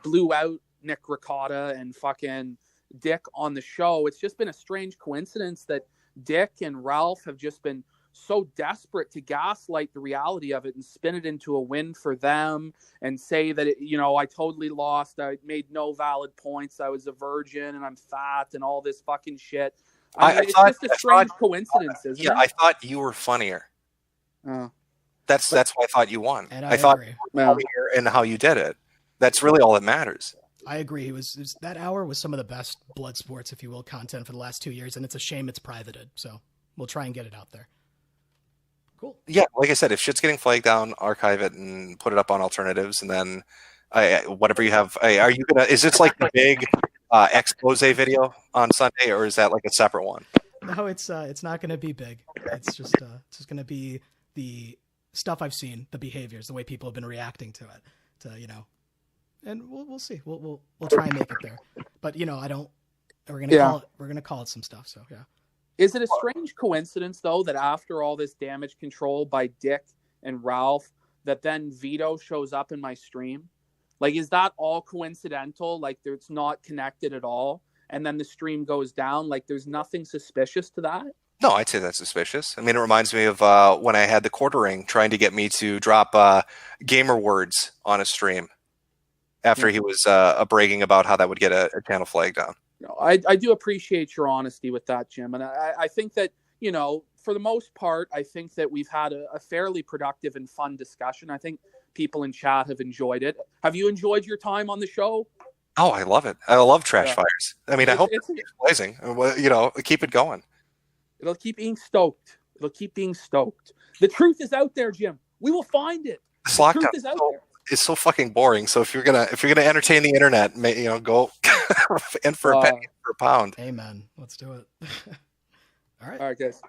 blew out Nick Ricotta and fucking Dick on the show, it's just been a strange coincidence that Dick and Ralph have just been so desperate to gaslight the reality of it and spin it into a win for them and say that I totally lost, I made no valid points, I was a virgin and I'm fat and all this fucking shit. It's just a strange coincidence, isn't it? Yeah, I thought you were funnier. That's why I thought you won. And I thought agree. you were funnier in how you did it. That's really all that matters. I agree. That hour was some of the best blood sports, if you will, content for the last 2 years, and it's a shame it's privated. So we'll try and get it out there. Cool. Yeah, like I said, if shit's getting flagged down, archive it and put it up on alternatives, and then whatever you have. Are you gonna? Is this like the big expose video on Sunday, or is that like a separate one? No, it's not going to be big. It's just going to be the stuff I've seen, the behaviors, the way people have been reacting to it, and we'll see. We'll try and make it there. But we're gonna call it some stuff. So yeah. Is it a strange coincidence, though, that after all this damage control by Dick and Ralph, that then Vito shows up in my stream? Like, is that all coincidental? Like, it's not connected at all? And then the stream goes down? Like, there's nothing suspicious to that? No, I'd say that's suspicious. I mean, it reminds me of when I had the quartering trying to get me to drop gamer words on a stream after he was bragging about how that would get a channel flag down. No, I do appreciate your honesty with that, Jim. And I think that, for the most part, I think that we've had a fairly productive and fun discussion. I think people in chat have enjoyed it. Have you enjoyed your time on the show? Oh, I love it. I love Trash Fires. I mean, I hope it keeps blazing. Keep it going. It'll keep being stoked. The truth is out there, Jim. We will find it. This lockdown is out there. It's so fucking boring. So if you're gonna entertain the internet, go in for a penny, for a pound. Amen. Let's do it. All right. All right, guys.